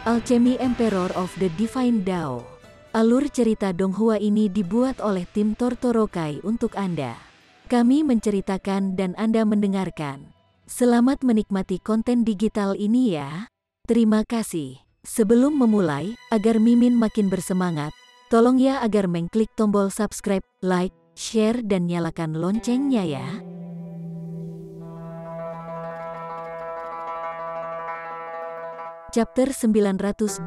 Alchemy Emperor of the Divine Dao. Alur cerita Donghua ini dibuat oleh tim Tortorokai untuk Anda. Kami menceritakan dan Anda mendengarkan. Selamat menikmati konten digital ini ya. Terima kasih. Sebelum memulai, agar Mimin makin bersemangat, tolong ya agar mengklik tombol subscribe, like, share dan nyalakan loncengnya ya. Chapter 921.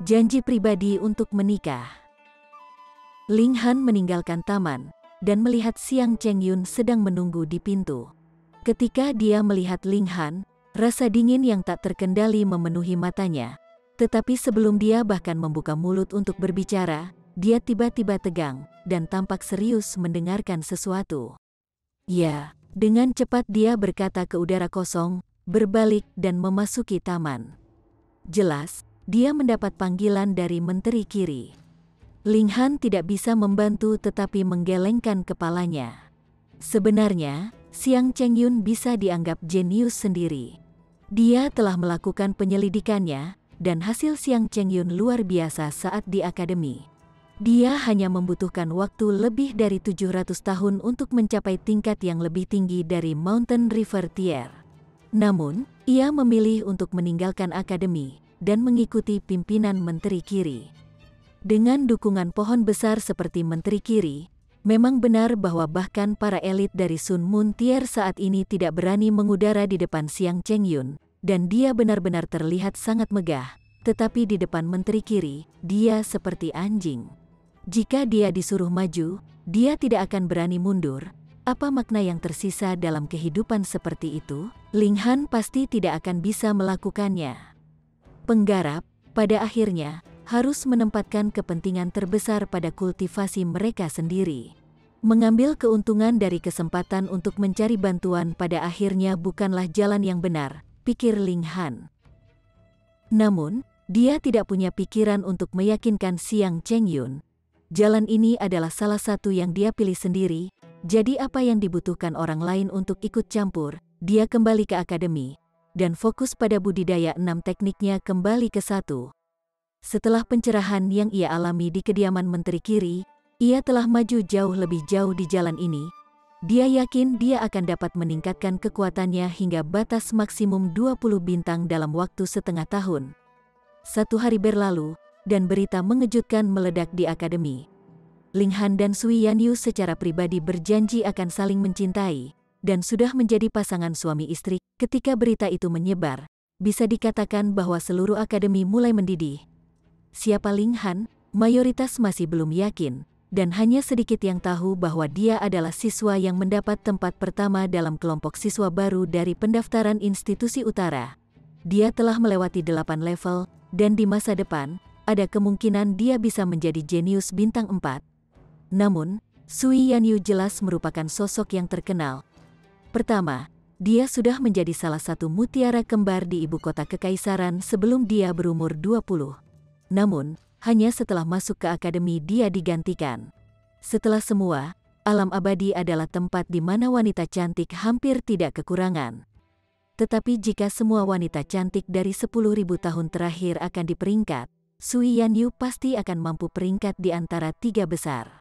Janji pribadi untuk menikah. Ling Han meninggalkan taman dan melihat Xiang Chengyun sedang menunggu di pintu. Ketika dia melihat Ling Han, rasa dingin yang tak terkendali memenuhi matanya. Tetapi sebelum dia bahkan membuka mulut untuk berbicara, dia tiba-tiba tegang dan tampak serius mendengarkan sesuatu. Ya, dengan cepat dia berkata ke udara kosong, berbalik dan memasuki taman. Jelas, dia mendapat panggilan dari Menteri Kiri. Ling Han tidak bisa membantu tetapi menggelengkan kepalanya. Sebenarnya, Xiang Chengyun bisa dianggap jenius sendiri. Dia telah melakukan penyelidikannya, dan hasil Xiang Chengyun luar biasa saat di akademi. Dia hanya membutuhkan waktu lebih dari 700 tahun untuk mencapai tingkat yang lebih tinggi dari Mountain River Tier. Namun, ia memilih untuk meninggalkan akademi dan mengikuti pimpinan Menteri Kiri. Dengan dukungan pohon besar seperti Menteri Kiri, memang benar bahwa bahkan para elit dari Sun Moon Tier saat ini tidak berani mengudara di depan Xiang Chengyun, dan dia benar-benar terlihat sangat megah, tetapi di depan Menteri Kiri, dia seperti anjing. Jika dia disuruh maju, dia tidak akan berani mundur. Apa makna yang tersisa dalam kehidupan seperti itu? Ling Han pasti tidak akan bisa melakukannya. Penggarap, pada akhirnya, harus menempatkan kepentingan terbesar pada kultivasi mereka sendiri. Mengambil keuntungan dari kesempatan untuk mencari bantuan pada akhirnya bukanlah jalan yang benar, pikir Ling Han. Namun, dia tidak punya pikiran untuk meyakinkan Xiang Chengyun. Jalan ini adalah salah satu yang dia pilih sendiri. Jadi apa yang dibutuhkan orang lain untuk ikut campur, dia kembali ke akademi, dan fokus pada budidaya 6 tekniknya kembali ke 1. Setelah pencerahan yang ia alami di kediaman Menteri Kiri, ia telah maju jauh lebih jauh di jalan ini. Dia yakin dia akan dapat meningkatkan kekuatannya hingga batas maksimum 20 bintang dalam waktu setengah tahun. 1 hari berlalu, dan berita mengejutkan meledak di akademi. Ling Han dan Sui Yanyu secara pribadi berjanji akan saling mencintai, dan sudah menjadi pasangan suami istri. Ketika berita itu menyebar, bisa dikatakan bahwa seluruh akademi mulai mendidih. Siapa Ling Han? Mayoritas masih belum yakin, dan hanya sedikit yang tahu bahwa dia adalah siswa yang mendapat tempat pertama dalam kelompok siswa baru dari pendaftaran institusi utara. Dia telah melewati 8 level, dan di masa depan, ada kemungkinan dia bisa menjadi jenius bintang 4. Namun, Sui Yanyu jelas merupakan sosok yang terkenal. Pertama, dia sudah menjadi salah satu mutiara kembar di ibu kota kekaisaran sebelum dia berumur 20. Namun, hanya setelah masuk ke akademi dia digantikan. Setelah semua, alam abadi adalah tempat di mana wanita cantik hampir tidak kekurangan. Tetapi jika semua wanita cantik dari 10.000 tahun terakhir akan diperingkat, Sui Yanyu pasti akan mampu peringkat di antara 3 besar.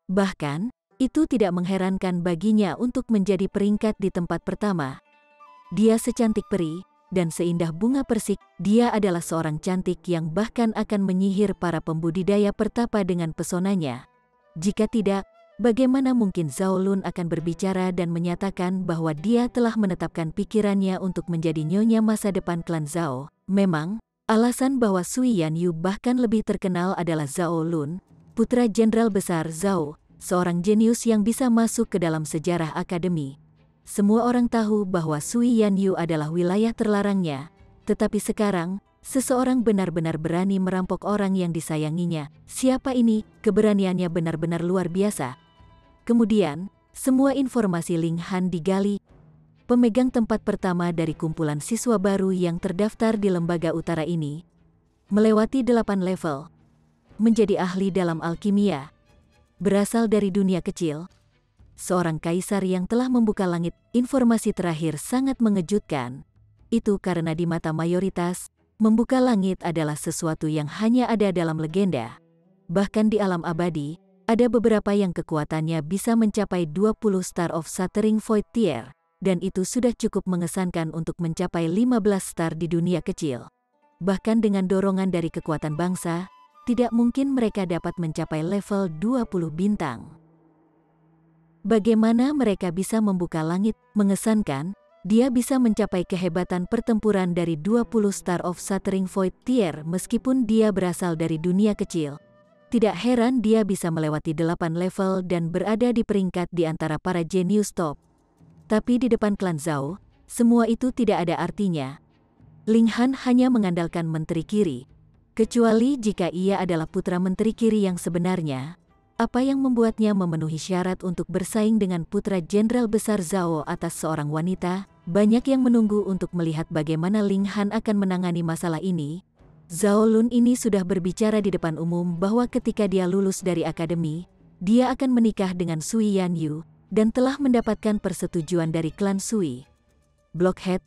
Bahkan, itu tidak mengherankan baginya untuk menjadi peringkat di tempat pertama. Dia secantik peri, dan seindah bunga persik, dia adalah seorang cantik yang bahkan akan menyihir para pembudidaya pertapa dengan pesonanya. Jika tidak, bagaimana mungkin Zhao Lun akan berbicara dan menyatakan bahwa dia telah menetapkan pikirannya untuk menjadi nyonya masa depan klan Zhao? Memang, alasan bahwa Sui Yanyu bahkan lebih terkenal adalah Zhao Lun, putra jenderal besar Zhao, seorang jenius yang bisa masuk ke dalam sejarah akademi. Semua orang tahu bahwa Sui Yanyu adalah wilayah terlarangnya, tetapi sekarang, seseorang benar-benar berani merampok orang yang disayanginya. Siapa ini? Keberaniannya benar-benar luar biasa. Kemudian, semua informasi Ling Han digali. Pemegang tempat pertama dari kumpulan siswa baru yang terdaftar di lembaga utara ini, melewati 8 level, menjadi ahli dalam alkimia, berasal dari dunia kecil, seorang kaisar yang telah membuka langit. Informasi terakhir sangat mengejutkan. itu karena di mata mayoritas, membuka langit adalah sesuatu yang hanya ada dalam legenda. Bahkan di alam abadi, ada beberapa yang kekuatannya bisa mencapai 20 Star of Shattering Void Tier, dan itu sudah cukup mengesankan untuk mencapai 15 star di dunia kecil. Bahkan dengan dorongan dari kekuatan bangsa, tidak mungkin mereka dapat mencapai level 20 bintang. Bagaimana mereka bisa membuka langit? Mengesankan, dia bisa mencapai kehebatan pertempuran dari 20 Star of Shattering Void Tier meskipun dia berasal dari dunia kecil. Tidak heran dia bisa melewati 8 level dan berada di peringkat di antara para jenius top. Tapi di depan klan Zhao, semua itu tidak ada artinya. Ling Han hanya mengandalkan menteri kiri. Kecuali jika ia adalah putra menteri kiri yang sebenarnya, apa yang membuatnya memenuhi syarat untuk bersaing dengan putra jenderal besar Zhao atas seorang wanita? Banyak yang menunggu untuk melihat bagaimana Ling Han akan menangani masalah ini. Zhao Lun ini sudah berbicara di depan umum bahwa ketika dia lulus dari akademi, dia akan menikah dengan Sui Yanyu, dan telah mendapatkan persetujuan dari klan Sui. Blockhead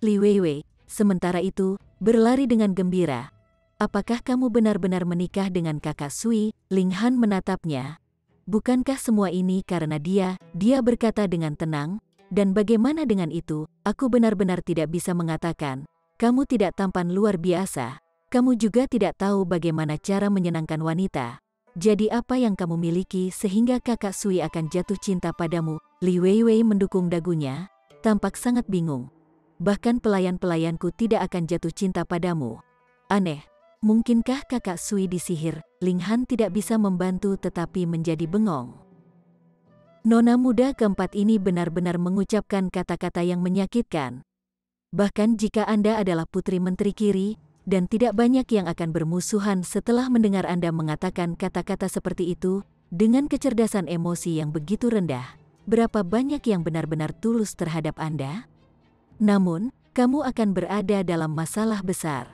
Li Weiwei, sementara itu, berlari dengan gembira. Apakah kamu benar-benar menikah dengan kakak Sui? Ling Han menatapnya. Bukankah semua ini karena dia berkata dengan tenang, dan bagaimana dengan itu, aku benar-benar tidak bisa mengatakan. Kamu tidak tampan luar biasa. Kamu juga tidak tahu bagaimana cara menyenangkan wanita. Jadi apa yang kamu miliki sehingga kakak Sui akan jatuh cinta padamu? Li Weiwei mendukung dagunya, tampak sangat bingung. Bahkan pelayan-pelayanku tidak akan jatuh cinta padamu. Aneh, mungkinkah kakak Sui disihir? Ling Han tidak bisa membantu tetapi menjadi bengong. Nona muda keempat ini benar-benar mengucapkan kata-kata yang menyakitkan. Bahkan jika Anda adalah putri menteri kiri, dan tidak banyak yang akan bermusuhan setelah mendengar Anda mengatakan kata-kata seperti itu, dengan kecerdasan emosi yang begitu rendah, berapa banyak yang benar-benar tulus terhadap Anda? Namun, kamu akan berada dalam masalah besar.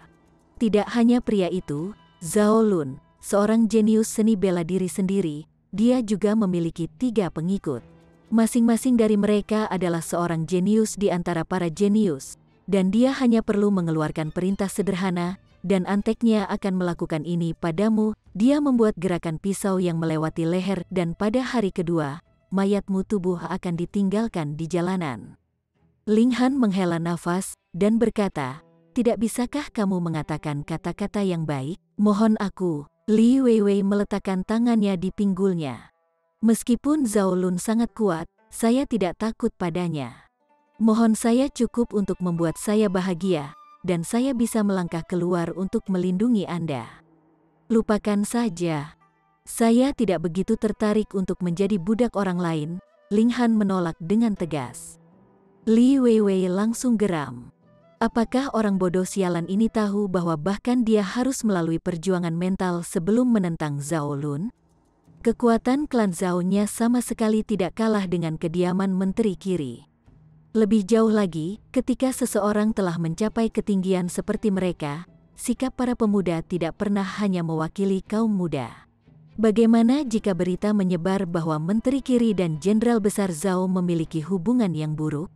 Tidak hanya pria itu, Zhao Lun, seorang jenius seni bela diri sendiri, dia juga memiliki 3 pengikut. Masing-masing dari mereka adalah seorang jenius di antara para jenius. Dan dia hanya perlu mengeluarkan perintah sederhana, dan anteknya akan melakukan ini padamu. Dia membuat gerakan pisau yang melewati leher dan pada hari kedua, mayatmu tubuh akan ditinggalkan di jalanan. Ling Han menghela nafas, dan berkata, tidak bisakah kamu mengatakan kata-kata yang baik? Mohon aku. Li Weiwei meletakkan tangannya di pinggulnya. Meskipun Zhao Lun sangat kuat, saya tidak takut padanya. Mohon saya cukup untuk membuat saya bahagia, dan saya bisa melangkah keluar untuk melindungi Anda. Lupakan saja. Saya tidak begitu tertarik untuk menjadi budak orang lain, Ling Han menolak dengan tegas. Li Weiwei langsung geram. Apakah orang bodoh sialan ini tahu bahwa bahkan dia harus melalui perjuangan mental sebelum menentang Zhao Lun? Kekuatan klan Zhao-nya sama sekali tidak kalah dengan kediaman menteri kiri. Lebih jauh lagi, ketika seseorang telah mencapai ketinggian seperti mereka, sikap para pemuda tidak pernah hanya mewakili kaum muda. Bagaimana jika berita menyebar bahwa Menteri Kiri dan Jenderal Besar Zhao memiliki hubungan yang buruk?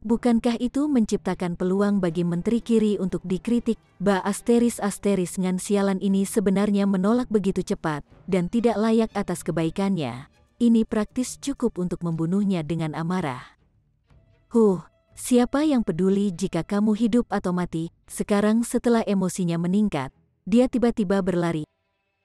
Bukankah itu menciptakan peluang bagi Menteri Kiri untuk dikritik? Ngan sialan ini sebenarnya menolak begitu cepat, dan tidak layak atas kebaikannya. Ini praktis cukup untuk membunuhnya dengan amarah. Siapa yang peduli jika kamu hidup atau mati? Sekarang setelah emosinya meningkat, dia tiba-tiba berlari.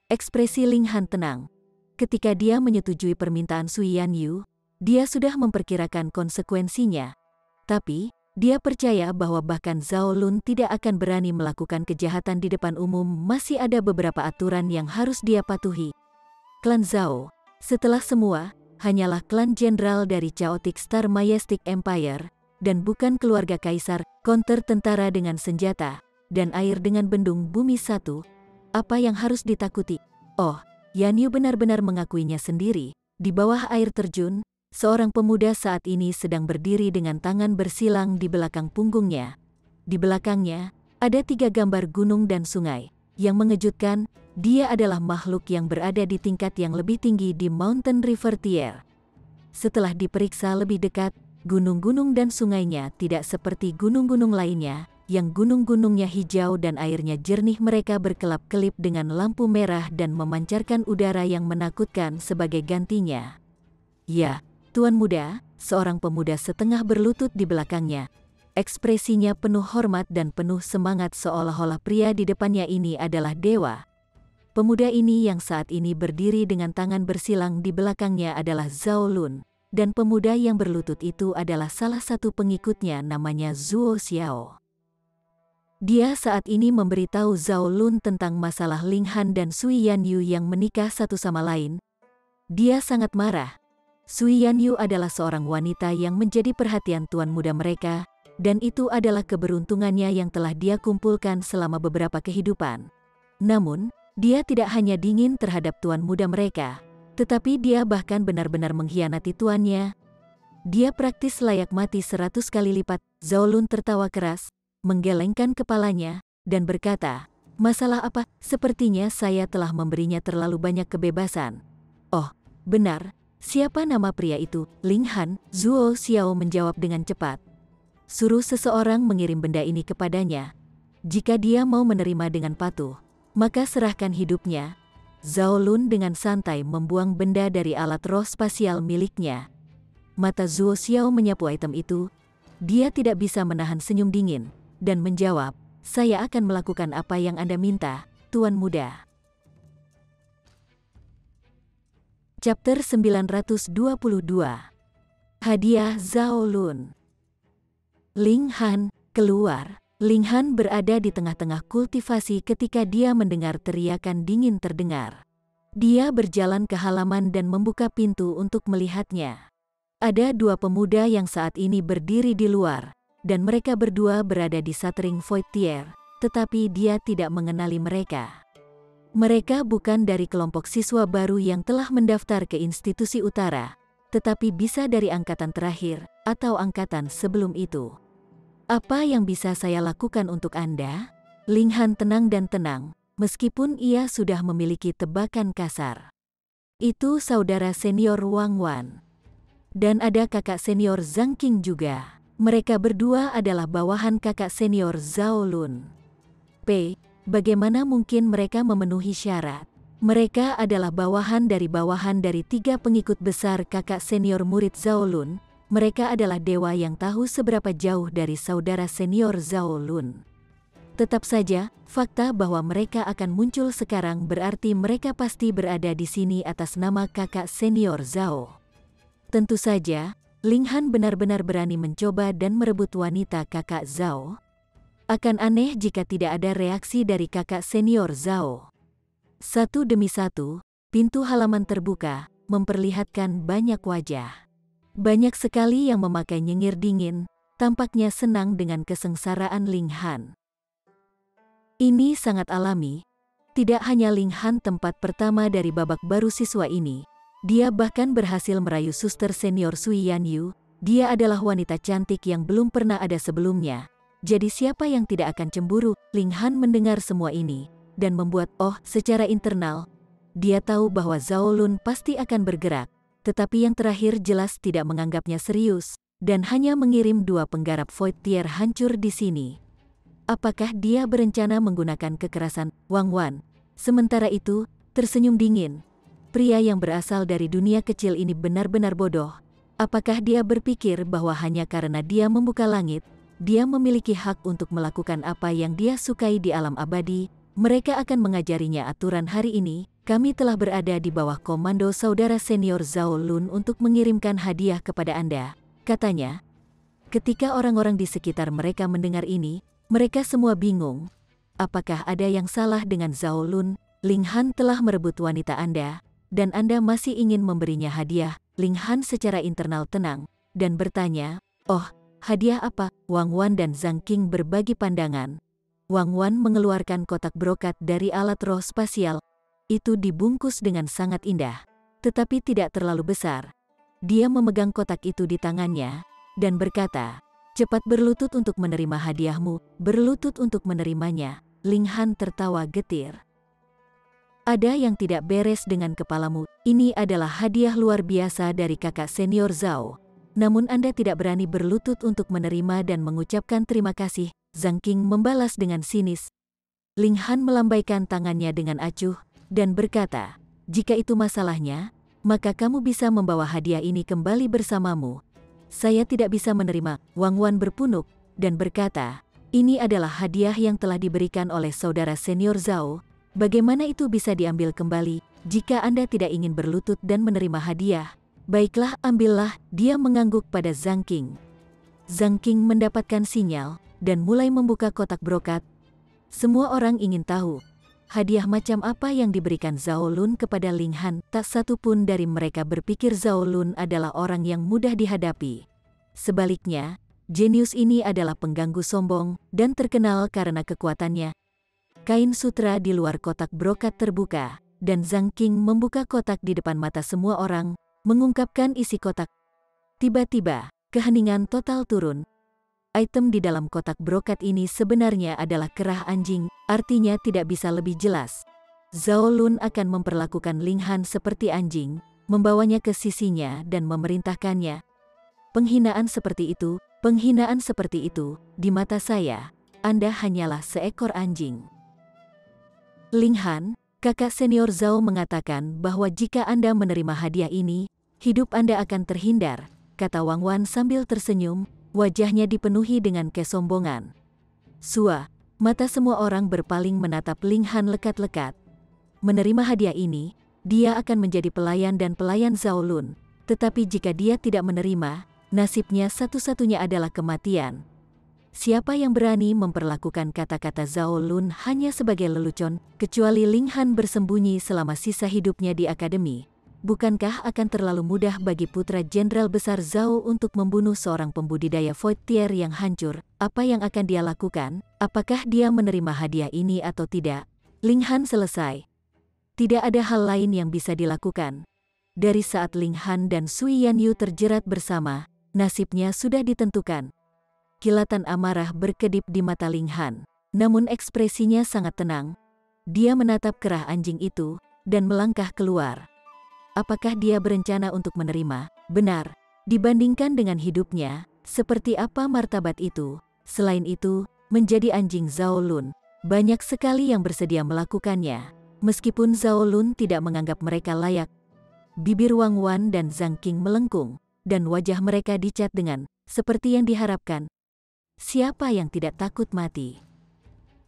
Ekspresi Ling Han tenang. Ketika dia menyetujui permintaan Sui Yanyu, dia sudah memperkirakan konsekuensinya. Tapi, dia percaya bahwa bahkan Zhao Lun tidak akan berani melakukan kejahatan di depan umum. Masih ada beberapa aturan yang harus dia patuhi. Klan Zhao, setelah semua, hanyalah klan jenderal dari Chaotic Star Majestic Empire, dan bukan keluarga kaisar, counter tentara dengan senjata, dan air dengan bendung bumi satu. Apa yang harus ditakuti? Oh, Yanyu benar-benar mengakuinya sendiri. Di bawah air terjun, seorang pemuda saat ini sedang berdiri dengan tangan bersilang di belakang punggungnya. Di belakangnya, ada 3 gambar gunung dan sungai. Yang mengejutkan, dia adalah makhluk yang berada di tingkat yang lebih tinggi di Mountain River Tier. Setelah diperiksa lebih dekat, gunung-gunung dan sungainya tidak seperti gunung-gunung lainnya, yang gunung-gunungnya hijau dan airnya jernih. Mereka berkelap-kelip dengan lampu merah dan memancarkan udara yang menakutkan sebagai gantinya. Ya, Tuan Muda, seorang pemuda setengah berlutut di belakangnya. Ekspresinya penuh hormat dan penuh semangat seolah-olah pria di depannya ini adalah dewa. Pemuda ini yang saat ini berdiri dengan tangan bersilang di belakangnya adalah Zhao Lun, dan pemuda yang berlutut itu adalah salah satu pengikutnya namanya Zuo Xiao. Dia saat ini memberitahu Zhao Lun tentang masalah Ling Han dan Sui Yanyu yang menikah satu sama lain. Dia sangat marah. Sui Yanyu adalah seorang wanita yang menjadi perhatian tuan muda mereka, dan itu adalah keberuntungannya yang telah dia kumpulkan selama beberapa kehidupan. Namun, dia tidak hanya dingin terhadap tuan muda mereka, tetapi dia bahkan benar-benar mengkhianati tuannya. Dia praktis layak mati 100 kali lipat. Zhao Lun tertawa keras, menggelengkan kepalanya, dan berkata, "Masalah apa? Sepertinya saya telah memberinya terlalu banyak kebebasan." "Oh, benar. Siapa nama pria itu?" "Ling Han," Zuo Xiao menjawab dengan cepat. "Suruh seseorang mengirim benda ini kepadanya. Jika dia mau menerima dengan patuh, maka serahkan hidupnya." Zhao Lun dengan santai membuang benda dari alat roh spasial miliknya. Mata Zuo Xiao menyapu item itu. Dia tidak bisa menahan senyum dingin, dan menjawab, "Saya akan melakukan apa yang Anda minta, Tuan Muda." Chapter 922. Hadiah Zhao Lun. Ling Han keluar. Ling Han berada di tengah-tengah kultivasi ketika dia mendengar teriakan dingin terdengar. Dia berjalan ke halaman dan membuka pintu untuk melihatnya. Ada dua pemuda yang saat ini berdiri di luar, dan mereka berdua berada di Satring Void Tier, tetapi dia tidak mengenali mereka. Mereka bukan dari kelompok siswa baru yang telah mendaftar ke institusi utara, tetapi bisa dari angkatan terakhir atau angkatan sebelum itu. "Apa yang bisa saya lakukan untuk Anda?" Ling Han tenang dan tenang, meskipun ia sudah memiliki tebakan kasar. "Itu saudara senior Wang Wan. Dan ada kakak senior Zhang Qing juga. Mereka berdua adalah bawahan kakak senior Zhao Lun." Bagaimana mungkin mereka memenuhi syarat? Mereka adalah bawahan dari 3 pengikut besar kakak senior murid Zhao Lun. Mereka adalah dewa yang tahu seberapa jauh dari saudara senior Zhao Lun. Tetap saja, fakta bahwa mereka akan muncul sekarang berarti mereka pasti berada di sini atas nama kakak senior Zhao. Tentu saja, Ling Han benar-benar berani mencoba dan merebut wanita kakak Zhao. Akan aneh jika tidak ada reaksi dari kakak senior Zhao. Satu demi satu, pintu halaman terbuka, memperlihatkan banyak wajah. Banyak sekali yang memakai nyengir dingin, tampaknya senang dengan kesengsaraan Ling Han. Ini sangat alami. Tidak hanya Ling Han tempat pertama dari babak baru siswa ini, dia bahkan berhasil merayu suster senior Sui Yanyu. Dia adalah wanita cantik yang belum pernah ada sebelumnya. Jadi siapa yang tidak akan cemburu? Ling Han mendengar semua ini, dan membuat secara internal. Dia tahu bahwa Zhao Lun pasti akan bergerak, tetapi yang terakhir jelas tidak menganggapnya serius, dan hanya mengirim 2 penggarap Void Tier hancur di sini. Apakah dia berencana menggunakan kekerasan? Wang Wan, sementara itu, tersenyum dingin. Pria yang berasal dari dunia kecil ini benar-benar bodoh. Apakah dia berpikir bahwa hanya karena dia membuka langit, dia memiliki hak untuk melakukan apa yang dia sukai di alam abadi? Mereka akan mengajarinya aturan hari ini. "Kami telah berada di bawah komando saudara senior Zhao Lun untuk mengirimkan hadiah kepada Anda," katanya. Ketika orang-orang di sekitar mereka mendengar ini, mereka semua bingung. Apakah ada yang salah dengan Zhao Lun? "Ling Han telah merebut wanita Anda, dan Anda masih ingin memberinya hadiah?" Ling Han secara internal tenang, dan bertanya, hadiah apa?" Wang Wan dan Zhang Qing berbagi pandangan. Wang Wan mengeluarkan kotak brokat dari alat roh spasial. Itu dibungkus dengan sangat indah, tetapi tidak terlalu besar. Dia memegang kotak itu di tangannya, dan berkata, "Cepat berlutut untuk menerima hadiahmu." "Berlutut untuk menerimanya?" Ling Han tertawa getir. "Ada yang tidak beres dengan kepalamu. Ini adalah hadiah luar biasa dari kakak senior Zhao. namun Anda tidak berani berlutut untuk menerima dan mengucapkan terima kasih. Zhang Qing membalas dengan sinis. Ling Han melambaikan tangannya dengan acuh dan berkata, "Jika itu masalahnya, maka kamu bisa membawa hadiah ini kembali bersamamu." "Saya tidak bisa menerima." Wang Wan berpunuk dan berkata, "Ini adalah hadiah yang telah diberikan oleh saudara senior Zhao. Bagaimana itu bisa diambil kembali? Jika Anda tidak ingin berlutut dan menerima hadiah, baiklah ambillah." Dia mengangguk pada Zhang Qing. Zhang Qing mendapatkan sinyal dan mulai membuka kotak brokat. Semua orang ingin tahu, hadiah macam apa yang diberikan Zhao Lun kepada Ling Han. Tak satu pun dari mereka berpikir Zhao Lun adalah orang yang mudah dihadapi. Sebaliknya, jenius ini adalah pengganggu sombong dan terkenal karena kekuatannya. Kain sutra di luar kotak brokat terbuka, dan Zhang Qing membuka kotak di depan mata semua orang, mengungkapkan isi kotak. Tiba-tiba, keheningan total turun. Item di dalam kotak brokat ini sebenarnya adalah kerah anjing, artinya tidak bisa lebih jelas. Zhao Lun akan memperlakukan Ling Han seperti anjing, membawanya ke sisinya dan memerintahkannya. Penghinaan seperti itu, di mata saya, Anda hanyalah seekor anjing." Ling Han, kakak senior Zhao mengatakan bahwa jika Anda menerima hadiah ini, hidup Anda akan terhindar, kata Wang Wan sambil tersenyum. Wajahnya dipenuhi dengan kesombongan. Sua, mata semua orang berpaling menatap Ling Han lekat-lekat. Menerima hadiah ini, dia akan menjadi pelayan dan pelayan Zhao Lun. Tetapi jika dia tidak menerima, nasibnya satu-satunya adalah kematian. Siapa yang berani memperlakukan kata-kata Zhao Lun hanya sebagai lelucon, kecuali Ling Han bersembunyi selama sisa hidupnya di akademi? Bukankah akan terlalu mudah bagi putra jenderal besar Zhao untuk membunuh seorang pembudidaya Void Tier yang hancur? Apa yang akan dia lakukan? Apakah dia menerima hadiah ini atau tidak? Ling Han selesai. Tidak ada hal lain yang bisa dilakukan. Dari saat Ling Han dan Sui Yanyu terjerat bersama, nasibnya sudah ditentukan. Kilatan amarah berkedip di mata Ling Han, namun ekspresinya sangat tenang. Dia menatap kerah anjing itu dan melangkah keluar. Apakah dia berencana untuk menerima? Benar, dibandingkan dengan hidupnya, seperti apa martabat itu? Selain itu, menjadi anjing Zhao Lun, banyak sekali yang bersedia melakukannya. Meskipun Zhao Lun tidak menganggap mereka layak. Bibir Wang Wan dan Zhang Qing melengkung, dan wajah mereka dicat dengan, seperti yang diharapkan. Siapa yang tidak takut mati?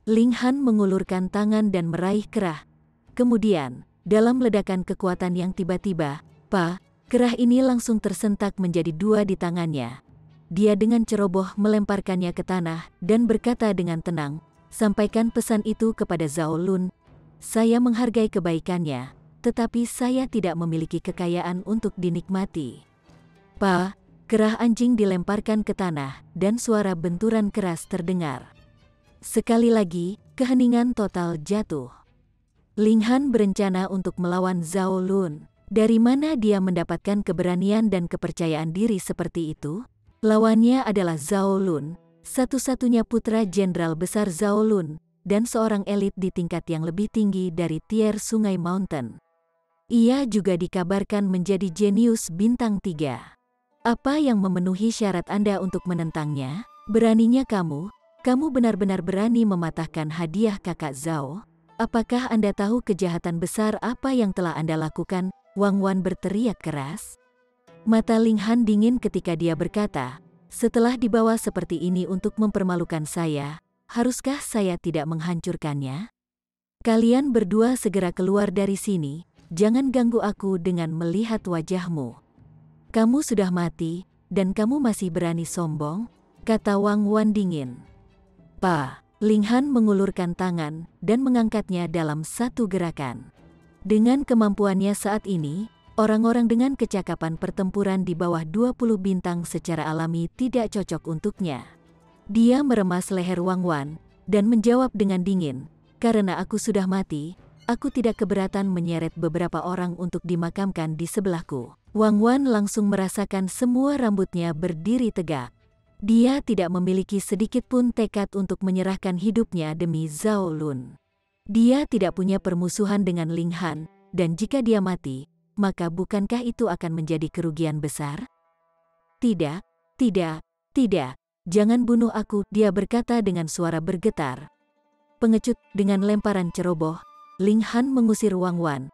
Ling Han mengulurkan tangan dan meraih kerah. Kemudian, dalam ledakan kekuatan yang tiba-tiba, kerah ini langsung tersentak menjadi dua di tangannya. Dia dengan ceroboh melemparkannya ke tanah dan berkata dengan tenang, "Sampaikan pesan itu kepada Zhao Lun. Saya menghargai kebaikannya, tetapi saya tidak memiliki kekayaan untuk dinikmati." Kerah anjing dilemparkan ke tanah dan suara benturan keras terdengar. Sekali lagi, keheningan total jatuh. Ling Han berencana untuk melawan Zhao Lun. Dari mana dia mendapatkan keberanian dan kepercayaan diri seperti itu? Lawannya adalah Zhao Lun, satu-satunya putra jenderal besar Zhao Lun, dan seorang elit di tingkat yang lebih tinggi dari tier Sungai Mountain. Ia juga dikabarkan menjadi jenius bintang 3. Apa yang memenuhi syarat Anda untuk menentangnya? Beraninya kamu benar-benar berani mematahkan hadiah kakak Zhao? Apakah Anda tahu kejahatan besar apa yang telah Anda lakukan? Wang Wan berteriak keras. Mata Ling Han dingin ketika dia berkata, "Setelah dibawa seperti ini untuk mempermalukan saya, haruskah saya tidak menghancurkannya? Kalian berdua segera keluar dari sini, jangan ganggu aku dengan melihat wajahmu. Kamu sudah mati, dan kamu masih berani sombong?" kata Wang Wan dingin. Ling Han mengulurkan tangan dan mengangkatnya dalam satu gerakan. Dengan kemampuannya saat ini, orang-orang dengan kecakapan pertempuran di bawah 20 bintang secara alami tidak cocok untuknya. Dia meremas leher Wang Wan dan menjawab dengan dingin, "Karena aku sudah mati, aku tidak keberatan menyeret beberapa orang untuk dimakamkan di sebelahku." Wang Wan langsung merasakan semua rambutnya berdiri tegak. Dia tidak memiliki sedikit pun tekad untuk menyerahkan hidupnya demi Zhao Lun. Dia tidak punya permusuhan dengan Ling Han, dan jika dia mati, maka bukankah itu akan menjadi kerugian besar? Tidak, tidak, tidak. Jangan bunuh aku, dia berkata dengan suara bergetar. Pengecut, dengan lemparan ceroboh, Ling Han mengusir Wang Wan.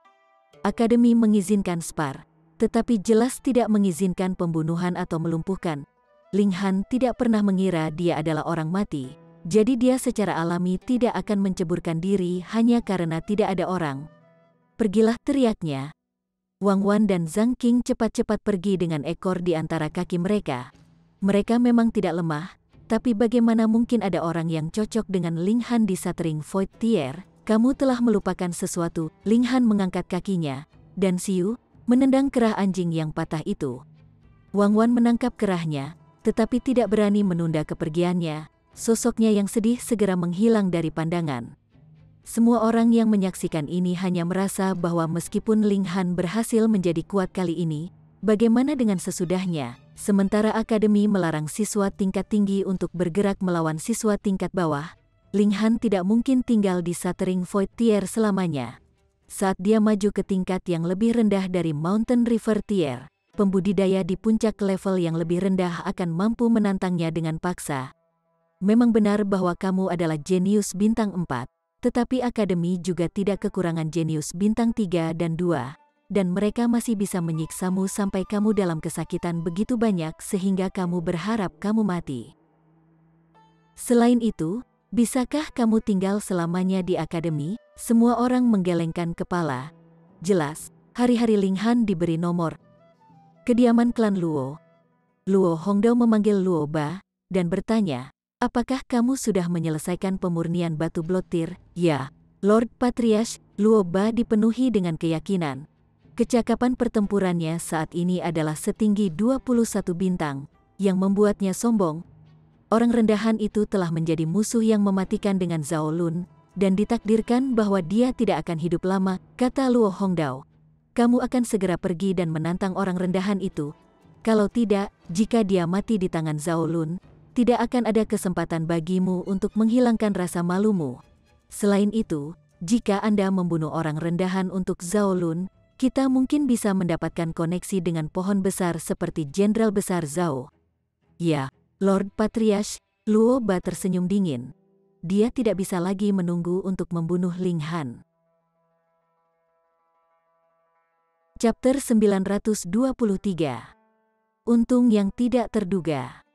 Akademi mengizinkan spar, tetapi jelas tidak mengizinkan pembunuhan atau melumpuhkan. Ling Han tidak pernah mengira dia adalah orang mati, jadi dia secara alami tidak akan menceburkan diri hanya karena tidak ada orang. Pergilah, teriaknya. Wang Wan dan Zhang Qing cepat-cepat pergi dengan ekor di antara kaki mereka. Mereka memang tidak lemah, tapi bagaimana mungkin ada orang yang cocok dengan Ling Han di Shattering Void Tier? Kamu telah melupakan sesuatu. Ling Han mengangkat kakinya, dan Xiu menendang kerah anjing yang patah itu. Wang Wan menangkap kerahnya, tetapi tidak berani menunda kepergiannya. Sosoknya yang sedih segera menghilang dari pandangan. Semua orang yang menyaksikan ini hanya merasa bahwa meskipun Ling Han berhasil menjadi kuat kali ini, bagaimana dengan sesudahnya? Sementara akademi melarang siswa tingkat tinggi untuk bergerak melawan siswa tingkat bawah, Ling Han tidak mungkin tinggal di Shattering Void Tier selamanya. Saat dia maju ke tingkat yang lebih rendah dari Mountain River Tier, pembudidaya di puncak level yang lebih rendah akan mampu menantangnya dengan paksa. Memang benar bahwa kamu adalah jenius bintang 4, tetapi akademi juga tidak kekurangan jenius bintang 3 dan 2. Dan mereka masih bisa menyiksamu sampai kamu dalam kesakitan begitu banyak sehingga kamu berharap kamu mati. Selain itu, bisakah kamu tinggal selamanya di akademi? Semua orang menggelengkan kepala. Jelas, hari-hari Ling Han diberi nomor. Kediaman klan Luo. Luo Hongdao memanggil Luo Ba dan bertanya, apakah kamu sudah menyelesaikan pemurnian batu blotir? Ya, Lord Patriarch. Luo Ba dipenuhi dengan keyakinan. Kecakapan pertempurannya saat ini adalah setinggi 21 bintang, yang membuatnya sombong. Orang rendahan itu telah menjadi musuh yang mematikan dengan Zhao Lun, dan ditakdirkan bahwa dia tidak akan hidup lama, kata Luo Hongdao. Kamu akan segera pergi dan menantang orang rendahan itu. Kalau tidak, jika dia mati di tangan Zhao Lun, tidak akan ada kesempatan bagimu untuk menghilangkan rasa malumu. Selain itu, jika Anda membunuh orang rendahan untuk Zhao Lun, kita mungkin bisa mendapatkan koneksi dengan pohon besar seperti Jenderal Besar Zhao. Ya, Lord Patriarch. Luo Ba tersenyum dingin. Dia tidak bisa lagi menunggu untuk membunuh Ling Han. Chapter 923. Untung yang tidak terduga.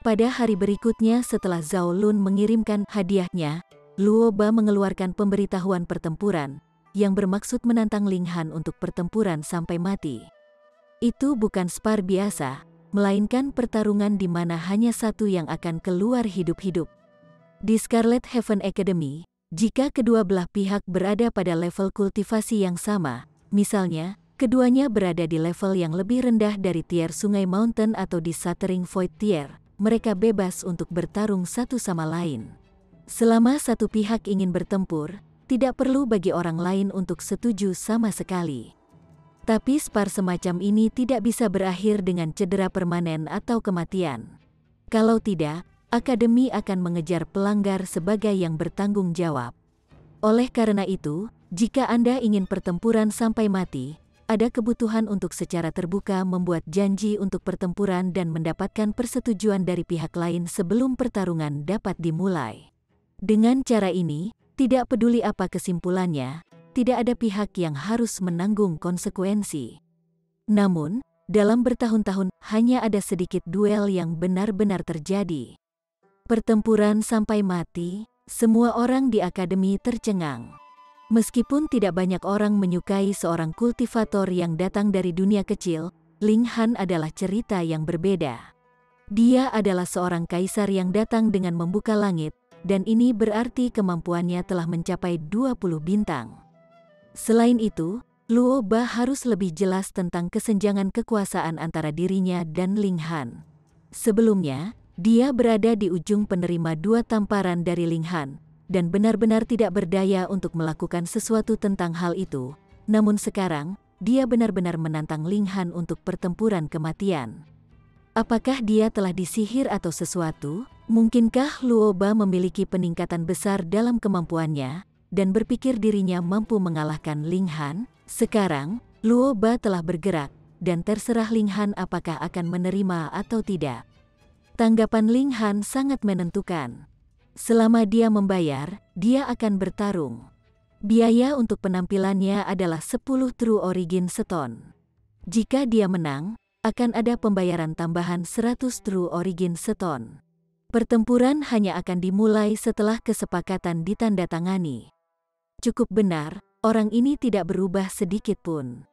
Pada hari berikutnya setelah Zhao Lun mengirimkan hadiahnya, Luo Ba mengeluarkan pemberitahuan pertempuran yang bermaksud menantang Ling Han untuk pertempuran sampai mati. Itu bukan spar biasa, melainkan pertarungan di mana hanya satu yang akan keluar hidup-hidup. Di Scarlet Heaven Academy, jika kedua belah pihak berada pada level kultivasi yang sama, misalnya, keduanya berada di level yang lebih rendah dari tier Sungai Mountain atau di Shattering Void Tier, mereka bebas untuk bertarung satu sama lain. Selama satu pihak ingin bertempur, tidak perlu bagi orang lain untuk setuju sama sekali. Tapi spar semacam ini tidak bisa berakhir dengan cedera permanen atau kematian. Kalau tidak, akademi akan mengejar pelanggar sebagai yang bertanggung jawab. Oleh karena itu, jika Anda ingin pertempuran sampai mati, ada kebutuhan untuk secara terbuka membuat janji untuk pertempuran dan mendapatkan persetujuan dari pihak lain sebelum pertarungan dapat dimulai. Dengan cara ini, tidak peduli apa kesimpulannya, tidak ada pihak yang harus menanggung konsekuensi. Namun, dalam bertahun-tahun, hanya ada sedikit duel yang benar-benar terjadi. Pertempuran sampai mati, semua orang di akademi tercengang. Meskipun tidak banyak orang menyukai seorang kultivator yang datang dari dunia kecil, Ling Han adalah cerita yang berbeda. Dia adalah seorang kaisar yang datang dengan membuka langit, dan ini berarti kemampuannya telah mencapai 20 bintang. Selain itu, Luo Ba harus lebih jelas tentang kesenjangan kekuasaan antara dirinya dan Ling Han. Sebelumnya, dia berada di ujung penerima 2 tamparan dari Ling Han, dan benar-benar tidak berdaya untuk melakukan sesuatu tentang hal itu. Namun sekarang, dia benar-benar menantang Ling Han untuk pertempuran kematian. Apakah dia telah disihir atau sesuatu? Mungkinkah Luo Ba memiliki peningkatan besar dalam kemampuannya, dan berpikir dirinya mampu mengalahkan Ling Han? Sekarang, Luo Ba telah bergerak, dan terserah Ling Han apakah akan menerima atau tidak. Tanggapan Ling Han sangat menentukan. Selama dia membayar, dia akan bertarung. Biaya untuk penampilannya adalah 10 True Origin Stone. Jika dia menang, akan ada pembayaran tambahan 100 True Origin Stone. Pertempuran hanya akan dimulai setelah kesepakatan ditandatangani. Cukup benar, orang ini tidak berubah sedikit pun.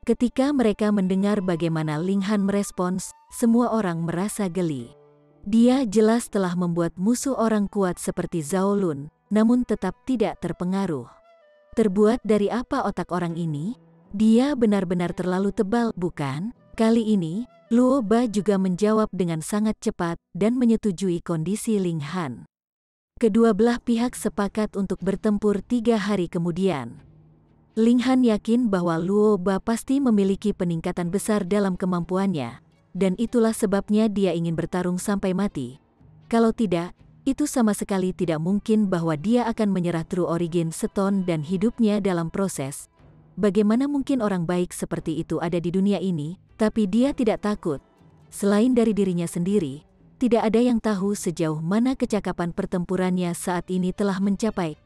Ketika mereka mendengar bagaimana Ling Han merespons, semua orang merasa geli. Dia jelas telah membuat musuh orang kuat seperti Zhao Lun, namun tetap tidak terpengaruh. Terbuat dari apa otak orang ini? Dia benar-benar terlalu tebal, bukan? Kali ini, Luo Ba juga menjawab dengan sangat cepat dan menyetujui kondisi Ling Han. Kedua belah pihak sepakat untuk bertempur 3 hari kemudian. Ling Han yakin bahwa Luo Ba pasti memiliki peningkatan besar dalam kemampuannya, dan itulah sebabnya dia ingin bertarung sampai mati. Kalau tidak, itu sama sekali tidak mungkin bahwa dia akan menyerah True Origin Stone dan hidupnya dalam proses. Bagaimana mungkin orang baik seperti itu ada di dunia ini, tapi dia tidak takut. Selain dari dirinya sendiri, tidak ada yang tahu sejauh mana kecakapan pertempurannya saat ini telah mencapai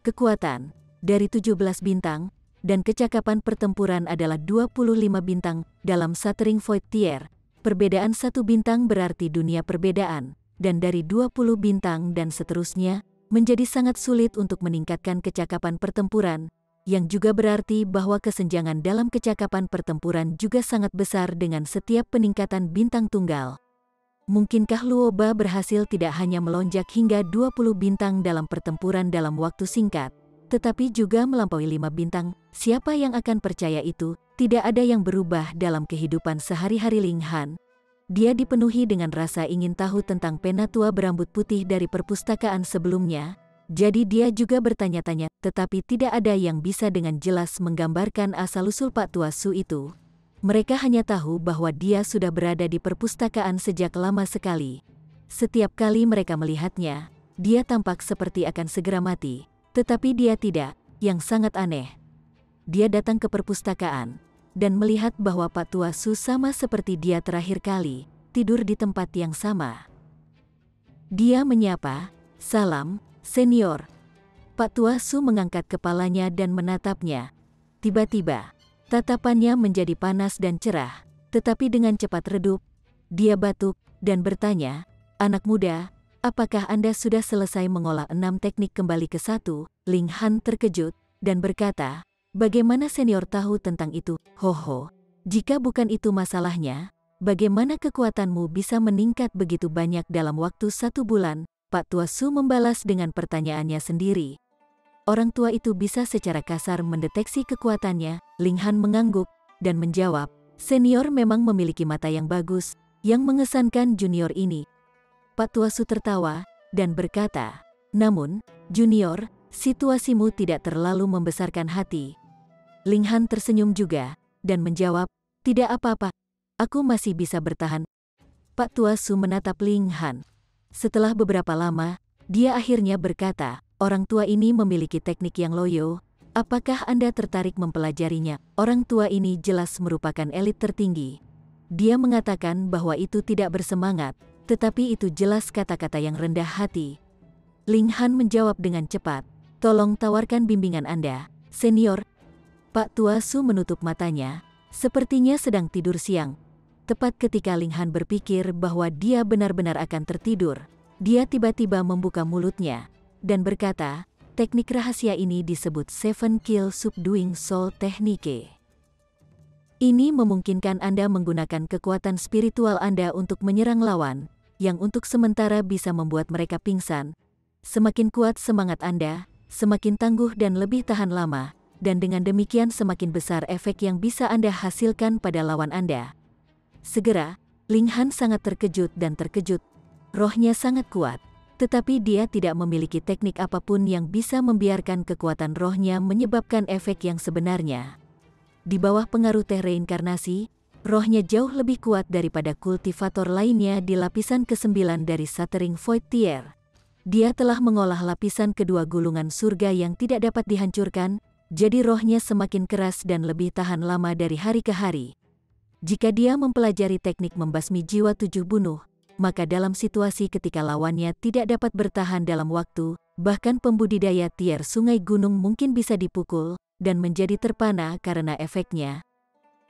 kekuatan dari 17 bintang, dan kecakapan pertempuran adalah 25 bintang dalam Shattering Void Tier. Perbedaan 1 bintang berarti dunia perbedaan, dan dari 20 bintang dan seterusnya, menjadi sangat sulit untuk meningkatkan kecakapan pertempuran, yang juga berarti bahwa kesenjangan dalam kecakapan pertempuran juga sangat besar dengan setiap peningkatan bintang tunggal. Mungkinkah Luo Ba berhasil tidak hanya melonjak hingga 20 bintang dalam pertempuran dalam waktu singkat, tetapi juga melampaui 5 bintang? Siapa yang akan percaya itu? Tidak ada yang berubah dalam kehidupan sehari-hari Ling Han. Dia dipenuhi dengan rasa ingin tahu tentang penatua berambut putih dari perpustakaan sebelumnya. Jadi dia juga bertanya-tanya, tetapi tidak ada yang bisa dengan jelas menggambarkan asal-usul Pak Tua Su itu. Mereka hanya tahu bahwa dia sudah berada di perpustakaan sejak lama sekali. Setiap kali mereka melihatnya, dia tampak seperti akan segera mati. Tetapi dia tidak, yang sangat aneh. Dia datang ke perpustakaan, dan melihat bahwa Pak Tua Su sama seperti dia terakhir kali, tidur di tempat yang sama. Dia menyapa, "Salam, Senior." Pak Tua Su mengangkat kepalanya dan menatapnya. Tiba-tiba, tatapannya menjadi panas dan cerah, tetapi dengan cepat redup. Dia batuk, dan bertanya, "Anak muda, apakah Anda sudah selesai mengolah 6 teknik kembali ke 1? Ling Han terkejut, dan berkata, "Bagaimana senior tahu tentang itu?" "Hoho, jika bukan itu masalahnya, bagaimana kekuatanmu bisa meningkat begitu banyak dalam waktu 1 bulan? Pak Tua Su membalas dengan pertanyaannya sendiri. Orang tua itu bisa secara kasar mendeteksi kekuatannya. Ling Han mengangguk, dan menjawab, "Senior memang memiliki mata yang bagus, yang mengesankan junior ini." Pak Tua Su tertawa, dan berkata, "Namun, junior, situasimu tidak terlalu membesarkan hati." Ling Han tersenyum juga, dan menjawab, "Tidak apa-apa, aku masih bisa bertahan." Pak Tua Su menatap Ling Han. Setelah beberapa lama, dia akhirnya berkata, "Orang tua ini memiliki teknik yang loyo. Apakah Anda tertarik mempelajarinya?" Orang tua ini jelas merupakan elit tertinggi. Dia mengatakan bahwa itu tidak bersemangat, tetapi itu jelas kata-kata yang rendah hati. Ling Han menjawab dengan cepat, "Tolong tawarkan bimbingan Anda, senior." Pak Tua Su menutup matanya, sepertinya sedang tidur siang. Tepat ketika Ling Han berpikir bahwa dia benar-benar akan tertidur, dia tiba-tiba membuka mulutnya dan berkata, "Teknik rahasia ini disebut Seven Kill Subduing Soul Technique. Ini memungkinkan Anda menggunakan kekuatan spiritual Anda untuk menyerang lawan, yang untuk sementara bisa membuat mereka pingsan. Semakin kuat semangat Anda, semakin tangguh dan lebih tahan lama, dan dengan demikian semakin besar efek yang bisa Anda hasilkan pada lawan Anda." Segera, Ling Han sangat terkejut dan terkejut. Rohnya sangat kuat, tetapi dia tidak memiliki teknik apapun yang bisa membiarkan kekuatan rohnya menyebabkan efek yang sebenarnya. Di bawah pengaruh teh reinkarnasi, rohnya jauh lebih kuat daripada kultivator lainnya di lapisan ke-9 dari Shattering Void Tier. Dia telah mengolah lapisan kedua gulungan surga yang tidak dapat dihancurkan, jadi rohnya semakin keras dan lebih tahan lama dari hari ke hari. jika dia mempelajari teknik membasmi jiwa 7 bunuh, maka dalam situasi ketika lawannya tidak dapat bertahan dalam waktu, bahkan pembudidaya tier sungai gunung mungkin bisa dipukul dan menjadi terpana karena efeknya.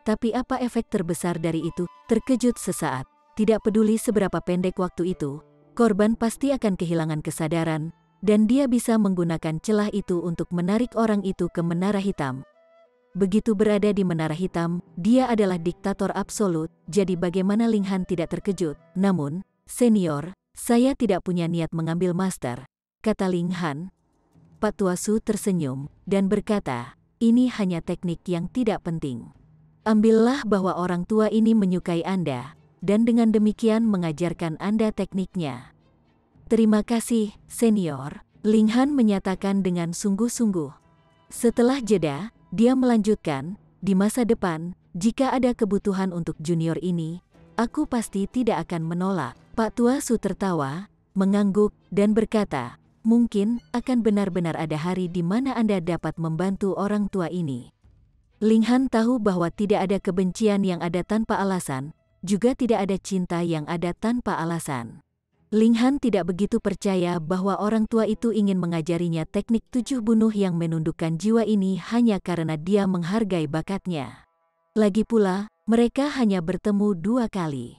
Tapi apa efek terbesar dari itu? Terkejut sesaat. Tidak peduli seberapa pendek waktu itu, korban pasti akan kehilangan kesadaran, dan dia bisa menggunakan celah itu untuk menarik orang itu ke Menara Hitam. Begitu berada di Menara Hitam, dia adalah diktator absolut, jadi bagaimana Ling Han tidak terkejut? Namun, senior, saya tidak punya niat mengambil master, kata Ling Han. Pak Tua Su tersenyum, dan berkata, ini hanya teknik yang tidak penting. Ambillah bahwa orang tua ini menyukai Anda, dan dengan demikian mengajarkan Anda tekniknya. Terima kasih, senior, Ling Han menyatakan dengan sungguh-sungguh. Setelah jeda, dia melanjutkan, di masa depan, jika ada kebutuhan untuk junior ini, aku pasti tidak akan menolak. Pak Tua Su tertawa, mengangguk, dan berkata, mungkin akan benar-benar ada hari di mana Anda dapat membantu orang tua ini. Ling Han tahu bahwa tidak ada kebencian yang ada tanpa alasan, juga tidak ada cinta yang ada tanpa alasan. Ling Han tidak begitu percaya bahwa orang tua itu ingin mengajarinya teknik 7 bunuh yang menundukkan jiwa ini hanya karena dia menghargai bakatnya. Lagi pula, mereka hanya bertemu 2 kali.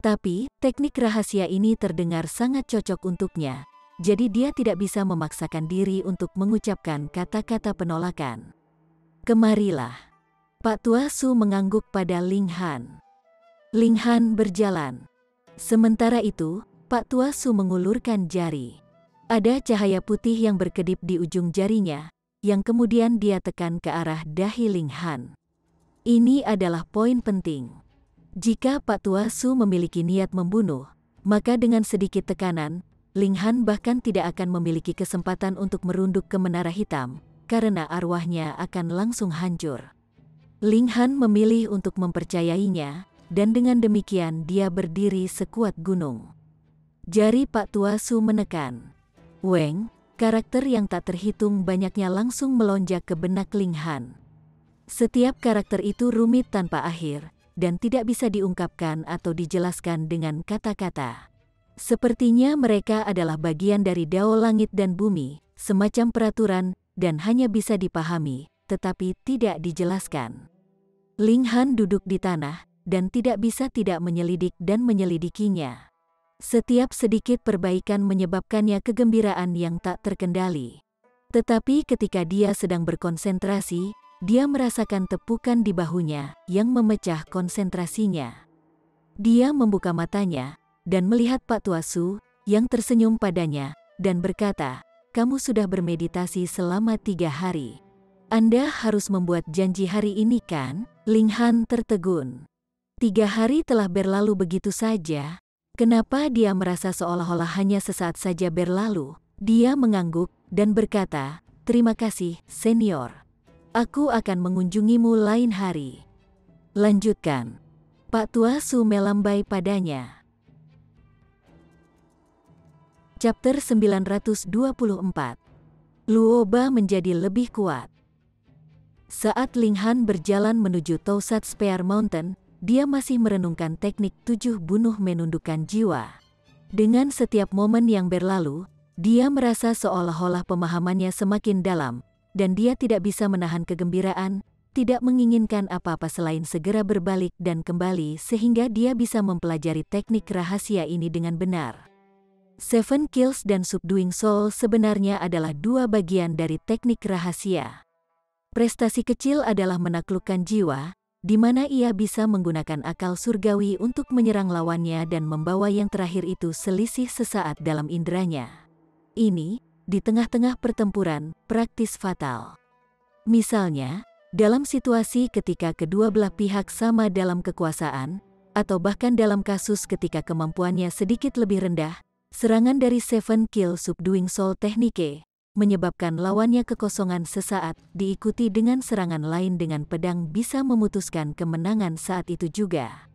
Tapi, teknik rahasia ini terdengar sangat cocok untuknya, jadi dia tidak bisa memaksakan diri untuk mengucapkan kata-kata penolakan. Kemarilah. Pak Tua Su mengangguk pada Ling Han. Ling Han berjalan. Sementara itu, Pak Tua Su mengulurkan jari. Ada cahaya putih yang berkedip di ujung jarinya, yang kemudian dia tekan ke arah dahi Ling Han. Ini adalah poin penting. Jika Pak Tua Su memiliki niat membunuh, maka dengan sedikit tekanan, Ling Han bahkan tidak akan memiliki kesempatan untuk merunduk ke Menara Hitam, karena arwahnya akan langsung hancur. Ling Han memilih untuk mempercayainya, dan dengan demikian dia berdiri sekuat gunung. Jari Pak Tua Su menekan. Weng, karakter yang tak terhitung banyaknya langsung melonjak ke benak Ling Han. Setiap karakter itu rumit tanpa akhir, dan tidak bisa diungkapkan atau dijelaskan dengan kata-kata. Sepertinya mereka adalah bagian dari Dao langit dan bumi, semacam peraturan, dan hanya bisa dipahami, tetapi tidak dijelaskan. Ling Han duduk di tanah, dan tidak bisa tidak menyelidik dan menyelidikinya. Setiap sedikit perbaikan menyebabkannya kegembiraan yang tak terkendali. Tetapi ketika dia sedang berkonsentrasi, dia merasakan tepukan di bahunya yang memecah konsentrasinya. Dia membuka matanya, dan melihat Pak Tua Su, yang tersenyum padanya, dan berkata, kamu sudah bermeditasi selama 3 hari. Anda harus membuat janji hari ini kan? Ling Han tertegun. 3 hari telah berlalu begitu saja. Kenapa dia merasa seolah-olah hanya sesaat saja berlalu? Dia mengangguk dan berkata, terima kasih, senior. Aku akan mengunjungimu lain hari. Lanjutkan. Pak Tua Su melambai padanya. Chapter 924. Luoba menjadi lebih kuat. Saat Ling Han berjalan menuju Tousat Spear Mountain, dia masih merenungkan teknik 7 bunuh menundukkan jiwa. Dengan setiap momen yang berlalu, dia merasa seolah-olah pemahamannya semakin dalam, dan dia tidak bisa menahan kegembiraan, tidak menginginkan apa-apa selain segera berbalik dan kembali sehingga dia bisa mempelajari teknik rahasia ini dengan benar. Seven Kills dan Subduing Soul sebenarnya adalah 2 bagian dari teknik rahasia. Prestasi kecil adalah menaklukkan jiwa, di mana ia bisa menggunakan akal surgawi untuk menyerang lawannya dan membawa yang terakhir itu selisih sesaat dalam inderanya. Ini, di tengah-tengah pertempuran, praktis fatal. Misalnya, dalam situasi ketika kedua belah pihak sama dalam kekuasaan, atau bahkan dalam kasus ketika kemampuannya sedikit lebih rendah, serangan dari Seven Kill Subduing Soul Technique menyebabkan lawannya kekosongan sesaat, diikuti dengan serangan lain dengan pedang bisa memutuskan kemenangan saat itu juga.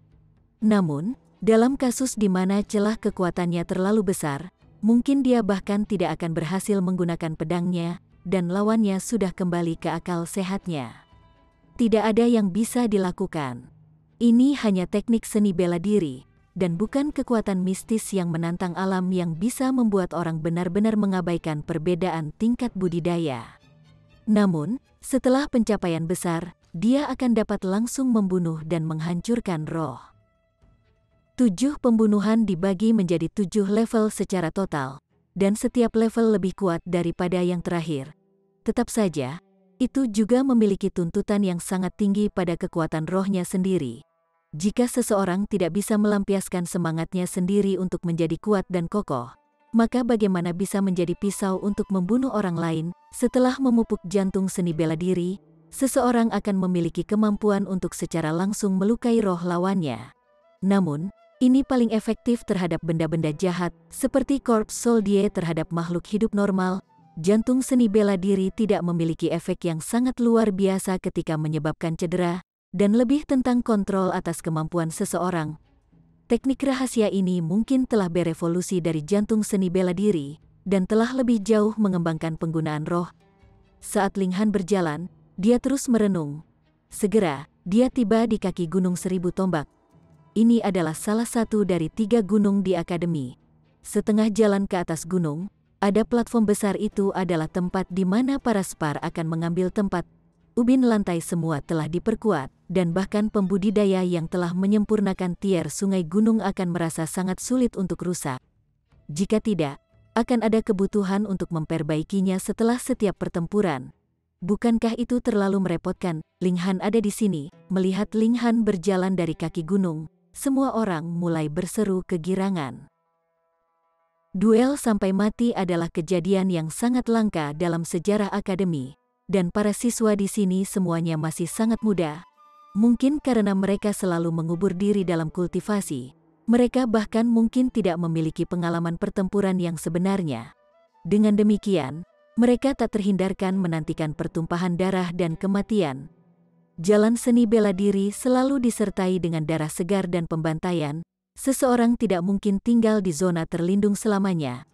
Namun, dalam kasus di mana celah kekuatannya terlalu besar, mungkin dia bahkan tidak akan berhasil menggunakan pedangnya, dan lawannya sudah kembali ke akal sehatnya. Tidak ada yang bisa dilakukan. Ini hanya teknik seni bela diri, dan bukan kekuatan mistis yang menantang alam yang bisa membuat orang benar-benar mengabaikan perbedaan tingkat budidaya. Namun, setelah pencapaian besar, dia akan dapat langsung membunuh dan menghancurkan roh. 7 pembunuhan dibagi menjadi 7 level secara total, dan setiap level lebih kuat daripada yang terakhir. Tetap saja, itu juga memiliki tuntutan yang sangat tinggi pada kekuatan rohnya sendiri. Jika seseorang tidak bisa melampiaskan semangatnya sendiri untuk menjadi kuat dan kokoh, maka bagaimana bisa menjadi pisau untuk membunuh orang lain? Setelah memupuk jantung seni bela diri, seseorang akan memiliki kemampuan untuk secara langsung melukai roh lawannya. Namun, ini paling efektif terhadap benda-benda jahat, seperti corpse soldier terhadap makhluk hidup normal. Jantung seni bela diri tidak memiliki efek yang sangat luar biasa ketika menyebabkan cedera, dan lebih tentang kontrol atas kemampuan seseorang. Teknik rahasia ini mungkin telah berevolusi dari jantung seni bela diri, dan telah lebih jauh mengembangkan penggunaan roh. Saat Ling Han berjalan, dia terus merenung. Segera, dia tiba di kaki Gunung Seribu Tombak. Ini adalah salah satu dari 3 gunung di akademi. Setengah jalan ke atas gunung, ada platform besar. Itu adalah tempat di mana para spar akan mengambil tempat. Ubin lantai semua telah diperkuat, dan bahkan pembudidaya yang telah menyempurnakan tier sungai gunung akan merasa sangat sulit untuk rusak. Jika tidak, akan ada kebutuhan untuk memperbaikinya setelah setiap pertempuran. Bukankah itu terlalu merepotkan? Ling Han ada di sini. Melihat Ling Han berjalan dari kaki gunung, semua orang mulai berseru kegirangan. Duel sampai mati adalah kejadian yang sangat langka dalam sejarah akademi. Dan para siswa di sini semuanya masih sangat muda. Mungkin karena mereka selalu mengubur diri dalam kultivasi, mereka bahkan mungkin tidak memiliki pengalaman pertempuran yang sebenarnya. Dengan demikian, mereka tak terhindarkan menantikan pertumpahan darah dan kematian. Jalan seni bela diri selalu disertai dengan darah segar dan pembantaian. Seseorang tidak mungkin tinggal di zona terlindung selamanya.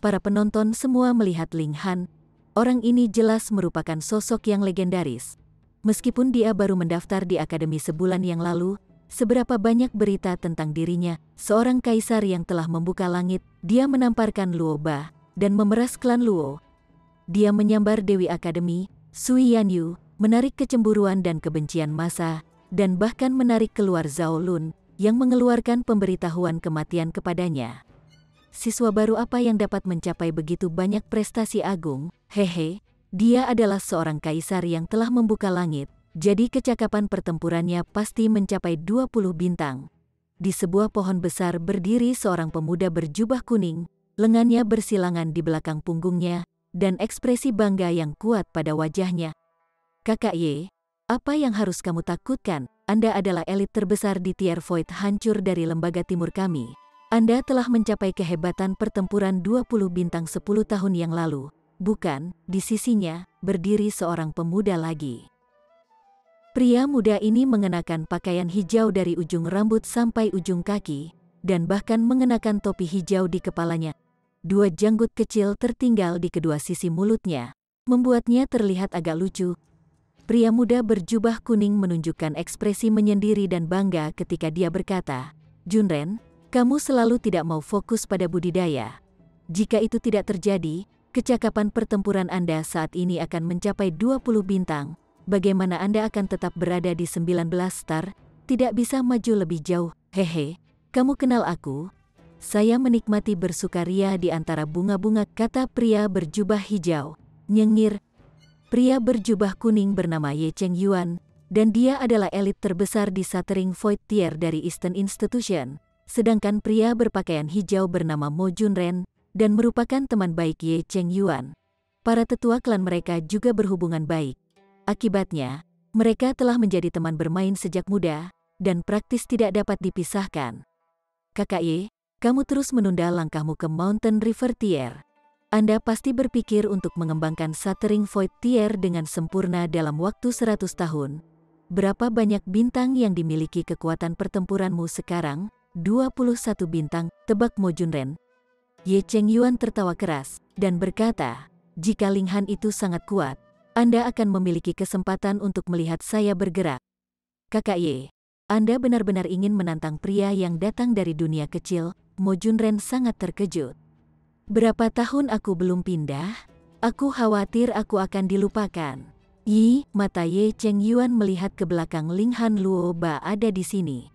Para penonton semua melihat Ling Han. Orang ini jelas merupakan sosok yang legendaris. Meskipun dia baru mendaftar di akademi sebulan yang lalu, seberapa banyak berita tentang dirinya, seorang kaisar yang telah membuka langit. Dia menamparkan Luo Ba dan memeras klan Luo. Dia menyambar Dewi Akademi, Sui Yanyu, menarik kecemburuan dan kebencian massa, dan bahkan menarik keluar Zhao Lun, yang mengeluarkan pemberitahuan kematian kepadanya. Siswa baru apa yang dapat mencapai begitu banyak prestasi agung? Hehe, dia adalah seorang kaisar yang telah membuka langit, jadi kecakapan pertempurannya pasti mencapai 20 bintang. Di sebuah pohon besar berdiri seorang pemuda berjubah kuning, lengannya bersilangan di belakang punggungnya, dan ekspresi bangga yang kuat pada wajahnya. Kakak Ye, apa yang harus kamu takutkan? Anda adalah elit terbesar di Tier Void hancur dari lembaga timur kami. Anda telah mencapai kehebatan pertempuran 20 bintang 10 tahun yang lalu. Bukan, di sisinya, berdiri seorang pemuda lagi. Pria muda ini mengenakan pakaian hijau dari ujung rambut sampai ujung kaki, dan bahkan mengenakan topi hijau di kepalanya. 2 janggut kecil tertinggal di kedua sisi mulutnya, membuatnya terlihat agak lucu. Pria muda berjubah kuning menunjukkan ekspresi menyendiri dan bangga ketika dia berkata, "Junren, kamu selalu tidak mau fokus pada budidaya. Jika itu tidak terjadi, kecakapan pertempuran Anda saat ini akan mencapai 20 bintang. Bagaimana Anda akan tetap berada di 19 star, tidak bisa maju lebih jauh? Hehe, kamu kenal aku? Saya menikmati bersukaria di antara bunga-bunga," kata pria berjubah hijau. Nyengir. Pria berjubah kuning bernama Ye Cheng Yuan, dan dia adalah elit terbesar di Shattering Void Tier dari Eastern Institution. Sedangkan pria berpakaian hijau bernama Mo Junren, dan merupakan teman baik Ye Cheng Yuan. Para tetua klan mereka juga berhubungan baik. Akibatnya, mereka telah menjadi teman bermain sejak muda, dan praktis tidak dapat dipisahkan. Kakak Ye, kamu terus menunda langkahmu ke Mountain River Tier. Anda pasti berpikir untuk mengembangkan Shattering Void Tier dengan sempurna dalam waktu 100 tahun. Berapa banyak bintang yang dimiliki kekuatan pertempuranmu sekarang? 21 bintang, tebak Mo Junren. Ye Cheng Yuan tertawa keras, dan berkata, "Jika Ling Han itu sangat kuat, Anda akan memiliki kesempatan untuk melihat saya bergerak." Kakak Ye, Anda benar-benar ingin menantang pria yang datang dari dunia kecil. Mo Junren sangat terkejut. Berapa tahun aku belum pindah? Aku khawatir aku akan dilupakan. Mata Ye Chengyuan melihat ke belakang Linghan Luoba ada di sini.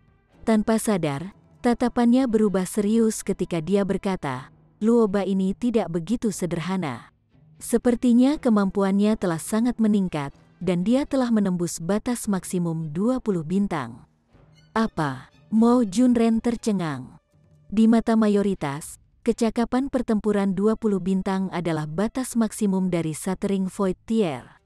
Tanpa sadar, tatapannya berubah serius ketika dia berkata, Luoba ini tidak begitu sederhana. Sepertinya kemampuannya telah sangat meningkat, dan dia telah menembus batas maksimum 20 bintang. Apa? Mo Junren tercengang. Di mata mayoritas, kecakapan pertempuran 20 bintang adalah batas maksimum dari Shattering Void Tier.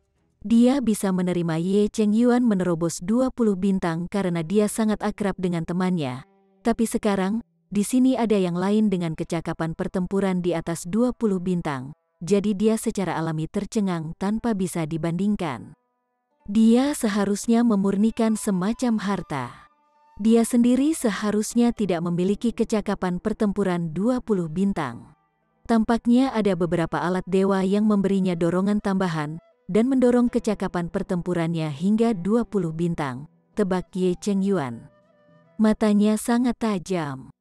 Dia bisa menerima Ye Chengyuan menerobos 20 bintang karena dia sangat akrab dengan temannya. Tapi sekarang, di sini ada yang lain dengan kecakapan pertempuran di atas 20 bintang. Jadi dia secara alami tercengang tanpa bisa dibandingkan. Dia seharusnya memurnikan semacam harta. Dia sendiri seharusnya tidak memiliki kecakapan pertempuran 20 bintang. Tampaknya ada beberapa alat dewa yang memberinya dorongan tambahan dan mendorong kecakapan pertempurannya hingga 20 bintang, tebak Ye Chengyuan. Matanya sangat tajam.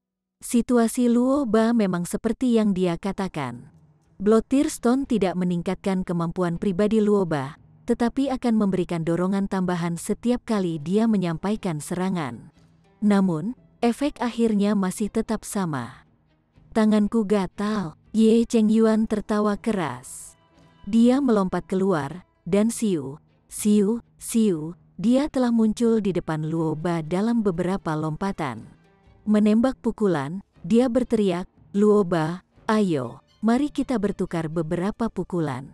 Situasi Luoba memang seperti yang dia katakan. Blood Tear Stone tidak meningkatkan kemampuan pribadi Luoba, tetapi akan memberikan dorongan tambahan setiap kali dia menyampaikan serangan. Namun, efek akhirnya masih tetap sama. Tanganku gatal. Ye Chengyuan tertawa keras. Dia melompat keluar, dan siu, dia telah muncul di depan Luoba dalam beberapa lompatan. Menembak pukulan, dia berteriak, Luoba, ayo, mari kita bertukar beberapa pukulan.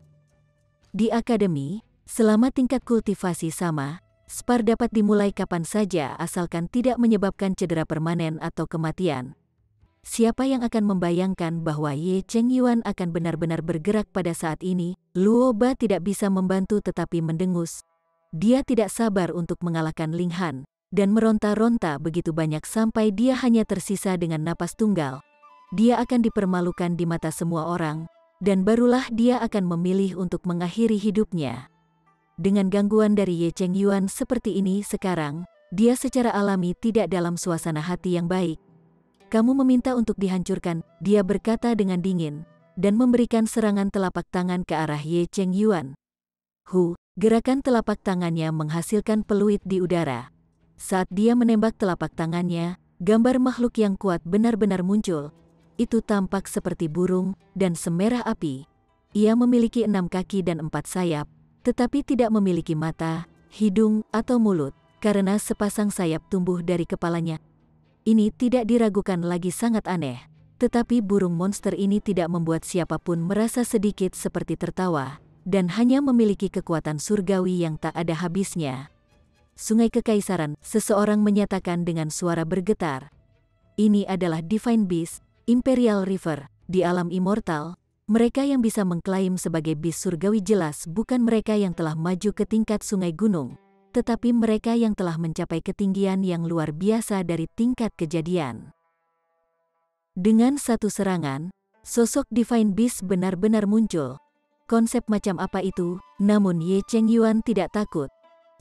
Di akademi, selama tingkat kultivasi sama, spar dapat dimulai kapan saja asalkan tidak menyebabkan cedera permanen atau kematian. Siapa yang akan membayangkan bahwa Ye Chengyuan akan benar-benar bergerak pada saat ini? Luoba tidak bisa membantu tetapi mendengus. Dia tidak sabar untuk mengalahkan Linghan, dan meronta-ronta begitu banyak sampai dia hanya tersisa dengan napas tunggal. Dia akan dipermalukan di mata semua orang, dan barulah dia akan memilih untuk mengakhiri hidupnya. Dengan gangguan dari Ye Chengyuan seperti ini sekarang, dia secara alami tidak dalam suasana hati yang baik. Kamu meminta untuk dihancurkan, dia berkata dengan dingin, dan memberikan serangan telapak tangan ke arah Ye Chengyuan. Gerakan telapak tangannya menghasilkan peluit di udara. Saat dia menembak telapak tangannya, gambar makhluk yang kuat benar-benar muncul. Itu tampak seperti burung dan semerah api. Ia memiliki 6 kaki dan 4 sayap, tetapi tidak memiliki mata, hidung, atau mulut, karena sepasang sayap tumbuh dari kepalanya. Ini tidak diragukan lagi sangat aneh, tetapi burung monster ini tidak membuat siapapun merasa sedikit seperti tertawa, dan hanya memiliki kekuatan surgawi yang tak ada habisnya. Sungai Kekaisaran, seseorang menyatakan dengan suara bergetar. Ini adalah Divine Beast, Imperial River, di alam immortal. Mereka yang bisa mengklaim sebagai beast surgawi jelas bukan mereka yang telah maju ke tingkat sungai gunung, tetapi mereka yang telah mencapai ketinggian yang luar biasa dari tingkat kejadian. Dengan satu serangan, sosok Divine Beast benar-benar muncul. Konsep macam apa itu? Namun Ye Chengyuan tidak takut.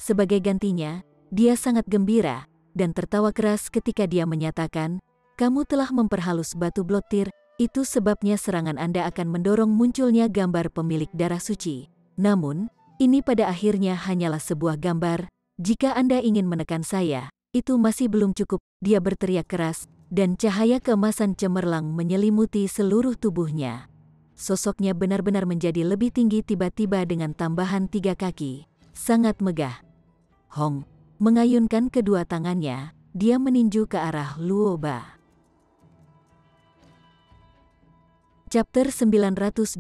Sebagai gantinya, dia sangat gembira, dan tertawa keras ketika dia menyatakan, kamu telah memperhalus batu Blood Tear, itu sebabnya serangan Anda akan mendorong munculnya gambar pemilik darah suci. Namun, ini pada akhirnya hanyalah sebuah gambar. Jika Anda ingin menekan saya, itu masih belum cukup, dia berteriak keras, dan cahaya keemasan cemerlang menyelimuti seluruh tubuhnya. Sosoknya benar-benar menjadi lebih tinggi tiba-tiba dengan tambahan 3 kaki. Sangat megah. Hong mengayunkan kedua tangannya, dia meninju ke arah Luoba. Chapter 925.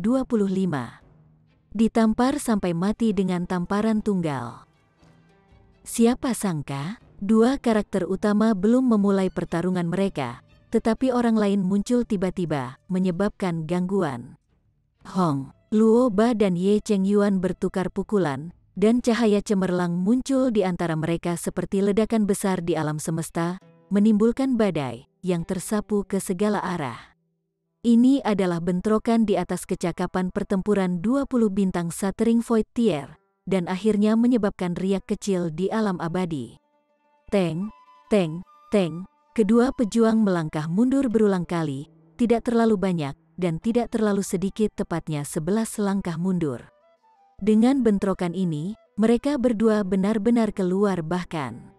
Ditampar sampai mati dengan tamparan tunggal. Siapa sangka, dua karakter utama belum memulai pertarungan mereka, tetapi orang lain muncul tiba-tiba, menyebabkan gangguan. Hong, Luoba dan Ye Chengyuan bertukar pukulan, dan cahaya cemerlang muncul di antara mereka seperti ledakan besar di alam semesta, menimbulkan badai yang tersapu ke segala arah. Ini adalah bentrokan di atas kecakapan pertempuran 20 bintang Shattering Void Tier, dan akhirnya menyebabkan riak kecil di alam abadi. Teng, Teng, teng, kedua pejuang melangkah mundur berulang kali, tidak terlalu banyak, dan tidak terlalu sedikit, tepatnya 11 langkah mundur. Dengan bentrokan ini, mereka berdua benar-benar keluar bahkan.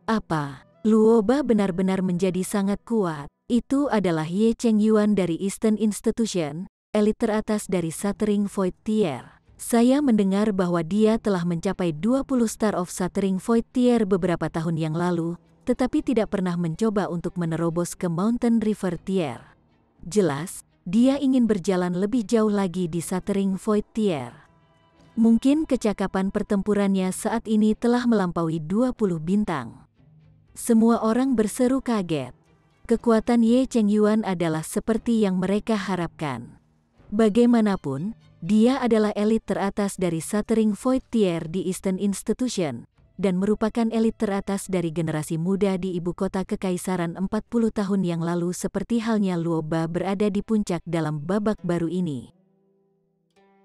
Apa? Luoba benar-benar menjadi sangat kuat. Itu adalah Ye Chengyuan dari Eastern Institution, elit teratas dari Shattering Void Tier. Saya mendengar bahwa dia telah mencapai 20 Star of Shattering Void Tier beberapa tahun yang lalu, tetapi tidak pernah mencoba untuk menerobos ke Mountain River Tier. Jelas, dia ingin berjalan lebih jauh lagi di Shattering Void Tier. Mungkin kecakapan pertempurannya saat ini telah melampaui 20 bintang. Semua orang berseru kaget. Kekuatan Ye Chengyuan adalah seperti yang mereka harapkan. Bagaimanapun, dia adalah elit teratas dari Shattering Void Tier di Eastern Institution, dan merupakan elit teratas dari generasi muda di ibu kota kekaisaran 40 tahun yang lalu, seperti halnya Luoba berada di puncak dalam babak baru ini.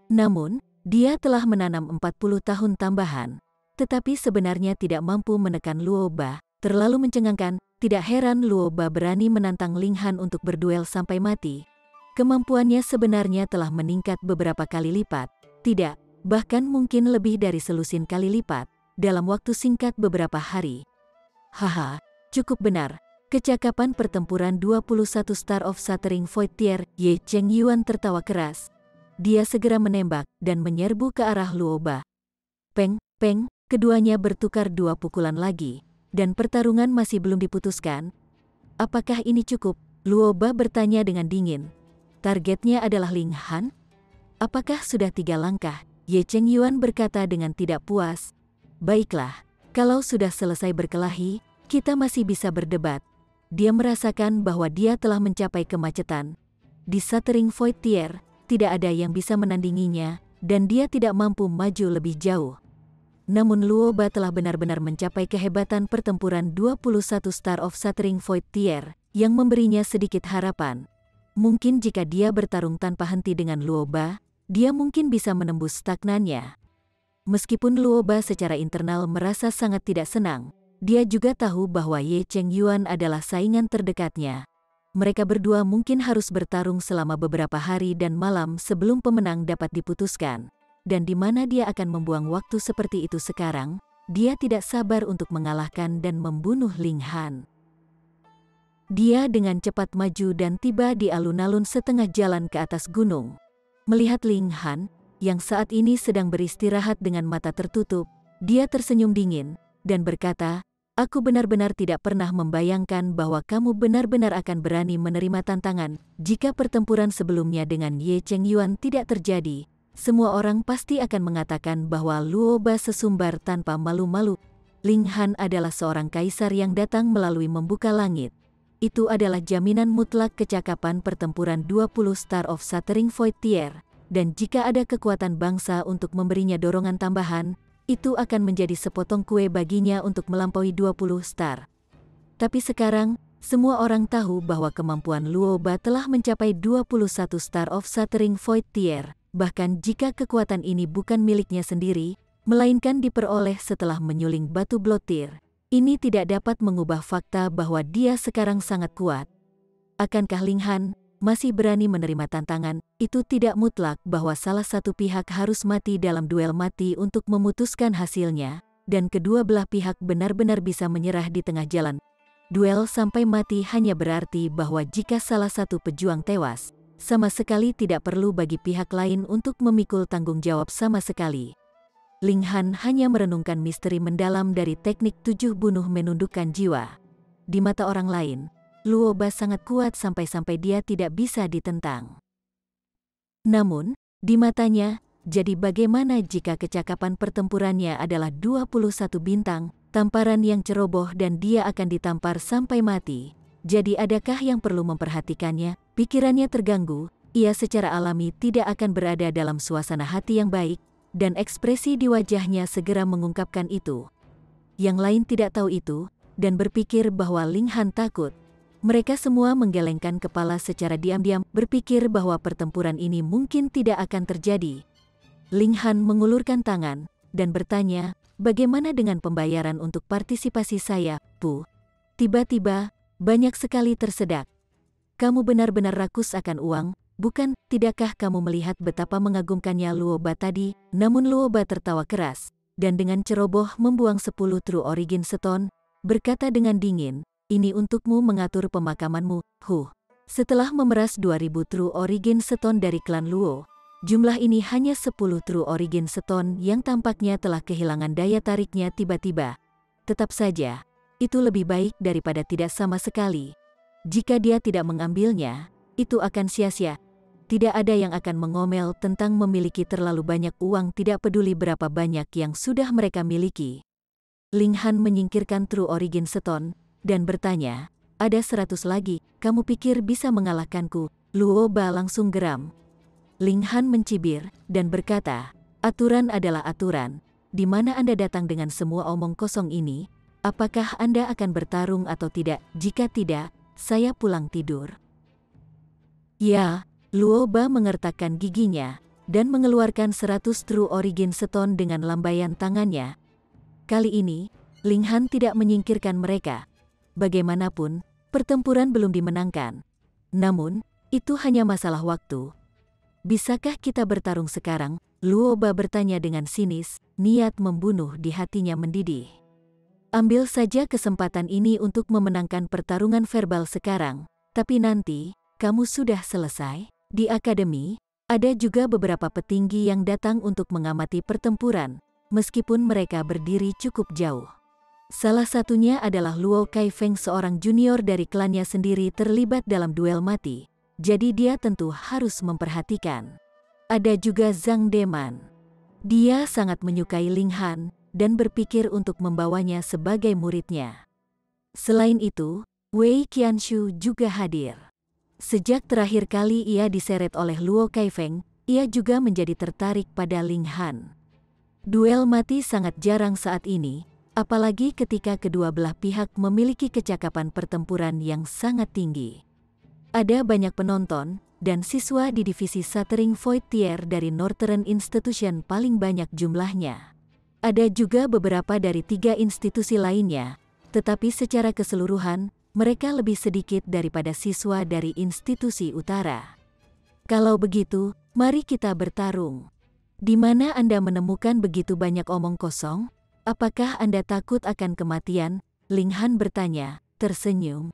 Namun, dia telah menanam 40 tahun tambahan, tetapi sebenarnya tidak mampu menekan Luoba. Terlalu mencengangkan, tidak heran Luoba berani menantang Ling Han untuk berduel sampai mati. Kemampuannya sebenarnya telah meningkat beberapa kali lipat, tidak, bahkan mungkin lebih dari selusin kali lipat, dalam waktu singkat beberapa hari. Haha, cukup benar. Kecakapan pertempuran 21 Star of Shattering Void Tier. Ye Chengyuan tertawa keras. Dia segera menembak dan menyerbu ke arah Luoba. Peng, peng, keduanya bertukar 2 pukulan lagi. Dan pertarungan masih belum diputuskan. Apakah ini cukup? Luoba bertanya dengan dingin. Targetnya adalah Ling Han? Apakah sudah 3 langkah? Ye Chengyuan berkata dengan tidak puas. Baiklah, kalau sudah selesai berkelahi, kita masih bisa berdebat. Dia merasakan bahwa dia telah mencapai kemacetan. Di Shattering Void Tier, tidak ada yang bisa menandinginya, dan dia tidak mampu maju lebih jauh. Namun Luoba telah benar-benar mencapai kehebatan pertempuran 21 Star of Shattering Void Tier, yang memberinya sedikit harapan. Mungkin jika dia bertarung tanpa henti dengan Luoba, dia mungkin bisa menembus stagnannya. Meskipun Luoba secara internal merasa sangat tidak senang, dia juga tahu bahwa Ye Chengyuan adalah saingan terdekatnya. Mereka berdua mungkin harus bertarung selama beberapa hari dan malam sebelum pemenang dapat diputuskan. Dan di mana dia akan membuang waktu seperti itu sekarang, dia tidak sabar untuk mengalahkan dan membunuh Ling Han. Dia dengan cepat maju dan tiba di alun-alun setengah jalan ke atas gunung. Melihat Ling Han, yang saat ini sedang beristirahat dengan mata tertutup, dia tersenyum dingin, dan berkata, "Aku benar-benar tidak pernah membayangkan bahwa kamu benar-benar akan berani menerima tantangan. Jika pertempuran sebelumnya dengan Ye Chengyuan tidak terjadi, semua orang pasti akan mengatakan bahwa Luoba sesumbar tanpa malu-malu. Ling Han adalah seorang kaisar yang datang melalui membuka langit. Itu adalah jaminan mutlak kecakapan pertempuran 20 Star of Shattering Void Tier, dan jika ada kekuatan bangsa untuk memberinya dorongan tambahan, itu akan menjadi sepotong kue baginya untuk melampaui 20 star. Tapi sekarang, semua orang tahu bahwa kemampuan Luoba telah mencapai 21 Star of Shattering Void Tier. Bahkan jika kekuatan ini bukan miliknya sendiri, melainkan diperoleh setelah menyuling batu blotir, ini tidak dapat mengubah fakta bahwa dia sekarang sangat kuat. Akankah Ling Han masih berani menerima tantangan? Itu tidak mutlak bahwa salah satu pihak harus mati dalam duel mati untuk memutuskan hasilnya, dan kedua belah pihak benar-benar bisa menyerah di tengah jalan. Duel sampai mati hanya berarti bahwa jika salah satu pejuang tewas, sama sekali tidak perlu bagi pihak lain untuk memikul tanggung jawab sama sekali. Ling Han hanya merenungkan misteri mendalam dari teknik 7 bunuh menundukkan jiwa. Di mata orang lain, Luoba sangat kuat sampai-sampai dia tidak bisa ditentang. Namun, di matanya, jadi bagaimana jika kecakapan pertempurannya adalah 21 bintang, tamparan yang ceroboh dan dia akan ditampar sampai mati? Jadi adakah yang perlu memperhatikannya? Pikirannya terganggu, ia secara alami tidak akan berada dalam suasana hati yang baik, dan ekspresi di wajahnya segera mengungkapkan itu. Yang lain tidak tahu itu, dan berpikir bahwa Ling Han takut. Mereka semua menggelengkan kepala secara diam-diam, berpikir bahwa pertempuran ini mungkin tidak akan terjadi. Ling Han mengulurkan tangan, dan bertanya, "Bagaimana dengan pembayaran untuk partisipasi saya, Pu?" Tiba-tiba, banyak sekali tersedak. Kamu benar-benar rakus akan uang, bukan? Tidakkah kamu melihat betapa mengagumkannya Luo Ba tadi? Namun Luo Ba tertawa keras, dan dengan ceroboh membuang 10 True Origin Stone, berkata dengan dingin, ini untukmu mengatur pemakamanmu, Setelah memeras 2000 True Origin Stone dari klan Luo, jumlah ini hanya 10 True Origin Stone yang tampaknya telah kehilangan daya tariknya tiba-tiba. Tetap saja, itu lebih baik daripada tidak sama sekali. Jika dia tidak mengambilnya, itu akan sia-sia. Tidak ada yang akan mengomel tentang memiliki terlalu banyak uang, tidak peduli berapa banyak yang sudah mereka miliki. Ling Han menyingkirkan True Origin Stone, dan bertanya, ada 100 lagi, kamu pikir bisa mengalahkanku? Luo Ba langsung geram. Ling Han mencibir, dan berkata, aturan adalah aturan, di mana Anda datang dengan semua omong kosong ini? Apakah Anda akan bertarung atau tidak? Jika tidak, saya pulang tidur. Ya, Luo Ba mengertakkan giginya, dan mengeluarkan 100 True Origin Stone dengan lambaian tangannya. Kali ini, Ling Han tidak menyingkirkan mereka. Bagaimanapun, pertempuran belum dimenangkan. Namun, itu hanya masalah waktu. Bisakah kita bertarung sekarang? Luo Ba bertanya dengan sinis, niat membunuh di hatinya mendidih. Ambil saja kesempatan ini untuk memenangkan pertarungan verbal sekarang, tapi nanti, kamu sudah selesai. Di akademi, ada juga beberapa petinggi yang datang untuk mengamati pertempuran, meskipun mereka berdiri cukup jauh. Salah satunya adalah Luo Kaifeng, seorang junior dari klannya sendiri terlibat dalam duel mati, jadi dia tentu harus memperhatikan. Ada juga Zhang Deman. Dia sangat menyukai Ling Han, dan berpikir untuk membawanya sebagai muridnya. Selain itu, Wei Qianshu juga hadir. Sejak terakhir kali ia diseret oleh Luo Kaifeng, ia juga menjadi tertarik pada Ling Han. Duel mati sangat jarang saat ini, apalagi ketika kedua belah pihak memiliki kecakapan pertempuran yang sangat tinggi. Ada banyak penonton, dan siswa di divisi Shattering Void Tier dari Northern Institution paling banyak jumlahnya. Ada juga beberapa dari 3 institusi lainnya, tetapi secara keseluruhan, mereka lebih sedikit daripada siswa dari institusi utara. Kalau begitu, mari kita bertarung. Di mana Anda menemukan begitu banyak omong kosong? Apakah Anda takut akan kematian? Ling Han bertanya, tersenyum.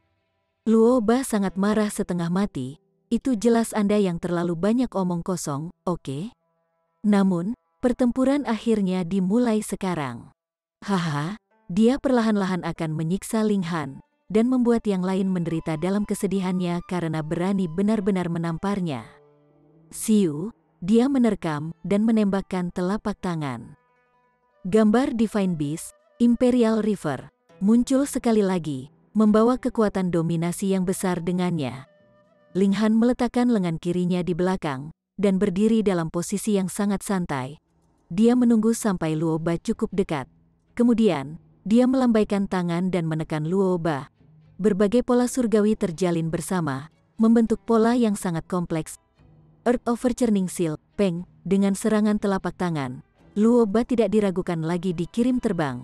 Luo Ba sangat marah setengah mati, itu jelas Anda yang terlalu banyak omong kosong, oke? Namun, pertempuran akhirnya dimulai sekarang. Haha, dia perlahan-lahan akan menyiksa Ling Han, dan membuat yang lain menderita dalam kesedihannya karena berani benar-benar menamparnya. Siu, dia menerkam dan menembakkan telapak tangan. Gambar Divine Beast, Imperial River, muncul sekali lagi, membawa kekuatan dominasi yang besar dengannya. Ling Han meletakkan lengan kirinya di belakang, dan berdiri dalam posisi yang sangat santai. Dia menunggu sampai Luo Ba cukup dekat. Kemudian, dia melambaikan tangan dan menekan Luo Ba. Berbagai pola surgawi terjalin bersama, membentuk pola yang sangat kompleks. Earth Overturning Seal, Peng, dengan serangan telapak tangan. Luo Ba tidak diragukan lagi dikirim terbang.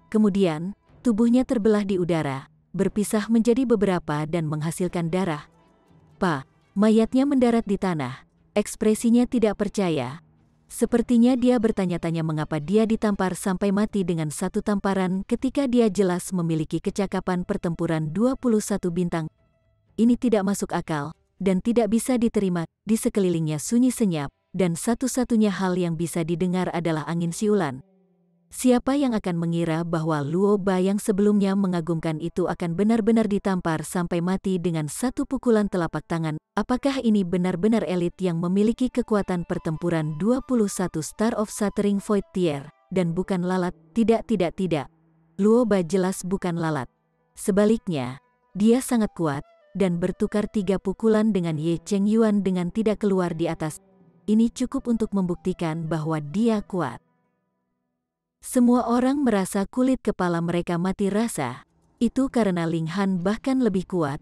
Kemudian, tubuhnya terbelah di udara, berpisah menjadi beberapa dan menghasilkan darah. Mayatnya mendarat di tanah. Ekspresinya tidak percaya. Sepertinya dia bertanya-tanya mengapa dia ditampar sampai mati dengan satu tamparan ketika dia jelas memiliki kecakapan pertempuran 21 bintang. Ini tidak masuk akal, dan tidak bisa diterima. Di sekelilingnya sunyi senyap, dan satu-satunya hal yang bisa didengar adalah angin siulan. Siapa yang akan mengira bahwa Luo Ba yang sebelumnya mengagumkan itu akan benar-benar ditampar sampai mati dengan satu pukulan telapak tangan? Apakah ini benar-benar elit yang memiliki kekuatan pertempuran 21 Star of Shattering Void Tier, dan bukan lalat? Tidak. Luo Ba jelas bukan lalat. Sebaliknya, dia sangat kuat, dan bertukar 3 pukulan dengan Ye Cheng Yuan dengan tidak keluar di atas. Ini cukup untuk membuktikan bahwa dia kuat. Semua orang merasa kulit kepala mereka mati rasa. Itu karena Ling Han bahkan lebih kuat.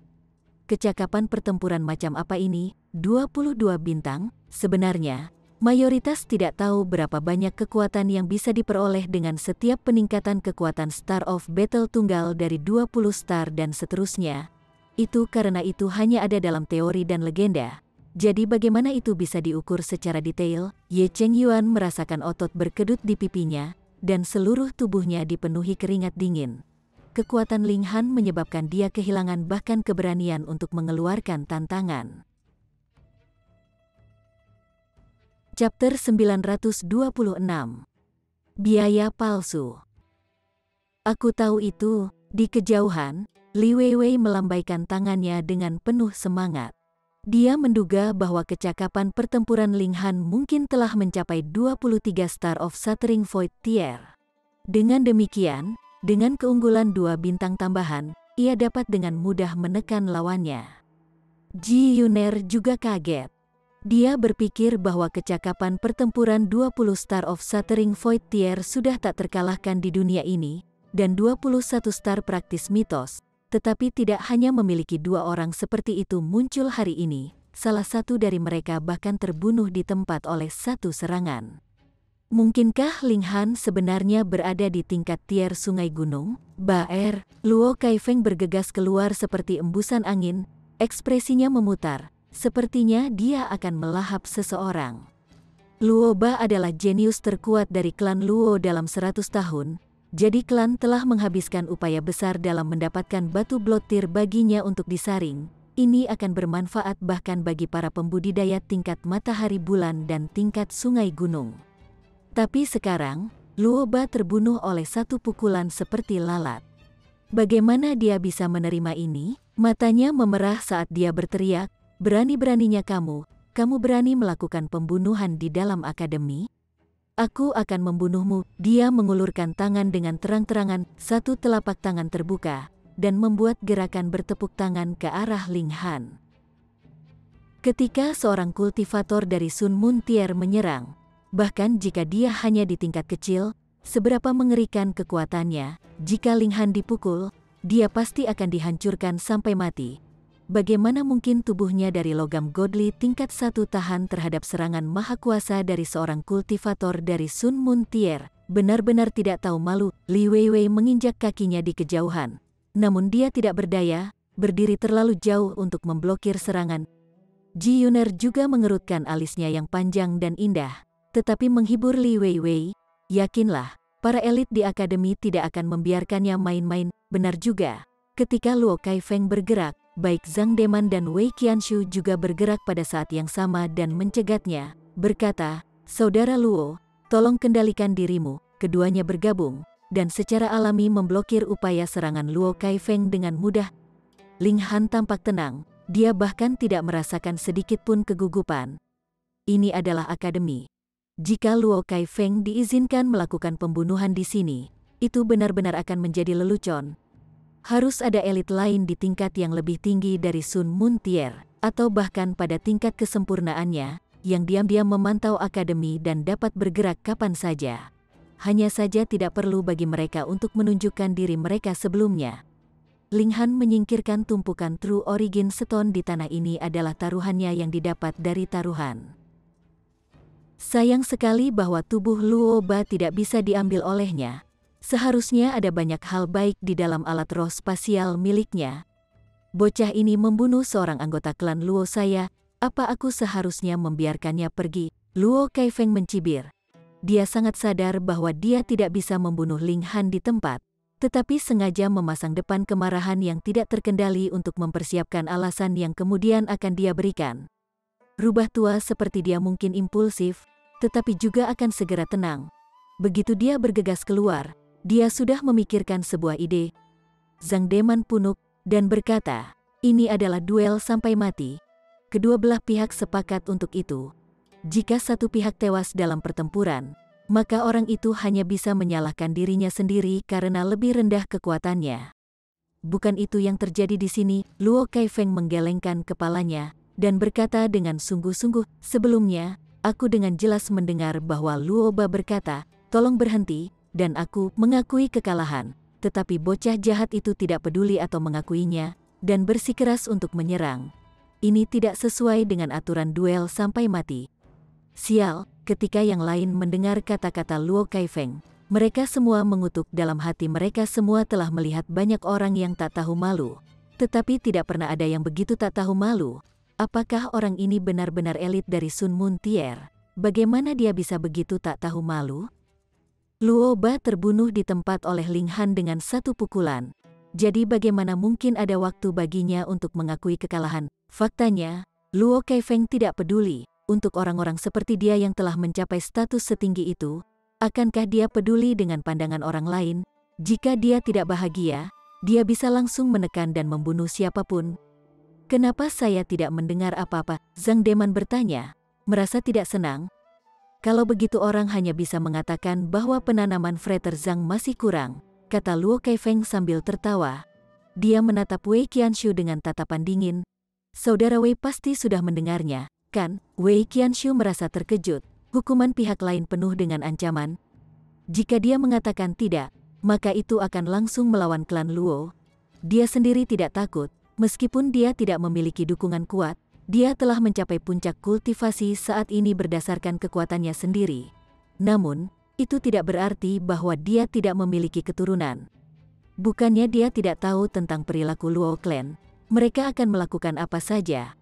Kecakapan pertempuran macam apa ini? 22 bintang? Sebenarnya, Mayoritas tidak tahu berapa banyak kekuatan yang bisa diperoleh dengan setiap peningkatan kekuatan Star of Battle tunggal dari 20 star dan seterusnya. Itu karena itu hanya ada dalam teori dan legenda. Jadi bagaimana itu bisa diukur secara detail? Ye Chengyuan merasakan otot berkedut di pipinya, dan seluruh tubuhnya dipenuhi keringat dingin. Kekuatan Ling Han menyebabkan dia kehilangan bahkan keberanian untuk mengeluarkan tantangan. Chapter 926. Biaya palsu. Aku tahu itu. Di kejauhan, Li Weiwei melambaikan tangannya dengan penuh semangat. Dia menduga bahwa kecakapan pertempuran Ling Han mungkin telah mencapai 23 Star of Shattering Void Tier. Dengan demikian, dengan keunggulan 2 bintang tambahan, ia dapat dengan mudah menekan lawannya. Ji Yuner juga kaget. Dia berpikir bahwa kecakapan pertempuran 20 Star of Shattering Void Tier sudah tak terkalahkan di dunia ini, dan 21 star praktis mitos, tetapi tidak hanya memiliki 2 orang seperti itu muncul hari ini, salah satu dari mereka bahkan terbunuh di tempat oleh satu serangan. Mungkinkah Ling Han sebenarnya berada di tingkat tier sungai gunung? Baer, Luo Kaifeng bergegas keluar seperti embusan angin, ekspresinya memutar. Sepertinya dia akan melahap seseorang. Luo Ba adalah jenius terkuat dari klan Luo dalam 100 tahun, jadi klan telah menghabiskan upaya besar dalam mendapatkan batu blotir baginya untuk disaring. Ini akan bermanfaat bahkan bagi para pembudidaya tingkat matahari bulan dan tingkat sungai gunung. Tapi sekarang, Luo Ba terbunuh oleh satu pukulan seperti lalat. Bagaimana dia bisa menerima ini? Matanya memerah saat dia berteriak, "Berani-beraninya kamu berani melakukan pembunuhan di dalam akademi? Aku akan membunuhmu." Dia mengulurkan tangan dengan terang-terangan, satu telapak tangan terbuka, dan membuat gerakan bertepuk tangan ke arah Ling Han. Ketika seorang kultivator dari Sun Moon Tier menyerang, bahkan jika dia hanya di tingkat kecil, seberapa mengerikan kekuatannya, jika Ling Han dipukul, dia pasti akan dihancurkan sampai mati. Bagaimana mungkin tubuhnya dari logam godly tingkat 1 tahan terhadap serangan maha kuasa dari seorang kultivator dari Sun Moon Tier? Benar-benar tidak tahu malu. Li Weiwei menginjak kakinya di kejauhan. Namun dia tidak berdaya, berdiri terlalu jauh untuk memblokir serangan. Ji Yuner juga mengerutkan alisnya yang panjang dan indah, tetapi menghibur Li Weiwei. Yakinlah, para elit di akademi tidak akan membiarkannya main-main. Benar juga. Ketika Luo Kaifeng bergerak, baik Zhang Deman dan Wei Qianshu juga bergerak pada saat yang sama dan mencegatnya, berkata, "Saudara Luo, tolong kendalikan dirimu." Keduanya bergabung, dan secara alami memblokir upaya serangan Luo Kaifeng dengan mudah. Ling Han tampak tenang, dia bahkan tidak merasakan sedikit pun kegugupan. Ini adalah akademi. Jika Luo Kaifeng diizinkan melakukan pembunuhan di sini, itu benar-benar akan menjadi lelucon. Harus ada elit lain di tingkat yang lebih tinggi dari Sun Moon Tier, atau bahkan pada tingkat kesempurnaannya, yang diam-diam memantau akademi dan dapat bergerak kapan saja. Hanya saja tidak perlu bagi mereka untuk menunjukkan diri mereka sebelumnya. Ling Han menyingkirkan tumpukan True Origin Stone di tanah ini adalah taruhannya yang didapat dari taruhan. Sayang sekali bahwa tubuh Luo Ba tidak bisa diambil olehnya. Seharusnya ada banyak hal baik di dalam alat roh spasial miliknya. Bocah ini membunuh seorang anggota klan Luo saya, apa aku seharusnya membiarkannya pergi? Luo Kaifeng mencibir. Dia sangat sadar bahwa dia tidak bisa membunuh Ling Han di tempat, tetapi sengaja memasang depan kemarahan yang tidak terkendali untuk mempersiapkan alasan yang kemudian akan dia berikan. Rubah tua seperti dia mungkin impulsif, tetapi juga akan segera tenang. Begitu dia bergegas keluar, dia sudah memikirkan sebuah ide. Zhang Deman punuk dan berkata, "Ini adalah duel sampai mati." Kedua belah pihak sepakat untuk itu. Jika satu pihak tewas dalam pertempuran, maka orang itu hanya bisa menyalahkan dirinya sendiri karena lebih rendah kekuatannya. Bukan itu yang terjadi di sini. Luo Kaifeng menggelengkan kepalanya dan berkata dengan sungguh-sungguh, "Sebelumnya, aku dengan jelas mendengar bahwa Luo Ba berkata, 'Tolong berhenti,' dan aku mengakui kekalahan, tetapi bocah jahat itu tidak peduli atau mengakuinya, dan bersikeras untuk menyerang. Ini tidak sesuai dengan aturan duel sampai mati." Sial, ketika yang lain mendengar kata-kata Luo Kaifeng, mereka semua mengutuk dalam hati. Mereka semua telah melihat banyak orang yang tak tahu malu, tetapi tidak pernah ada yang begitu tak tahu malu. Apakah orang ini benar-benar elit dari Sun Moon Tier? Bagaimana dia bisa begitu tak tahu malu? Luo Ba terbunuh di tempat oleh Ling Han dengan satu pukulan. Jadi bagaimana mungkin ada waktu baginya untuk mengakui kekalahan? Faktanya, Luo Kaifeng tidak peduli. Untuk orang-orang seperti dia yang telah mencapai status setinggi itu, akankah dia peduli dengan pandangan orang lain? Jika dia tidak bahagia, dia bisa langsung menekan dan membunuh siapapun. Kenapa saya tidak mendengar apa-apa? Zhang Deman bertanya, merasa tidak senang. Kalau begitu orang hanya bisa mengatakan bahwa penanaman Frater Zhang masih kurang, kata Luo Kaifeng sambil tertawa. Dia menatap Wei Qianshu dengan tatapan dingin. Saudara Wei pasti sudah mendengarnya, kan? Wei Qianshu merasa terkejut. Hukuman pihak lain penuh dengan ancaman. Jika dia mengatakan tidak, maka itu akan langsung melawan klan Luo. Dia sendiri tidak takut. Meskipun dia tidak memiliki dukungan kuat, dia telah mencapai puncak kultivasi saat ini berdasarkan kekuatannya sendiri. Namun, itu tidak berarti bahwa dia tidak memiliki keturunan. Bukannya dia tidak tahu tentang perilaku Luo Clan, mereka akan melakukan apa saja.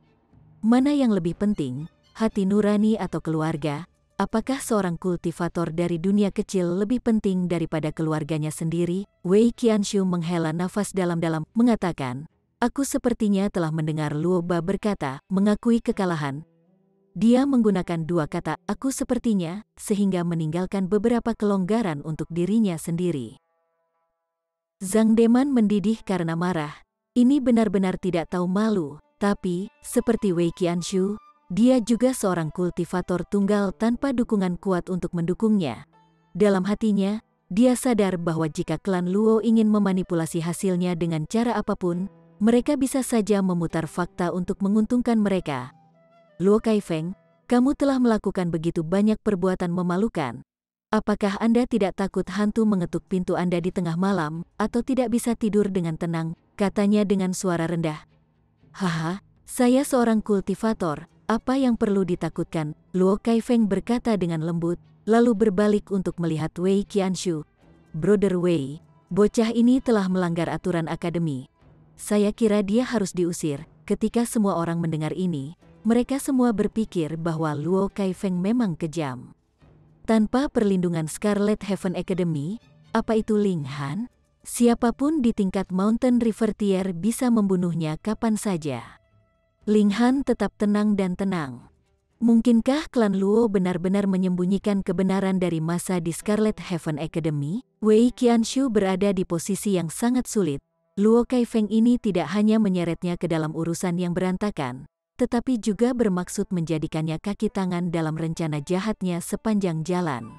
Mana yang lebih penting, hati nurani atau keluarga? Apakah seorang kultivator dari dunia kecil lebih penting daripada keluarganya sendiri? Wei Qianshu menghela nafas dalam-dalam, mengatakan, aku sepertinya telah mendengar Luo Ba berkata, mengakui kekalahan. Dia menggunakan dua kata, aku sepertinya, sehingga meninggalkan beberapa kelonggaran untuk dirinya sendiri. Zhang Deman mendidih karena marah. Ini benar-benar tidak tahu malu, tapi, seperti Wei Qianshu, dia juga seorang kultivator tunggal tanpa dukungan kuat untuk mendukungnya. Dalam hatinya, dia sadar bahwa jika klan Luo ingin memanipulasi hasilnya dengan cara apapun, mereka bisa saja memutar fakta untuk menguntungkan mereka. Luo Kaifeng, kamu telah melakukan begitu banyak perbuatan memalukan. Apakah Anda tidak takut hantu mengetuk pintu Anda di tengah malam, atau tidak bisa tidur dengan tenang? Katanya dengan suara rendah. Haha, saya seorang kultivator, apa yang perlu ditakutkan? Luo Kaifeng berkata dengan lembut, lalu berbalik untuk melihat Wei Qianshu. Brother Wei, bocah ini telah melanggar aturan akademi. Saya kira dia harus diusir. Ketika semua orang mendengar ini, mereka semua berpikir bahwa Luo Kaifeng memang kejam. Tanpa perlindungan Scarlet Heaven Academy, apa itu Ling Han? Siapapun di tingkat Mountain River Tier bisa membunuhnya kapan saja. Ling Han tetap tenang dan tenang. Mungkinkah klan Luo benar-benar menyembunyikan kebenaran dari masa di Scarlet Heaven Academy? Wei Qianshu berada di posisi yang sangat sulit. Luo Kaifeng ini tidak hanya menyeretnya ke dalam urusan yang berantakan, tetapi juga bermaksud menjadikannya kaki tangan dalam rencana jahatnya sepanjang jalan.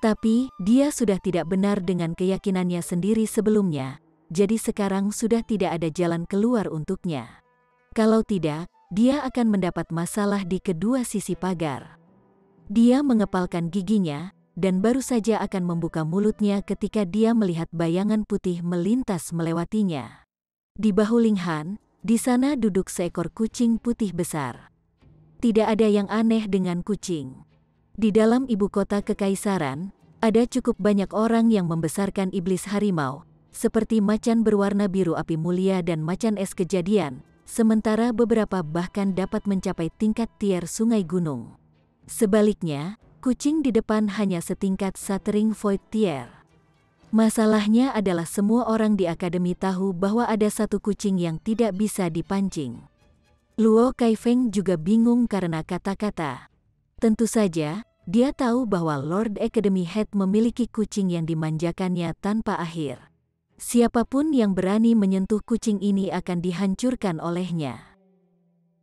Tapi, dia sudah tidak benar dengan keyakinannya sendiri sebelumnya, jadi sekarang sudah tidak ada jalan keluar untuknya. Kalau tidak, dia akan mendapat masalah di kedua sisi pagar. Dia mengepalkan giginya, dan baru saja akan membuka mulutnya ketika dia melihat bayangan putih melintas melewatinya. Di bahu Ling Han, di sana duduk seekor kucing putih besar. Tidak ada yang aneh dengan kucing. Di dalam ibu kota kekaisaran, ada cukup banyak orang yang membesarkan iblis harimau, seperti macan berwarna biru api mulia dan macan es kejadian, sementara beberapa bahkan dapat mencapai tingkat tier sungai gunung. Sebaliknya, kucing di depan hanya setingkat Shattering Void Tier. Masalahnya adalah semua orang di akademi tahu bahwa ada satu kucing yang tidak bisa dipancing. Luo Kaifeng juga bingung karena kata-kata. Tentu saja, dia tahu bahwa Lord Academy Head memiliki kucing yang dimanjakannya tanpa akhir. Siapapun yang berani menyentuh kucing ini akan dihancurkan olehnya.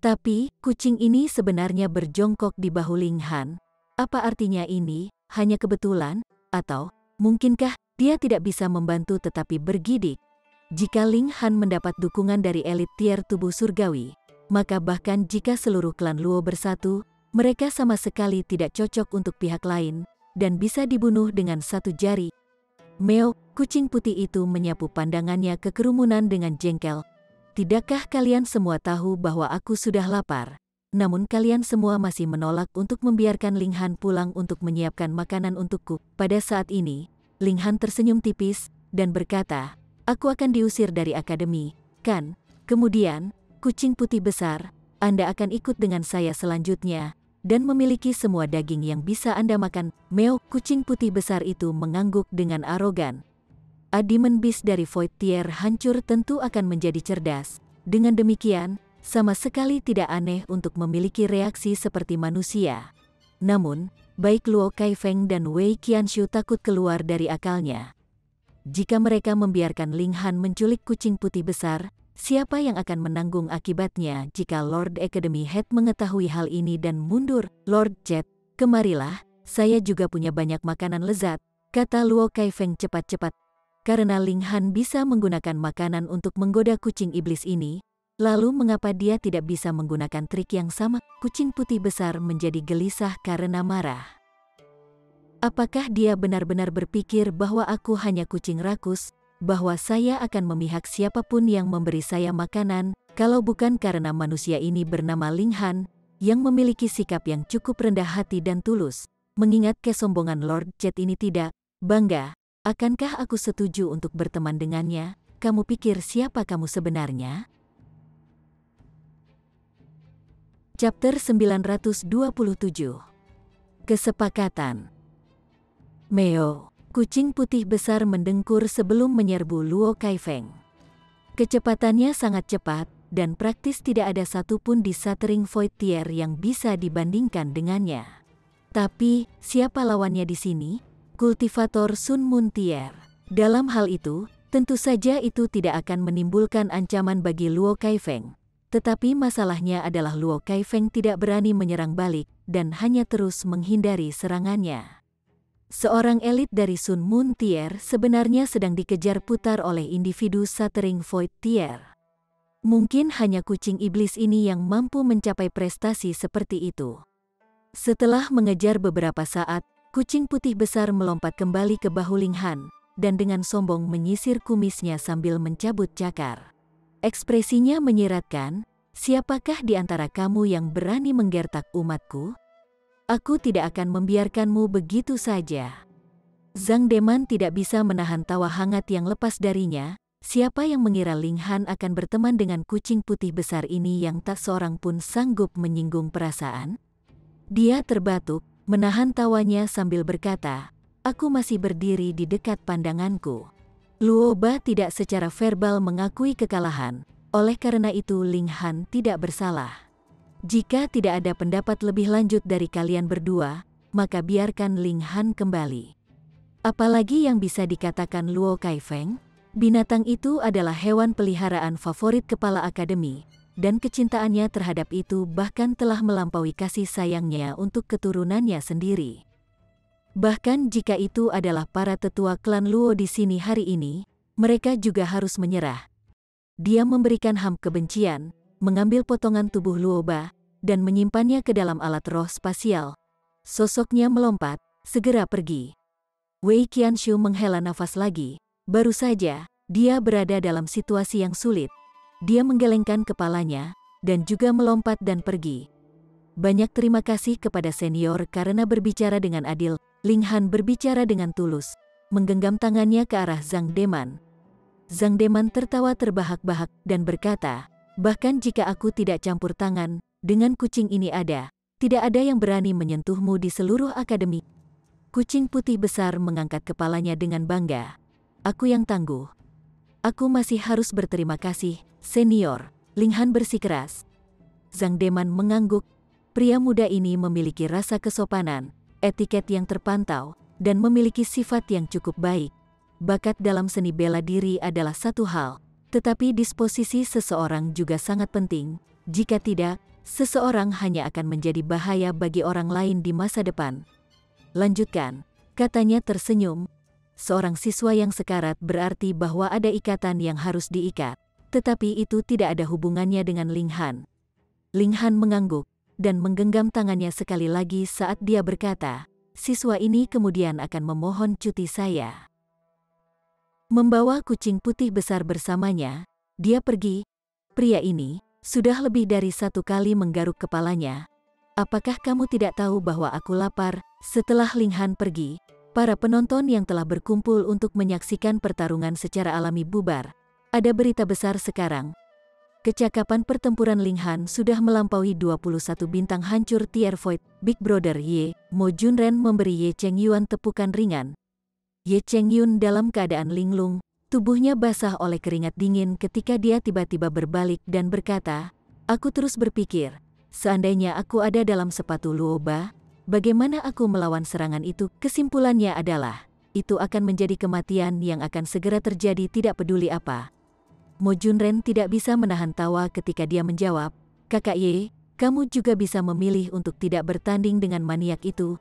Tapi, kucing ini sebenarnya berjongkok di bahu Ling Han. Apa artinya ini? Hanya kebetulan? Atau, mungkinkah dia tidak bisa membantu tetapi bergidik? Jika Ling Han mendapat dukungan dari elit tier tubuh surgawi, maka bahkan jika seluruh klan Luo bersatu, mereka sama sekali tidak cocok untuk pihak lain, dan bisa dibunuh dengan satu jari. Meo, kucing putih itu menyapu pandangannya ke kerumunan dengan jengkel. Tidakkah kalian semua tahu bahwa aku sudah lapar? namun kalian semua masih menolak untuk membiarkan Ling Han pulang untuk menyiapkan makanan untukku. Pada saat ini, Ling Han tersenyum tipis dan berkata, aku akan diusir dari akademi, kan? Kemudian, kucing putih besar, Anda akan ikut dengan saya selanjutnya, dan memiliki semua daging yang bisa Anda makan. Meow, kucing putih besar itu mengangguk dengan arogan. A Demon Beast dari Void Tier hancur tentu akan menjadi cerdas. Dengan demikian, sama sekali tidak aneh untuk memiliki reaksi seperti manusia. Namun, baik Luo Kaifeng dan Wei Qianshu takut keluar dari akalnya. Jika mereka membiarkan Ling Han menculik kucing putih besar, siapa yang akan menanggung akibatnya jika Lord Academy Head mengetahui hal ini dan mundur? Lord Jet, kemarilah, saya juga punya banyak makanan lezat, kata Luo Kaifeng cepat-cepat. Karena Ling Han bisa menggunakan makanan untuk menggoda kucing iblis ini, lalu mengapa dia tidak bisa menggunakan trik yang sama? Kucing putih besar menjadi gelisah karena marah. Apakah dia benar-benar berpikir bahwa aku hanya kucing rakus, bahwa saya akan memihak siapapun yang memberi saya makanan, kalau bukan karena manusia ini bernama Ling Han, yang memiliki sikap yang cukup rendah hati dan tulus? Mengingat kesombongan Lord Jet ini tidak bangga, akankah aku setuju untuk berteman dengannya? Kamu pikir siapa kamu sebenarnya? Chapter 927. Kesepakatan. Meo, kucing putih besar mendengkur sebelum menyerbu Luo Kaifeng. Kecepatannya sangat cepat, dan praktis tidak ada satupun di Shattering Void Tier yang bisa dibandingkan dengannya. Tapi, siapa lawannya di sini? Kultivator Sun Moon Tier. Dalam hal itu, tentu saja itu tidak akan menimbulkan ancaman bagi Luo Kaifeng. Tetapi masalahnya adalah Luo Kaifeng tidak berani menyerang balik, dan hanya terus menghindari serangannya. Seorang elit dari Sun Moon Tier sebenarnya sedang dikejar putar oleh individu Shattering Void Tier. Mungkin hanya kucing iblis ini yang mampu mencapai prestasi seperti itu. Setelah mengejar beberapa saat, kucing putih besar melompat kembali ke bahu Ling Han, dan dengan sombong menyisir kumisnya sambil mencabut cakar. Ekspresinya menyiratkan, siapakah di antara kamu yang berani menggertak umatku? Aku tidak akan membiarkanmu begitu saja. Zhang Deman tidak bisa menahan tawa hangat yang lepas darinya. Siapa yang mengira Ling Han akan berteman dengan kucing putih besar ini yang tak seorang pun sanggup menyinggung perasaan? Dia terbatuk, menahan tawanya sambil berkata, aku masih berdiri di dekat pandanganku. Luo Ba tidak secara verbal mengakui kekalahan, oleh karena itu Ling Han tidak bersalah. Jika tidak ada pendapat lebih lanjut dari kalian berdua, maka biarkan Ling Han kembali. Apalagi yang bisa dikatakan Luo Kaifeng? Binatang itu adalah hewan peliharaan favorit kepala akademi, dan kecintaannya terhadap itu bahkan telah melampaui kasih sayangnya untuk keturunannya sendiri. Bahkan jika itu adalah para tetua klan Luo di sini hari ini, mereka juga harus menyerah. Dia memberikan ham kebencian, mengambil potongan tubuh Luo Ba, dan menyimpannya ke dalam alat roh spasial. Sosoknya melompat, segera pergi. Wei Qianshu menghela nafas lagi, baru saja, dia berada dalam situasi yang sulit. Dia menggelengkan kepalanya, dan juga melompat dan pergi. Banyak terima kasih kepada senior karena berbicara dengan adil. Ling Han berbicara dengan tulus, menggenggam tangannya ke arah Zhang Deman. Zhang Deman tertawa terbahak-bahak dan berkata, bahkan jika aku tidak campur tangan, dengan kucing ini tidak ada yang berani menyentuhmu di seluruh akademi. Kucing putih besar mengangkat kepalanya dengan bangga. Aku yang tangguh. Aku masih harus berterima kasih, senior. Ling Han bersikeras. Zhang Deman mengangguk. Pria muda ini memiliki rasa kesopanan, etiket yang terpantau, dan memiliki sifat yang cukup baik. Bakat dalam seni bela diri adalah satu hal, tetapi disposisi seseorang juga sangat penting. Jika tidak, seseorang hanya akan menjadi bahaya bagi orang lain di masa depan. Lanjutkan, katanya tersenyum. Seorang siswa yang sekarat berarti bahwa ada ikatan yang harus diikat, tetapi itu tidak ada hubungannya dengan Ling Han. Ling Han mengangguk, dan menggenggam tangannya sekali lagi saat dia berkata, siswa ini kemudian akan memohon cuti saya. Membawa kucing putih besar bersamanya, dia pergi. Pria ini, sudah lebih dari 1 kali menggaruk kepalanya. Apakah kamu tidak tahu bahwa aku lapar? Setelah Ling Han pergi, para penonton yang telah berkumpul untuk menyaksikan pertarungan secara alami bubar. Ada berita besar sekarang. Kecakapan pertempuran Ling Han sudah melampaui 21 bintang hancur tier void. Big Brother Ye, Mo Junren memberi Ye Chengyuan tepukan ringan. Ye Chengyun dalam keadaan linglung, tubuhnya basah oleh keringat dingin ketika dia tiba-tiba berbalik dan berkata, "Aku terus berpikir, seandainya aku ada dalam sepatu Luoba, bagaimana aku melawan serangan itu?" Kesimpulannya adalah, itu akan menjadi kematian yang akan segera terjadi tidak peduli apa. Mo Junren tidak bisa menahan tawa ketika dia menjawab, "Kakak Ye, kamu juga bisa memilih untuk tidak bertanding dengan maniak itu."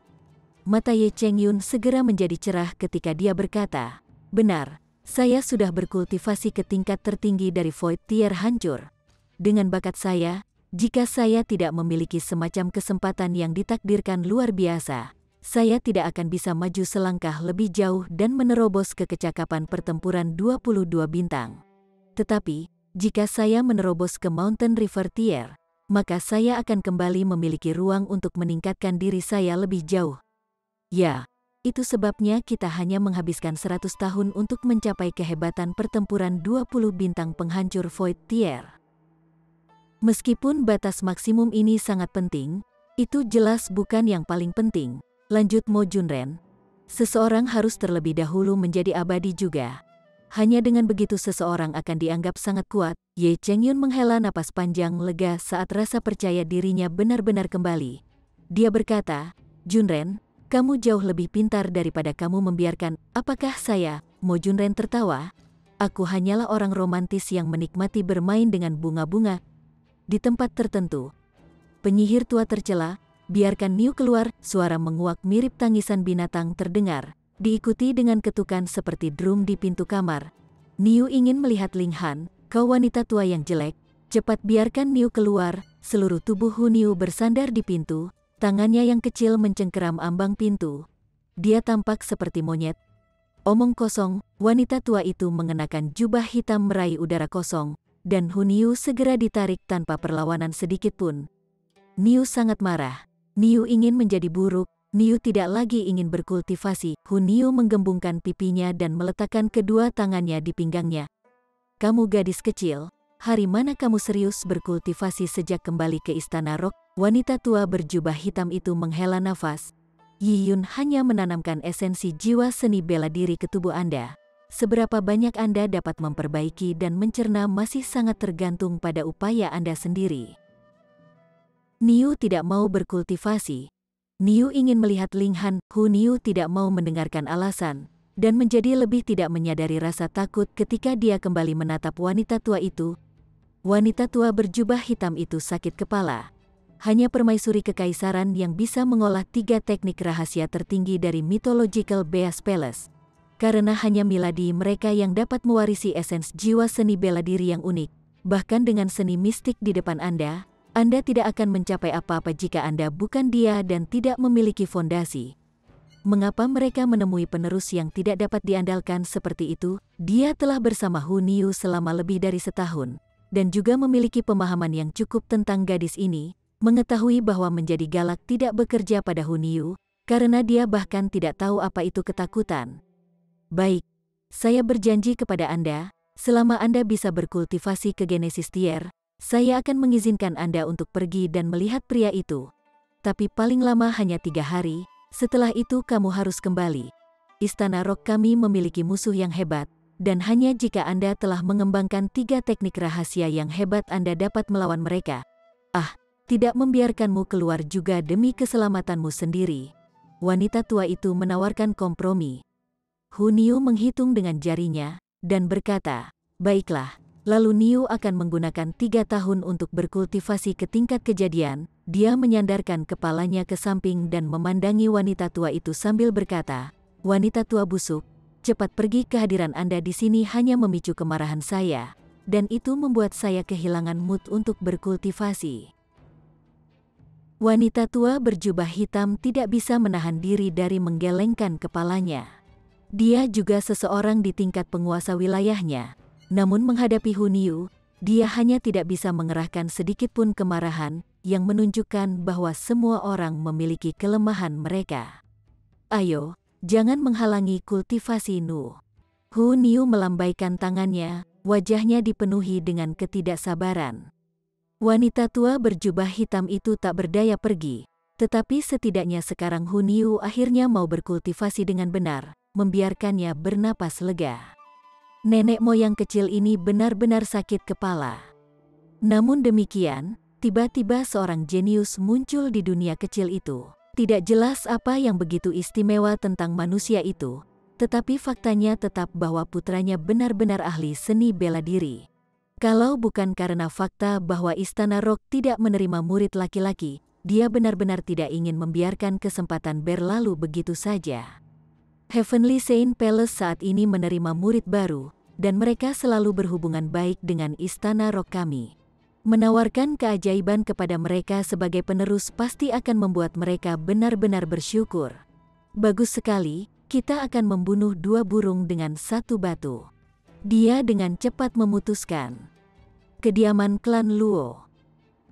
Mata Ye Chengyun segera menjadi cerah ketika dia berkata, "Benar, saya sudah berkultivasi ke tingkat tertinggi dari Void Tier hancur. Dengan bakat saya, jika saya tidak memiliki semacam kesempatan yang ditakdirkan luar biasa, saya tidak akan bisa maju selangkah lebih jauh dan menerobos ke kecakapan pertempuran 22 bintang. Tetapi, jika saya menerobos ke Mountain River Tier, maka saya akan kembali memiliki ruang untuk meningkatkan diri saya lebih jauh. Ya, itu sebabnya kita hanya menghabiskan 100 tahun untuk mencapai kehebatan pertempuran 20 bintang penghancur Void Tier. Meskipun batas maksimum ini sangat penting, itu jelas bukan yang paling penting," lanjut Mo Junren. "Seseorang harus terlebih dahulu menjadi abadi juga. Hanya dengan begitu seseorang akan dianggap sangat kuat." Ye Chengyun menghela napas panjang lega saat rasa percaya dirinya benar-benar kembali. Dia berkata, "Junren, kamu jauh lebih pintar daripada kamu membiarkan." "Apakah saya?" Mo Junren tertawa. "Aku hanyalah orang romantis yang menikmati bermain dengan bunga-bunga di tempat tertentu." Penyihir tua tercela, "Biarkan Niu keluar." Suara menguak mirip tangisan binatang terdengar, diikuti dengan ketukan seperti drum di pintu kamar. "Niu ingin melihat Ling Han, kau wanita tua yang jelek. Cepat biarkan Niu keluar." Seluruh tubuh Hu Niu bersandar di pintu, tangannya yang kecil mencengkeram ambang pintu. Dia tampak seperti monyet. Omong kosong, wanita tua itu mengenakan jubah hitam meraih udara kosong, dan Hu Niu segera ditarik tanpa perlawanan sedikit pun. Niu sangat marah. Niu ingin menjadi buruk. Niu tidak lagi ingin berkultivasi. Hu Niu menggembungkan pipinya dan meletakkan kedua tangannya di pinggangnya. "Kamu gadis kecil, hari mana kamu serius berkultivasi sejak kembali ke Istana Rock?" Wanita tua berjubah hitam itu menghela nafas. "Yi Yun hanya menanamkan esensi jiwa seni bela diri ke tubuh Anda. Seberapa banyak Anda dapat memperbaiki dan mencerna masih sangat tergantung pada upaya Anda sendiri." Niu tidak mau berkultivasi. Niu ingin melihat Ling Han. Hu Niu tidak mau mendengarkan alasan, dan menjadi lebih tidak menyadari rasa takut ketika dia kembali menatap wanita tua itu. Wanita tua berjubah hitam itu sakit kepala. Hanya permaisuri kekaisaran yang bisa mengolah 3 teknik rahasia tertinggi dari Mythological Beast Palace. Karena hanya miladi mereka yang dapat mewarisi esens jiwa seni bela diri yang unik. Bahkan dengan seni mistik di depan Anda tidak akan mencapai apa-apa jika Anda bukan dia dan tidak memiliki fondasi. Mengapa mereka menemui penerus yang tidak dapat diandalkan seperti itu? Dia telah bersama Hu Niu selama lebih dari setahun, dan juga memiliki pemahaman yang cukup tentang gadis ini, mengetahui bahwa menjadi galak tidak bekerja pada Hu Niu, karena dia bahkan tidak tahu apa itu ketakutan. "Baik, saya berjanji kepada Anda, selama Anda bisa berkultivasi ke Genesis Tier, saya akan mengizinkan Anda untuk pergi dan melihat pria itu. Tapi paling lama hanya 3 hari, setelah itu kamu harus kembali. Istana Rock kami memiliki musuh yang hebat, dan hanya jika Anda telah mengembangkan 3 teknik rahasia yang hebat Anda dapat melawan mereka. Tidak membiarkanmu keluar juga demi keselamatanmu sendiri." Wanita tua itu menawarkan kompromi. Hu Niu menghitung dengan jarinya, dan berkata, "Baiklah." Lalu Niu akan menggunakan 3 tahun untuk berkultivasi ke tingkat kejadian. Dia menyandarkan kepalanya ke samping dan memandangi wanita tua itu sambil berkata, "Wanita tua busuk, cepat pergi. Kehadiran Anda di sini hanya memicu kemarahan saya, dan itu membuat saya kehilangan mood untuk berkultivasi." Wanita tua berjubah hitam tidak bisa menahan diri dari menggelengkan kepalanya. Dia juga seseorang di tingkat penguasa wilayahnya. Namun menghadapi Hu Niu, dia hanya tidak bisa mengerahkan sedikitpun kemarahan yang menunjukkan bahwa semua orang memiliki kelemahan mereka. Ayo, jangan menghalangi kultivasi Nu. Hu Niu melambaikan tangannya, wajahnya dipenuhi dengan ketidaksabaran. Wanita tua berjubah hitam itu tak berdaya pergi, tetapi setidaknya sekarang Hu Niu akhirnya mau berkultivasi dengan benar, membiarkannya bernapas lega. Nenek moyang kecil ini benar-benar sakit kepala. Namun demikian, tiba-tiba seorang jenius muncul di dunia kecil itu. Tidak jelas apa yang begitu istimewa tentang manusia itu, tetapi faktanya tetap bahwa putranya benar-benar ahli seni bela diri. Kalau bukan karena fakta bahwa Istana Rock tidak menerima murid laki-laki, dia benar-benar tidak ingin membiarkan kesempatan berlalu begitu saja. Heavenly Saint Palace saat ini menerima murid baru, dan mereka selalu berhubungan baik dengan Istana Rock kami. Menawarkan keajaiban kepada mereka sebagai penerus pasti akan membuat mereka benar-benar bersyukur. Bagus sekali, kita akan membunuh 2 burung dengan 1 batu. Dia dengan cepat memutuskan. Kediaman klan Luo.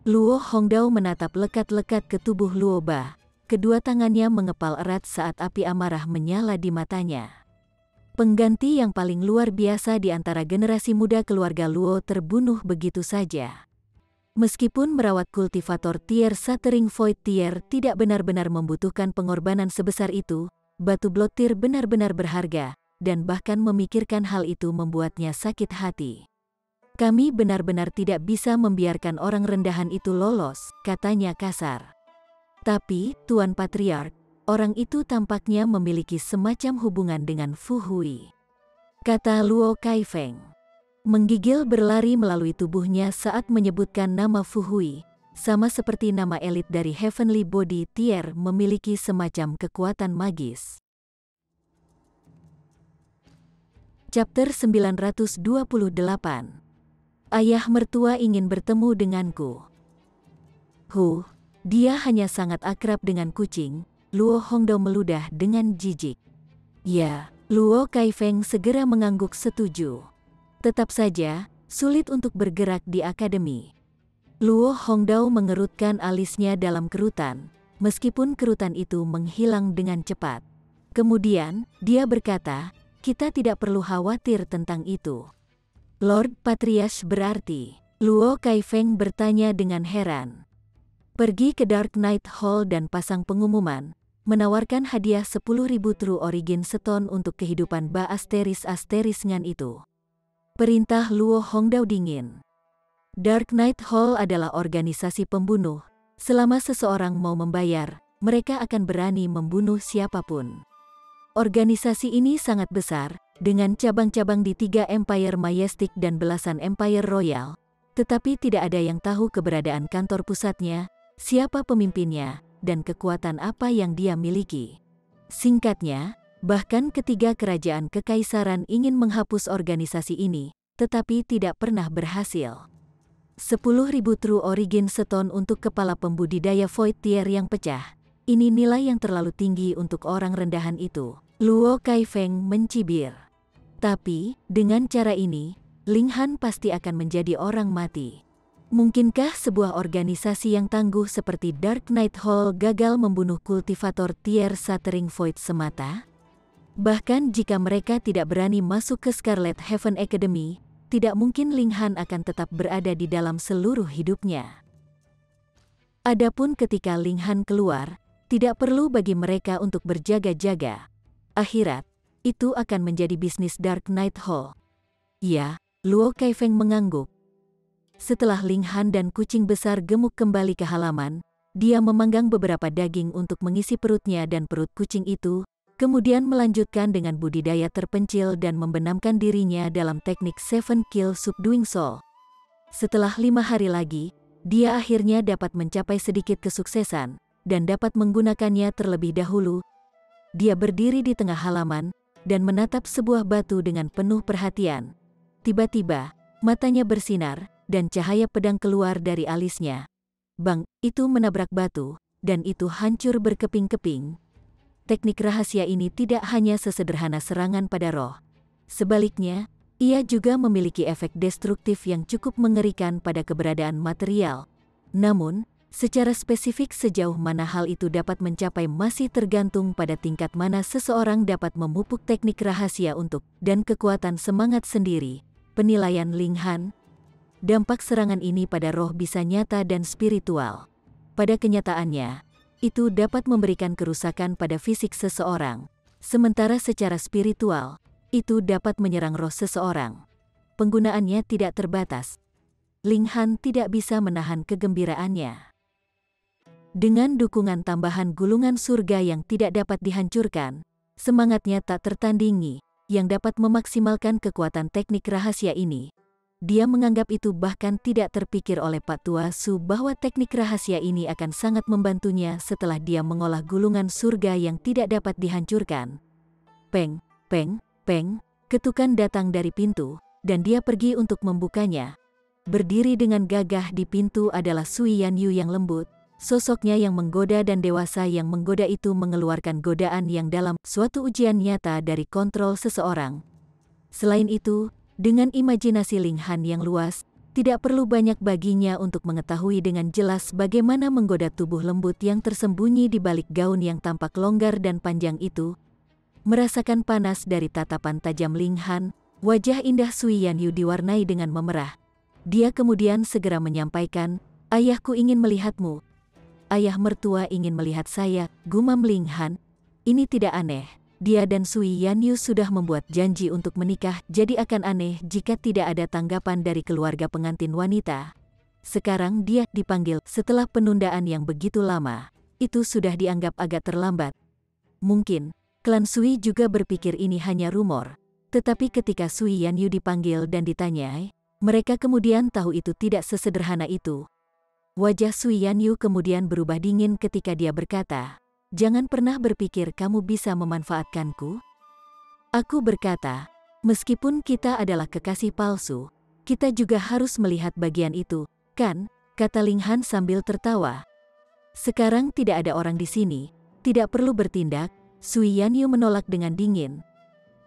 Luo Hongdao menatap lekat-lekat ke tubuh Luo Ba. Kedua tangannya mengepal erat saat api amarah menyala di matanya. Pengganti yang paling luar biasa di antara generasi muda keluarga Luo terbunuh begitu saja. Meskipun merawat kultivator tier Shattering Void tier tidak benar-benar membutuhkan pengorbanan sebesar itu, batu blotir benar-benar berharga, dan bahkan memikirkan hal itu membuatnya sakit hati. Kami benar-benar tidak bisa membiarkan orang rendahan itu lolos, katanya kasar. Tapi, Tuan Patriark, orang itu tampaknya memiliki semacam hubungan dengan Fu Hui, kata Luo Kaifeng. Menggigil berlari melalui tubuhnya saat menyebutkan nama Fu Hui, sama seperti nama elit dari Heavenly Body Tier memiliki semacam kekuatan magis. Chapter 928. Ayah mertua ingin bertemu denganku. Dia hanya sangat akrab dengan kucing, Luo Hongdao meludah dengan jijik. Ya, Luo Kaifeng segera mengangguk setuju. Tetap saja, sulit untuk bergerak di akademi. Luo Hongdao mengerutkan alisnya dalam kerutan, meskipun kerutan itu menghilang dengan cepat. Kemudian, dia berkata, kita tidak perlu khawatir tentang itu. Lord Patriarch berarti, Luo Kaifeng bertanya dengan heran. Pergi ke Dark Knight Hall dan pasang pengumuman, menawarkan hadiah 10.000 True Origin Stone untuk kehidupan Ba Asteris-Asterisngan itu. Perintah Luo Hongdao dingin. Dark Knight Hall adalah organisasi pembunuh. Selama seseorang mau membayar, mereka akan berani membunuh siapapun. Organisasi ini sangat besar, dengan cabang-cabang di 3 Empire Majestic dan belasan Empire Royal, tetapi tidak ada yang tahu keberadaan kantor pusatnya, siapa pemimpinnya, dan kekuatan apa yang dia miliki. Singkatnya, bahkan ketiga kerajaan kekaisaran ingin menghapus organisasi ini, tetapi tidak pernah berhasil. 10.000 True Origin Stone untuk kepala pembudidaya Void Tier yang pecah. Ini nilai yang terlalu tinggi untuk orang rendahan itu. Luo Kaifeng mencibir. Tapi, dengan cara ini, Ling Han pasti akan menjadi orang mati. Mungkinkah sebuah organisasi yang tangguh seperti Dark Knight Hall gagal membunuh kultivator tier Shattering Void semata? Bahkan jika mereka tidak berani masuk ke Scarlet Heaven Academy, tidak mungkin Ling Han akan tetap berada di dalam seluruh hidupnya. Adapun ketika Ling Han keluar, tidak perlu bagi mereka untuk berjaga-jaga. Akhirat, itu akan menjadi bisnis Dark Knight Hall. Ya, Luo Kaifeng mengangguk. Setelah Ling Han dan kucing besar gemuk kembali ke halaman, dia memanggang beberapa daging untuk mengisi perutnya dan perut kucing itu, kemudian melanjutkan dengan budidaya terpencil dan membenamkan dirinya dalam teknik 7 Kill Subduing Soul. Setelah 5 hari lagi, dia akhirnya dapat mencapai sedikit kesuksesan, dan dapat menggunakannya terlebih dahulu. Dia berdiri di tengah halaman, dan menatap sebuah batu dengan penuh perhatian. Tiba-tiba, matanya bersinar, dan cahaya pedang keluar dari alisnya. Bang, itu menabrak batu, dan itu hancur berkeping-keping. Teknik rahasia ini tidak hanya sesederhana serangan pada roh. Sebaliknya, Ia juga memiliki efek destruktif yang cukup mengerikan pada keberadaan material. Namun, secara spesifik sejauh mana hal itu dapat mencapai masih tergantung pada tingkat mana seseorang dapat memupuk teknik rahasia untuk dan kekuatan semangat sendiri. Penilaian Ling Han. Dampak serangan ini pada roh bisa nyata dan spiritual. Pada kenyataannya, itu dapat memberikan kerusakan pada fisik seseorang. Sementara secara spiritual, itu dapat menyerang roh seseorang. Penggunaannya tidak terbatas. Ling Han tidak bisa menahan kegembiraannya. Dengan dukungan tambahan gulungan surga yang tidak dapat dihancurkan, semangatnya tak tertandingi, yang dapat memaksimalkan kekuatan teknik rahasia ini. Dia menganggap itu bahkan tidak terpikir oleh Pak Tua Su bahwa teknik rahasia ini akan sangat membantunya setelah dia mengolah gulungan surga yang tidak dapat dihancurkan. Peng, peng, peng, ketukan datang dari pintu, dan dia pergi untuk membukanya. Berdiri dengan gagah di pintu adalah Sui Yanyu yang lembut. Sosoknya yang menggoda dan dewasa yang menggoda itu mengeluarkan godaan yang dalam, suatu ujian nyata dari kontrol seseorang. Selain itu, dengan imajinasi Ling Han yang luas, tidak perlu banyak baginya untuk mengetahui dengan jelas bagaimana menggoda tubuh lembut yang tersembunyi di balik gaun yang tampak longgar dan panjang itu. Merasakan panas dari tatapan tajam Ling Han, wajah indah Sui Yanyu diwarnai dengan memerah. Dia kemudian segera menyampaikan, "Ayahku ingin melihatmu." "Ayah mertua ingin melihat saya," gumam Ling Han. Ini tidak aneh. Dia dan Sui Yanyu sudah membuat janji untuk menikah, jadi akan aneh jika tidak ada tanggapan dari keluarga pengantin wanita. Sekarang dia dipanggil setelah penundaan yang begitu lama. Itu sudah dianggap agak terlambat. Mungkin, klan Sui juga berpikir ini hanya rumor. Tetapi ketika Sui Yanyu dipanggil dan ditanyai, mereka kemudian tahu itu tidak sesederhana itu. Wajah Sui Yanyu kemudian berubah dingin ketika dia berkata, "Jangan pernah berpikir kamu bisa memanfaatkanku." Aku berkata, "Meskipun kita adalah kekasih palsu, kita juga harus melihat bagian itu, kan?" kata Ling Han sambil tertawa. "Sekarang tidak ada orang di sini, tidak perlu bertindak." Sui Yanyu menolak dengan dingin.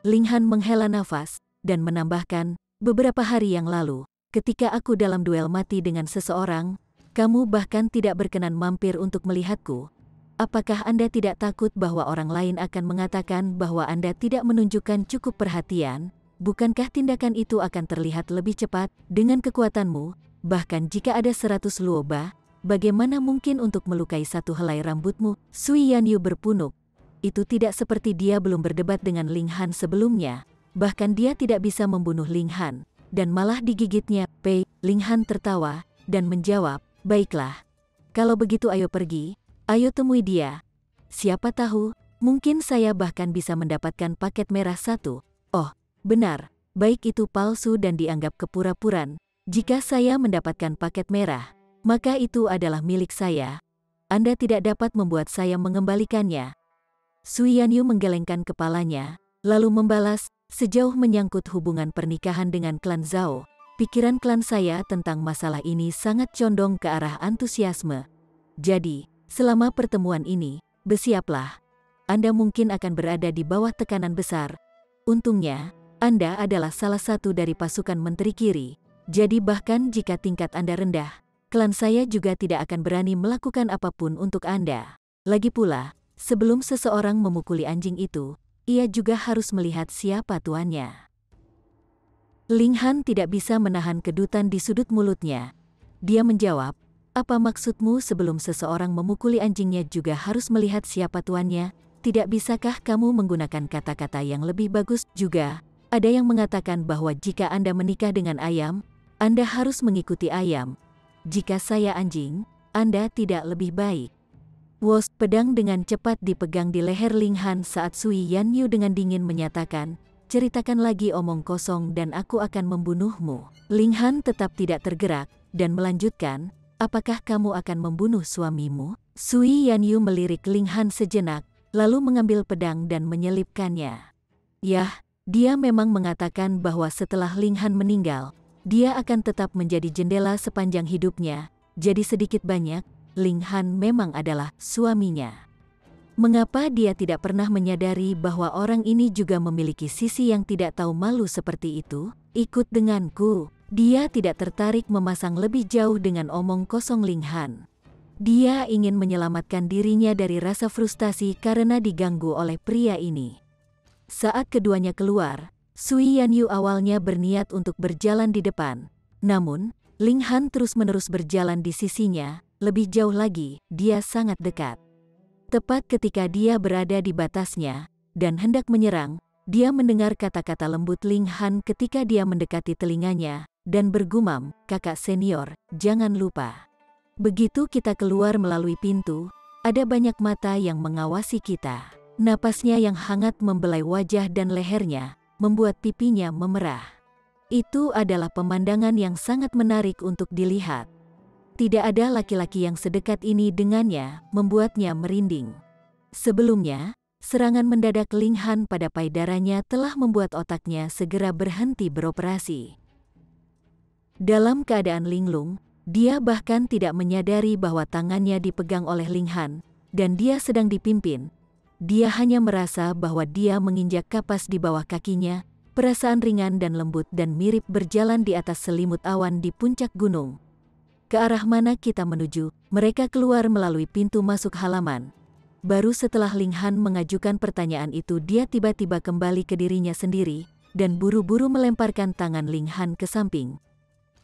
Ling Han menghela nafas, dan menambahkan, "Beberapa hari yang lalu, ketika aku dalam duel mati dengan seseorang, kamu bahkan tidak berkenan mampir untuk melihatku. Apakah Anda tidak takut bahwa orang lain akan mengatakan bahwa Anda tidak menunjukkan cukup perhatian? Bukankah tindakan itu akan terlihat lebih cepat dengan kekuatanmu? Bahkan jika ada 100 luoba, bagaimana mungkin untuk melukai satu helai rambutmu?" Sui Yanyu berpunuk. Itu tidak seperti dia belum berdebat dengan Ling Han sebelumnya. Bahkan dia tidak bisa membunuh Ling Han, dan malah digigitnya. "Pei," Ling Han tertawa, dan menjawab, "Baiklah. Kalau begitu ayo pergi. Ayo temui dia. Siapa tahu, mungkin saya bahkan bisa mendapatkan paket merah satu." "Oh, benar, baik itu palsu dan dianggap kepura-puraan. Jika saya mendapatkan paket merah, maka itu adalah milik saya. Anda tidak dapat membuat saya mengembalikannya." Sui Yanyu menggelengkan kepalanya, lalu membalas, "Sejauh menyangkut hubungan pernikahan dengan klan Zhao, pikiran klan saya tentang masalah ini sangat condong ke arah antusiasme. Jadi, selama pertemuan ini, bersiaplah. Anda mungkin akan berada di bawah tekanan besar. Untungnya, Anda adalah salah satu dari pasukan menteri kiri. Jadi bahkan jika tingkat Anda rendah, klan saya juga tidak akan berani melakukan apapun untuk Anda. Lagi pula, sebelum seseorang memukuli anjing itu, ia juga harus melihat siapa tuannya." Ling Han tidak bisa menahan kedutan di sudut mulutnya. Dia menjawab, "Apa maksudmu sebelum seseorang memukuli anjingnya juga harus melihat siapa tuannya? Tidak bisakah kamu menggunakan kata-kata yang lebih bagus juga? Ada yang mengatakan bahwa jika Anda menikah dengan ayam, Anda harus mengikuti ayam. Jika saya anjing, Anda tidak lebih baik." Wos, pedang dengan cepat dipegang di leher Ling Han saat Sui Yanyu dengan dingin menyatakan, "Ceritakan lagi omong kosong dan aku akan membunuhmu." Ling Han tetap tidak tergerak, dan melanjutkan, "Apakah kamu akan membunuh suamimu?" Sui Yanyu melirik Ling Han sejenak, lalu mengambil pedang dan menyelipkannya. Yah, dia memang mengatakan bahwa setelah Ling Han meninggal, dia akan tetap menjadi jendela sepanjang hidupnya, jadi sedikit banyak, Ling Han memang adalah suaminya. Mengapa dia tidak pernah menyadari bahwa orang ini juga memiliki sisi yang tidak tahu malu seperti itu? Ikut denganku. Dia tidak tertarik memasang lebih jauh dengan omong kosong Ling Han. Dia ingin menyelamatkan dirinya dari rasa frustasi karena diganggu oleh pria ini. Saat keduanya keluar, Sui Yanyu awalnya berniat untuk berjalan di depan. Namun, Ling Han terus-menerus berjalan di sisinya, lebih jauh lagi, dia sangat dekat. Tepat ketika dia berada di batasnya, dan hendak menyerang, dia mendengar kata-kata lembut Ling Han ketika dia mendekati telinganya, dan bergumam, "Kakak senior, jangan lupa. Begitu kita keluar melalui pintu, ada banyak mata yang mengawasi kita." Napasnya yang hangat membelai wajah dan lehernya, membuat pipinya memerah. Itu adalah pemandangan yang sangat menarik untuk dilihat. Tidak ada laki-laki yang sedekat ini dengannya, membuatnya merinding. Sebelumnya, serangan mendadak Ling Han pada payudaranya telah membuat otaknya segera berhenti beroperasi. Dalam keadaan linglung, dia bahkan tidak menyadari bahwa tangannya dipegang oleh Ling Han, dan dia sedang dipimpin. Dia hanya merasa bahwa dia menginjak kapas di bawah kakinya, perasaan ringan dan lembut dan mirip berjalan di atas selimut awan di puncak gunung. Ke arah mana kita menuju? Mereka keluar melalui pintu masuk halaman. Baru setelah Ling Han mengajukan pertanyaan itu dia tiba-tiba kembali ke dirinya sendiri, dan buru-buru melemparkan tangan Ling Han ke samping.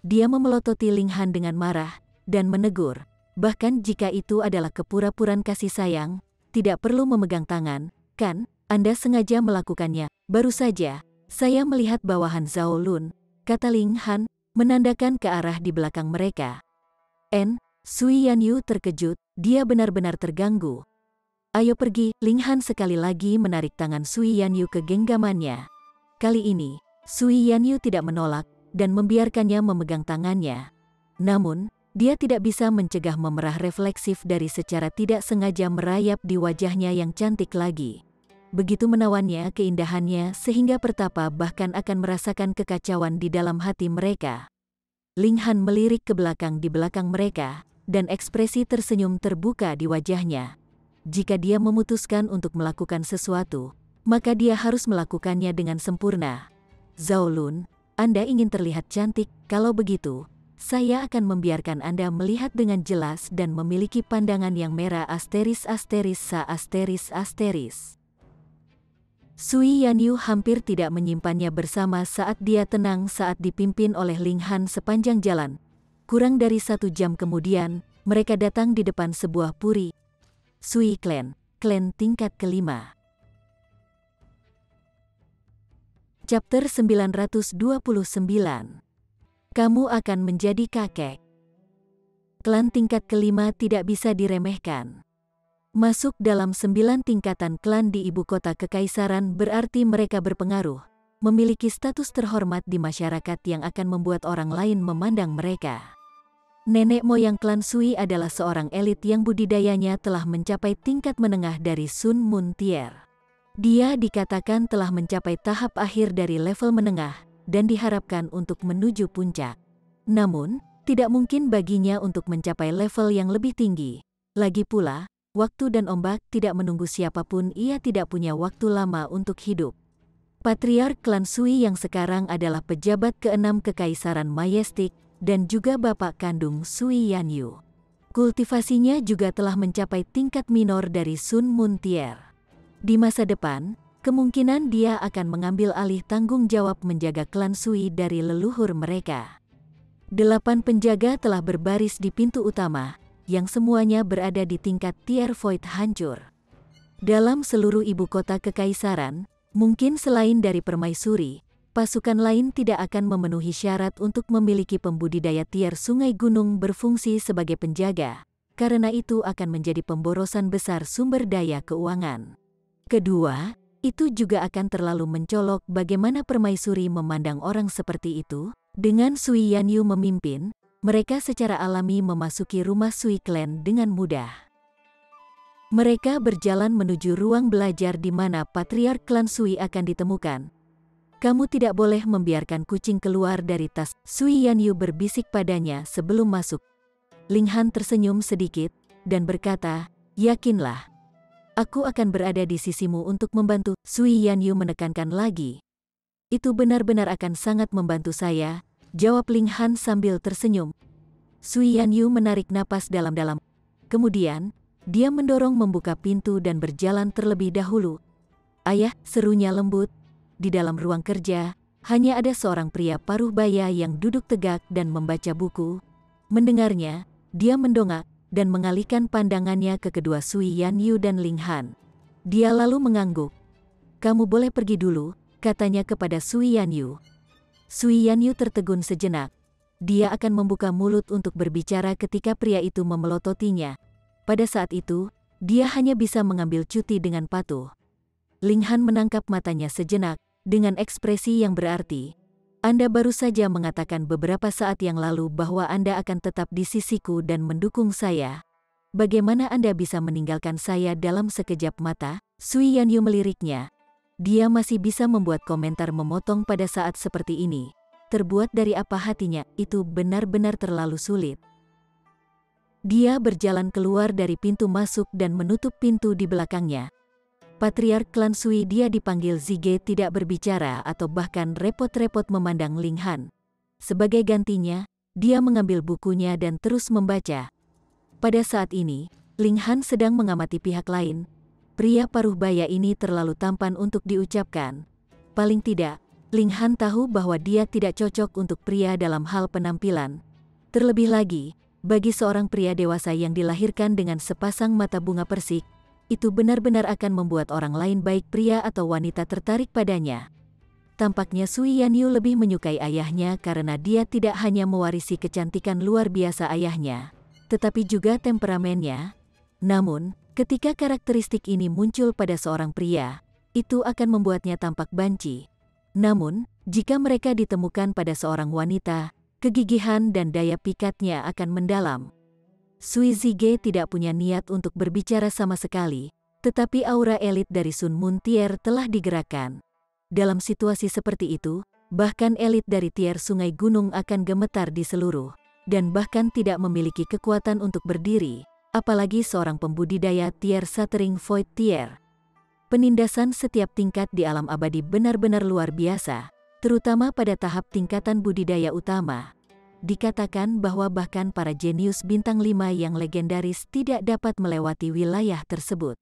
Dia memelototi Ling Han dengan marah, dan menegur, bahkan jika itu adalah kepura-puraan kasih sayang, tidak perlu memegang tangan, kan? Anda sengaja melakukannya. Baru saja, saya melihat bawahan Zhao Lun, kata Ling Han, menandakan ke arah di belakang mereka. Sui Yanyu terkejut, dia benar-benar terganggu. "Ayo pergi." Ling Han sekali lagi menarik tangan Sui Yanyu ke genggamannya. Kali ini, Sui Yanyu tidak menolak, dan membiarkannya memegang tangannya. Namun, dia tidak bisa mencegah memerah refleksif dari secara tidak sengaja merayap di wajahnya yang cantik lagi. Begitu menawannya keindahannya sehingga pertapa bahkan akan merasakan kekacauan di dalam hati mereka. Ling Han melirik ke belakang di belakang mereka, dan ekspresi tersenyum terbuka di wajahnya. Jika dia memutuskan untuk melakukan sesuatu, maka dia harus melakukannya dengan sempurna. "Zhao Lun, Anda ingin terlihat cantik, kalau begitu, saya akan membiarkan Anda melihat dengan jelas dan memiliki pandangan yang merah ****. Sui Yanyu hampir tidak menyimpannya bersama saat dia tenang saat dipimpin oleh Ling Han sepanjang jalan. Kurang dari 1 jam kemudian, mereka datang di depan sebuah puri. Sui Clan, klan tingkat kelima. Chapter 929. Kamu akan menjadi kakek. Klan tingkat kelima tidak bisa diremehkan. Masuk dalam 9 tingkatan klan di ibu kota kekaisaran berarti mereka berpengaruh, memiliki status terhormat di masyarakat yang akan membuat orang lain memandang mereka. Nenek moyang klan Sui adalah seorang elit yang budidayanya telah mencapai tingkat menengah dari Sun Moon Tier. Dia dikatakan telah mencapai tahap akhir dari level menengah, dan diharapkan untuk menuju puncak. Namun, tidak mungkin baginya untuk mencapai level yang lebih tinggi. Lagi pula, waktu dan ombak tidak menunggu siapapun, ia tidak punya waktu lama untuk hidup. Patriark klan Sui yang sekarang adalah pejabat ke-6 Kekaisaran Majestic, dan juga bapak kandung Sui Yanyu. Kultivasinya juga telah mencapai tingkat minor dari Sun Moon Tier. Di masa depan, kemungkinan dia akan mengambil alih tanggung jawab menjaga klan Sui dari leluhur mereka. 8 penjaga telah berbaris di pintu utama, yang semuanya berada di tingkat tier void hancur. Dalam seluruh ibu kota kekaisaran, mungkin selain dari permaisuri, pasukan lain tidak akan memenuhi syarat untuk memiliki pembudidaya tier sungai gunung berfungsi sebagai penjaga, karena itu akan menjadi pemborosan besar sumber daya keuangan. Kedua, itu juga akan terlalu mencolok bagaimana permaisuri memandang orang seperti itu. Dengan Sui Yanyu memimpin, mereka secara alami memasuki rumah Sui Clan dengan mudah. Mereka berjalan menuju ruang belajar di mana Patriark klan Sui akan ditemukan. "Kamu tidak boleh membiarkan kucing keluar dari tas," Sui Yanyu berbisik padanya sebelum masuk. Ling Han tersenyum sedikit, dan berkata, "Yakinlah." Aku akan berada di sisimu untuk membantu, Sui Yanyu menekankan lagi. Itu benar-benar akan sangat membantu saya, jawab Ling Han sambil tersenyum. Sui Yanyu menarik napas dalam-dalam. Kemudian, dia mendorong membuka pintu dan berjalan terlebih dahulu. Ayah, serunya lembut. Di dalam ruang kerja, hanya ada seorang pria paruh baya yang duduk tegak dan membaca buku. Mendengarnya, dia mendongak dan mengalihkan pandangannya ke kedua Sui Yanyu dan Ling Han. Dia lalu mengangguk. Kamu boleh pergi dulu, katanya kepada Sui Yanyu. Sui Yanyu tertegun sejenak. Dia akan membuka mulut untuk berbicara ketika pria itu memelototinya. Pada saat itu, dia hanya bisa mengambil cuti dengan patuh. Ling Han menangkap matanya sejenak, dengan ekspresi yang berarti. Anda baru saja mengatakan beberapa saat yang lalu bahwa Anda akan tetap di sisiku dan mendukung saya. Bagaimana Anda bisa meninggalkan saya dalam sekejap mata? Sui Yanyu meliriknya. Dia masih bisa membuat komentar memotong pada saat seperti ini. Terbuat dari apa hatinya, itu benar-benar terlalu sulit. Dia berjalan keluar dari pintu masuk dan menutup pintu di belakangnya. Patriark klan Sui dia dipanggil Zige tidak berbicara atau bahkan repot-repot memandang Ling Han. Sebagai gantinya, dia mengambil bukunya dan terus membaca. Pada saat ini, Ling Han sedang mengamati pihak lain. Pria paruh baya ini terlalu tampan untuk diucapkan. Paling tidak, Ling Han tahu bahwa dia tidak cocok untuk pria dalam hal penampilan. Terlebih lagi, bagi seorang pria dewasa yang dilahirkan dengan sepasang mata bunga persik, itu benar-benar akan membuat orang lain baik pria atau wanita tertarik padanya. Tampaknya Sui Yanyu lebih menyukai ayahnya karena dia tidak hanya mewarisi kecantikan luar biasa ayahnya, tetapi juga temperamennya. Namun, ketika karakteristik ini muncul pada seorang pria, itu akan membuatnya tampak banci. Namun, jika mereka ditemukan pada seorang wanita, kegigihan dan daya pikatnya akan mendalam. Sui Zige tidak punya niat untuk berbicara sama sekali, tetapi aura elit dari Sun Moon Tier telah digerakkan. Dalam situasi seperti itu, bahkan elit dari Tier Sungai Gunung akan gemetar di seluruh, dan bahkan tidak memiliki kekuatan untuk berdiri, apalagi seorang pembudidaya Tier Shattering Void Tier. Penindasan setiap tingkat di alam abadi benar-benar luar biasa, terutama pada tahap tingkatan budidaya utama. Dikatakan bahwa bahkan para jenius bintang 5 yang legendaris tidak dapat melewati wilayah tersebut.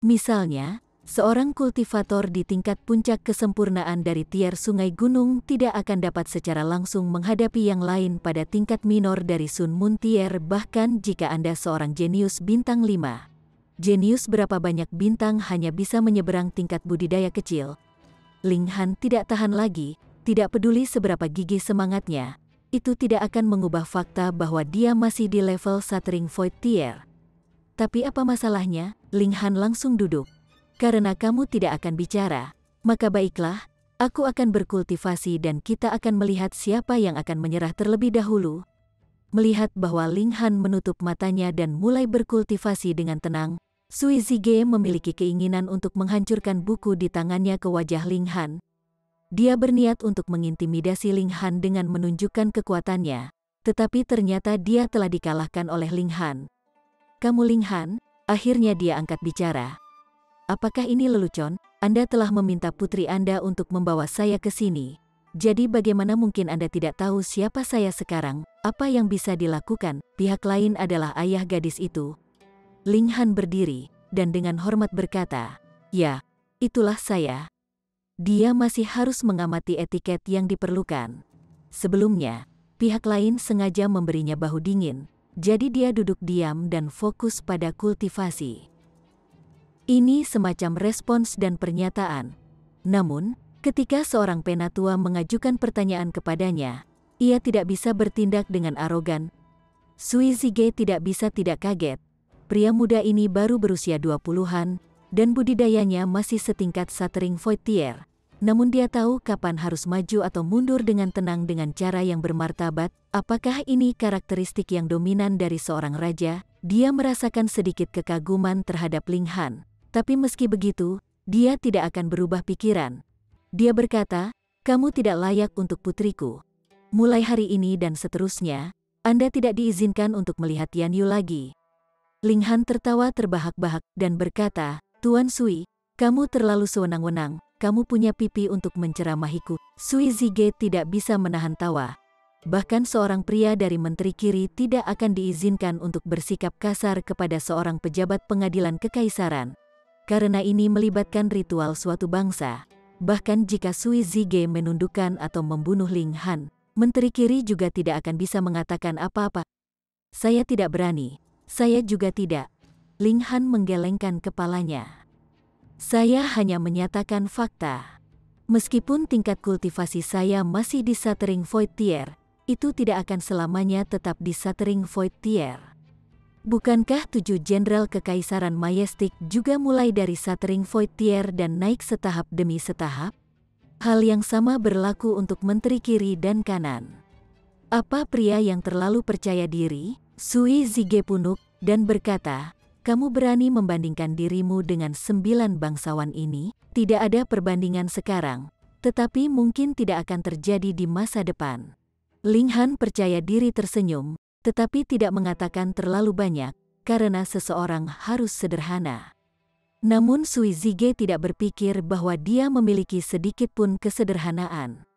Misalnya, seorang kultivator di tingkat puncak kesempurnaan dari Tier Sungai Gunung tidak akan dapat secara langsung menghadapi yang lain pada tingkat minor dari Sun Moon Tier bahkan jika Anda seorang jenius bintang 5. Jenius berapa banyak bintang hanya bisa menyeberang tingkat budidaya kecil. Ling Han tidak tahan lagi. Tidak peduli seberapa gigih semangatnya, itu tidak akan mengubah fakta bahwa dia masih di level Shattering Void Tier. Tapi apa masalahnya? Ling Han langsung duduk. Karena kamu tidak akan bicara, maka baiklah, aku akan berkultivasi dan kita akan melihat siapa yang akan menyerah terlebih dahulu. Melihat bahwa Ling Han menutup matanya dan mulai berkultivasi dengan tenang, Sui Zige memiliki keinginan untuk menghancurkan buku di tangannya ke wajah Ling Han. Dia berniat untuk mengintimidasi Ling Han dengan menunjukkan kekuatannya, tetapi ternyata dia telah dikalahkan oleh Ling Han. Kamu Ling Han? Akhirnya dia angkat bicara. Apakah ini lelucon? Anda telah meminta putri Anda untuk membawa saya ke sini. Jadi bagaimana mungkin Anda tidak tahu siapa saya sekarang? Apa yang bisa dilakukan? Pihak lain adalah ayah gadis itu. Ling Han berdiri, dan dengan hormat berkata, ya, itulah saya. Dia masih harus mengamati etiket yang diperlukan. Sebelumnya, pihak lain sengaja memberinya bahu dingin, jadi dia duduk diam dan fokus pada kultivasi. Ini semacam respons dan pernyataan. Namun, ketika seorang penatua mengajukan pertanyaan kepadanya, ia tidak bisa bertindak dengan arogan. Sui Zige tidak bisa tidak kaget. Pria muda ini baru berusia 20-an, dan budidayanya masih setingkat Shattering Void Tier. Namun dia tahu kapan harus maju atau mundur dengan tenang dengan cara yang bermartabat. Apakah ini karakteristik yang dominan dari seorang raja? Dia merasakan sedikit kekaguman terhadap Ling Han. Tapi meski begitu, dia tidak akan berubah pikiran. Dia berkata, kamu tidak layak untuk putriku. Mulai hari ini dan seterusnya, Anda tidak diizinkan untuk melihat Yanyu lagi. Ling Han tertawa terbahak-bahak dan berkata, Tuan Sui, kamu terlalu sewenang-wenang, kamu punya pipi untuk menceramahiku. Sui Zige tidak bisa menahan tawa. Bahkan seorang pria dari Menteri Kiri tidak akan diizinkan untuk bersikap kasar kepada seorang pejabat pengadilan kekaisaran. Karena ini melibatkan ritual suatu bangsa. Bahkan jika Sui Zige menundukkan atau membunuh Ling Han, Menteri Kiri juga tidak akan bisa mengatakan apa-apa. Saya tidak berani. Saya juga tidak. Ling Han menggelengkan kepalanya. Saya hanya menyatakan fakta. Meskipun tingkat kultivasi saya masih di Satering Void Tier, itu tidak akan selamanya tetap di Satering Void Tier. Bukankah 7 jenderal kekaisaran Majestic juga mulai dari Satering Void Tier dan naik setahap demi setahap? Hal yang sama berlaku untuk Menteri Kiri dan Kanan. Apa pria yang terlalu percaya diri? Sui Zige punuk dan berkata, kamu berani membandingkan dirimu dengan 9 bangsawan ini? Tidak ada perbandingan sekarang, tetapi mungkin tidak akan terjadi di masa depan. Ling Han percaya diri tersenyum, tetapi tidak mengatakan terlalu banyak, karena seseorang harus sederhana. Namun Sui Zige tidak berpikir bahwa dia memiliki sedikit pun kesederhanaan.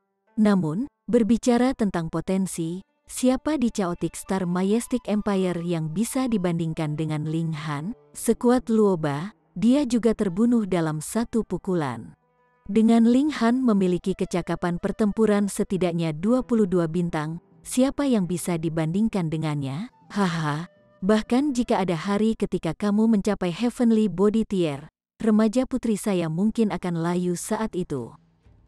Namun, berbicara tentang potensi, siapa di Chaotic Star Majestic Empire yang bisa dibandingkan dengan Ling Han? Sekuat Luoba, dia juga terbunuh dalam satu pukulan. Dengan Ling Han memiliki kecakapan pertempuran setidaknya 22 bintang, siapa yang bisa dibandingkan dengannya? Haha, bahkan jika ada hari ketika kamu mencapai Heavenly Body Tier, remaja putri saya mungkin akan layu saat itu.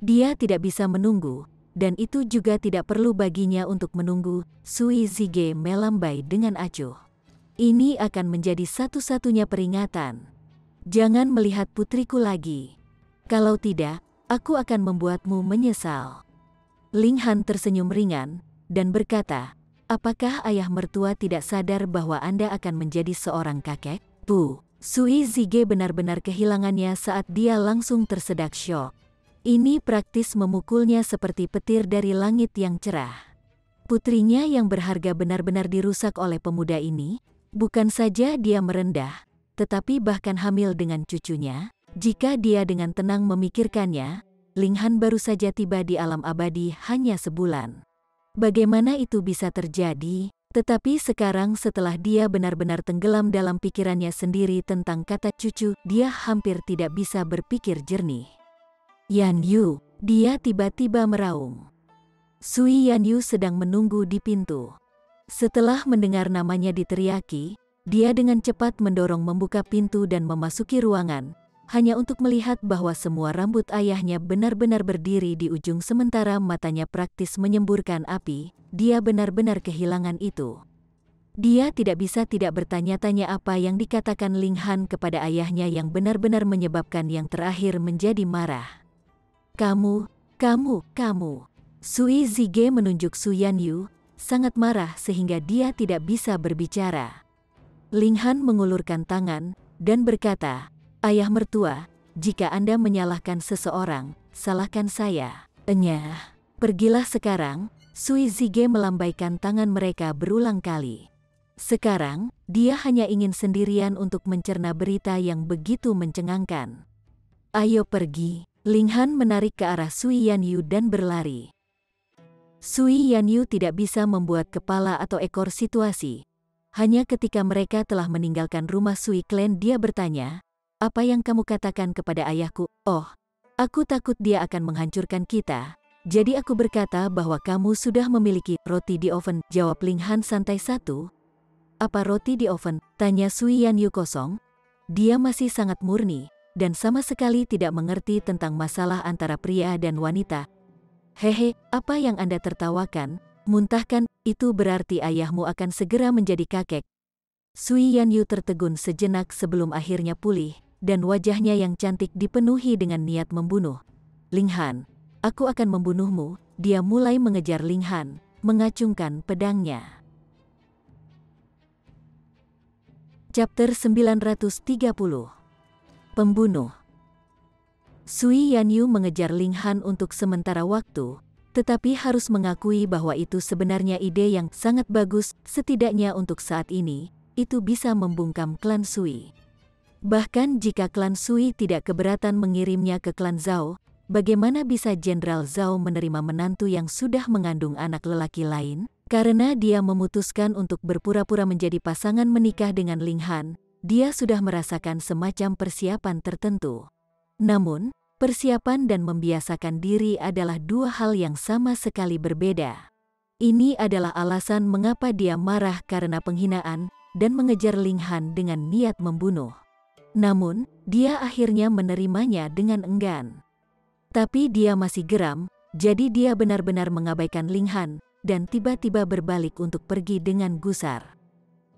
Dia tidak bisa menunggu. Dan itu juga tidak perlu baginya untuk menunggu. Sui Zige melambai dengan acuh. Ini akan menjadi satu-satunya peringatan. Jangan melihat putriku lagi. Kalau tidak, aku akan membuatmu menyesal. Ling Han tersenyum ringan dan berkata, apakah ayah mertua tidak sadar bahwa Anda akan menjadi seorang kakek? Sui Zige benar-benar kehilangannya saat dia langsung tersedak syok. Ini praktis memukulnya seperti petir dari langit yang cerah. Putrinya yang berharga benar-benar dirusak oleh pemuda ini. Bukan saja dia merendah, tetapi bahkan hamil dengan cucunya. Jika dia dengan tenang memikirkannya, Ling Han baru saja tiba di alam abadi hanya sebulan. Bagaimana itu bisa terjadi? Tetapi sekarang setelah dia benar-benar tenggelam dalam pikirannya sendiri tentang kata cucu, dia hampir tidak bisa berpikir jernih. Yan Yu, dia tiba-tiba meraung. Sui Yan Yu sedang menunggu di pintu. Setelah mendengar namanya diteriaki, dia dengan cepat mendorong membuka pintu dan memasuki ruangan, hanya untuk melihat bahwa semua rambut ayahnya benar-benar berdiri di ujung sementara matanya praktis menyemburkan api. Dia benar-benar kehilangan itu. Dia tidak bisa tidak bertanya-tanya apa yang dikatakan Ling Han kepada ayahnya yang benar-benar menyebabkan yang terakhir menjadi marah. Kamu. Sui Zige menunjuk Su Yan Yu, sangat marah sehingga dia tidak bisa berbicara. Ling Han mengulurkan tangan dan berkata, ayah mertua, jika Anda menyalahkan seseorang, salahkan saya. Enyah, pergilah sekarang. Sui Zige melambaikan tangan mereka berulang kali. Sekarang, dia hanya ingin sendirian untuk mencerna berita yang begitu mencengangkan. Ayo pergi. Ling Han menarik ke arah Sui Yan Yu dan berlari. Sui Yan Yu tidak bisa membuat kepala atau ekor situasi. Hanya ketika mereka telah meninggalkan rumah Sui Clan dia bertanya, apa yang kamu katakan kepada ayahku? Oh, aku takut dia akan menghancurkan kita. Jadi aku berkata bahwa kamu sudah memiliki roti di oven, jawab Ling Han santai satu. Apa roti di oven? Tanya Sui Yan Yu kosong. Dia masih sangat murni dan sama sekali tidak mengerti tentang masalah antara pria dan wanita. Hehe, apa yang Anda tertawakan? Muntahkan, itu berarti ayahmu akan segera menjadi kakek. Sui Yan Yu tertegun sejenak sebelum akhirnya pulih, dan wajahnya yang cantik dipenuhi dengan niat membunuh. Ling Han, aku akan membunuhmu. Dia mulai mengejar Ling Han, mengacungkan pedangnya. Chapter 930. Pembunuh. Sui Yan Yu mengejar Ling Han untuk sementara waktu, tetapi harus mengakui bahwa itu sebenarnya ide yang sangat bagus, setidaknya untuk saat ini. itu bisa membungkam klan Sui. Bahkan jika klan Sui tidak keberatan mengirimnya ke klan Zhao, bagaimana bisa Jenderal Zhao menerima menantu yang sudah mengandung anak lelaki lain? Karena dia memutuskan untuk berpura-pura menjadi pasangan menikah dengan Ling Han, dia sudah merasakan semacam persiapan tertentu. Namun, persiapan dan membiasakan diri adalah dua hal yang sama sekali berbeda. Ini adalah alasan mengapa dia marah karena penghinaan dan mengejar Ling Han dengan niat membunuh. Namun, dia akhirnya menerimanya dengan enggan. Tapi dia masih geram, jadi dia benar-benar mengabaikan Ling Han dan tiba-tiba berbalik untuk pergi dengan gusar.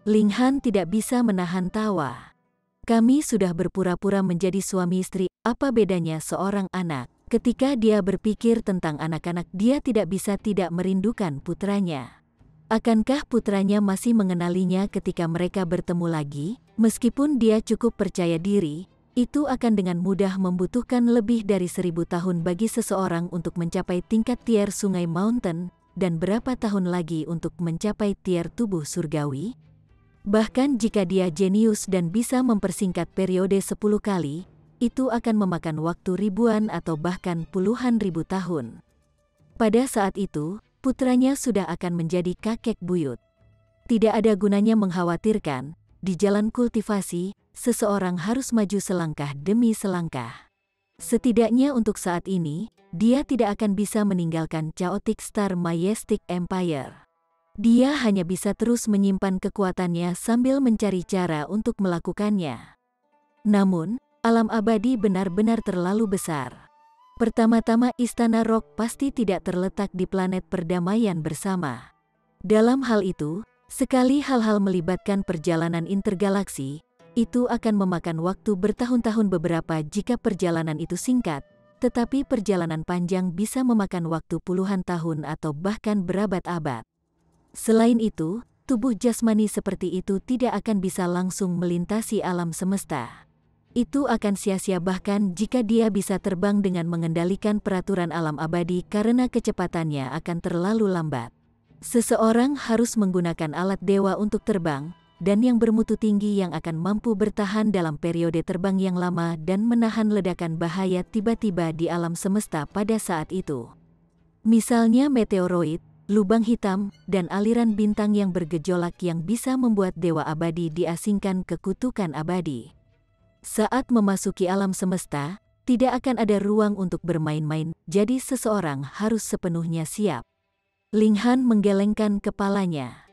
Ling Han tidak bisa menahan tawa. Kami sudah berpura-pura menjadi suami istri, apa bedanya seorang anak? Ketika dia berpikir tentang anak-anak, dia tidak bisa tidak merindukan putranya. Akankah putranya masih mengenalinya ketika mereka bertemu lagi? Meskipun dia cukup percaya diri, itu akan dengan mudah membutuhkan lebih dari 1000 tahun bagi seseorang untuk mencapai tingkat tier Sungai Mountain, dan berapa tahun lagi untuk mencapai tier tubuh surgawi? Bahkan jika dia jenius dan bisa mempersingkat periode 10 kali, itu akan memakan waktu ribuan atau bahkan puluhan ribu tahun. Pada saat itu, putranya sudah akan menjadi kakek buyut. Tidak ada gunanya mengkhawatirkan, di jalan kultivasi, seseorang harus maju selangkah demi selangkah. Setidaknya untuk saat ini, dia tidak akan bisa meninggalkan Chaotic Star Majestic Empire. Dia hanya bisa terus menyimpan kekuatannya sambil mencari cara untuk melakukannya. Namun, alam abadi benar-benar terlalu besar. Pertama-tama Istana Rock pasti tidak terletak di planet perdamaian bersama. Dalam hal itu, sekali hal-hal melibatkan perjalanan intergalaksi, itu akan memakan waktu bertahun-tahun. Beberapa jika perjalanan itu singkat, tetapi perjalanan panjang bisa memakan waktu puluhan tahun atau bahkan berabad-abad. Selain itu, tubuh jasmani seperti itu tidak akan bisa langsung melintasi alam semesta. Itu akan sia-sia bahkan jika dia bisa terbang dengan mengendalikan peraturan alam abadi karena kecepatannya akan terlalu lambat. Seseorang harus menggunakan alat dewa untuk terbang, dan yang bermutu tinggi yang akan mampu bertahan dalam periode terbang yang lama dan menahan ledakan bahaya tiba-tiba di alam semesta pada saat itu. Misalnya meteoroid, lubang hitam, dan aliran bintang yang bergejolak yang bisa membuat dewa abadi diasingkan ke kutukan abadi. Saat memasuki alam semesta, tidak akan ada ruang untuk bermain-main, jadi seseorang harus sepenuhnya siap. Ling Han menggelengkan kepalanya.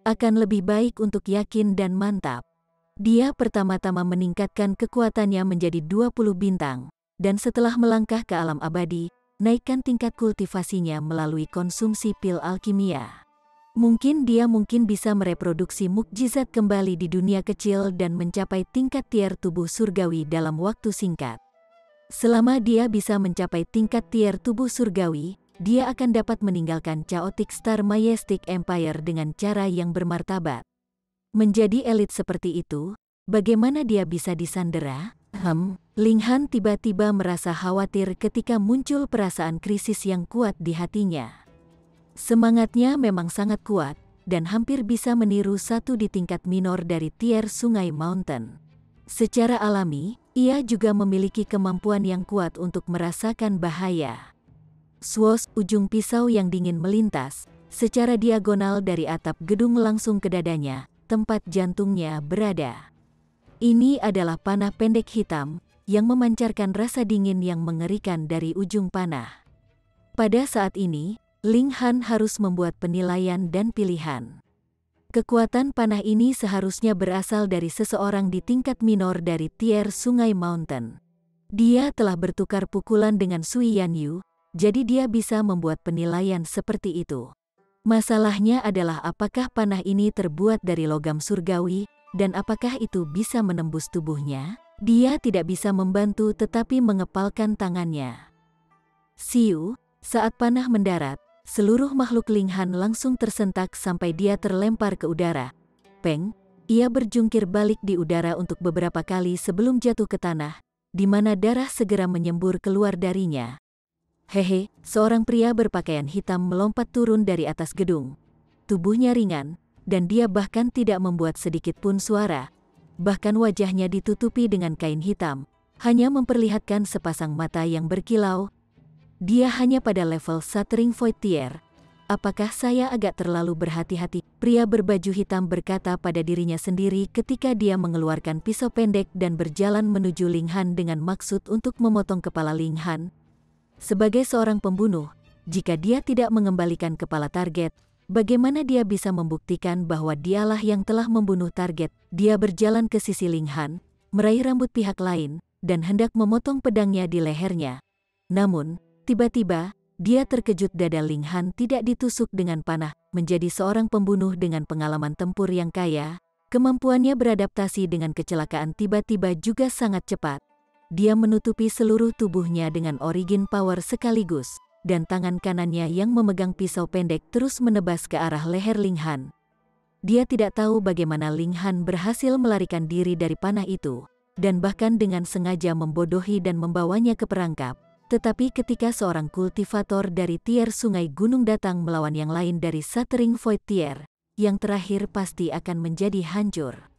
Akan lebih baik untuk yakin dan mantap. Dia pertama-tama meningkatkan kekuatannya menjadi 20 bintang, dan setelah melangkah ke alam abadi, naikkan tingkat kultivasinya melalui konsumsi pil alkimia. Mungkin dia bisa mereproduksi mukjizat kembali di dunia kecil dan mencapai tingkat tier tubuh surgawi dalam waktu singkat. Selama dia bisa mencapai tingkat tier tubuh surgawi, dia akan dapat meninggalkan Chaotic Star Majestic Empire dengan cara yang bermartabat. Menjadi elit seperti itu, bagaimana dia bisa disandera? Ling Han tiba-tiba merasa khawatir ketika muncul perasaan krisis yang kuat di hatinya. Semangatnya memang sangat kuat, dan hampir bisa meniru satu di tingkat minor dari tier Sungai Mountain. Secara alami, ia juga memiliki kemampuan yang kuat untuk merasakan bahaya. Swoosh, ujung pisau yang dingin melintas secara diagonal dari atap gedung langsung ke dadanya, tempat jantungnya berada. Ini adalah panah pendek hitam yang memancarkan rasa dingin yang mengerikan dari ujung panah. Pada saat ini, Ling Han harus membuat penilaian dan pilihan. Kekuatan panah ini seharusnya berasal dari seseorang di tingkat minor dari tier Sungai Mountain. Dia telah bertukar pukulan dengan Sui Yanyu, jadi dia bisa membuat penilaian seperti itu. Masalahnya adalah apakah panah ini terbuat dari logam surgawi, dan apakah itu bisa menembus tubuhnya? Dia tidak bisa membantu tetapi mengepalkan tangannya. Siu, saat panah mendarat, seluruh makhluk Ling Han langsung tersentak sampai dia terlempar ke udara. Peng, ia berjungkir balik di udara untuk beberapa kali sebelum jatuh ke tanah, di mana darah segera menyembur keluar darinya. Seorang pria berpakaian hitam melompat turun dari atas gedung. Tubuhnya ringan, dan dia bahkan tidak membuat sedikit pun suara. Bahkan wajahnya ditutupi dengan kain hitam, hanya memperlihatkan sepasang mata yang berkilau. Dia hanya pada level Shattering Void Tier. Apakah saya agak terlalu berhati-hati? Pria berbaju hitam berkata pada dirinya sendiri ketika dia mengeluarkan pisau pendek dan berjalan menuju Ling Han dengan maksud untuk memotong kepala Ling Han. Sebagai seorang pembunuh, jika dia tidak mengembalikan kepala target, bagaimana dia bisa membuktikan bahwa dialah yang telah membunuh target? Dia berjalan ke sisi Ling Han, meraih rambut pihak lain, dan hendak memotong pedangnya di lehernya. Namun, tiba-tiba, dia terkejut dada Ling Han tidak ditusuk dengan panah. Menjadi seorang pembunuh dengan pengalaman tempur yang kaya, kemampuannya beradaptasi dengan kecelakaan tiba-tiba juga sangat cepat. Dia menutupi seluruh tubuhnya dengan origin power sekaligus, dan tangan kanannya yang memegang pisau pendek terus menebas ke arah leher Ling Han. Dia tidak tahu bagaimana Ling Han berhasil melarikan diri dari panah itu, dan bahkan dengan sengaja membodohi dan membawanya ke perangkap. Tetapi ketika seorang kultivator dari tier Sungai Gunung datang melawan yang lain dari Shattering Void Tier, yang terakhir pasti akan menjadi hancur.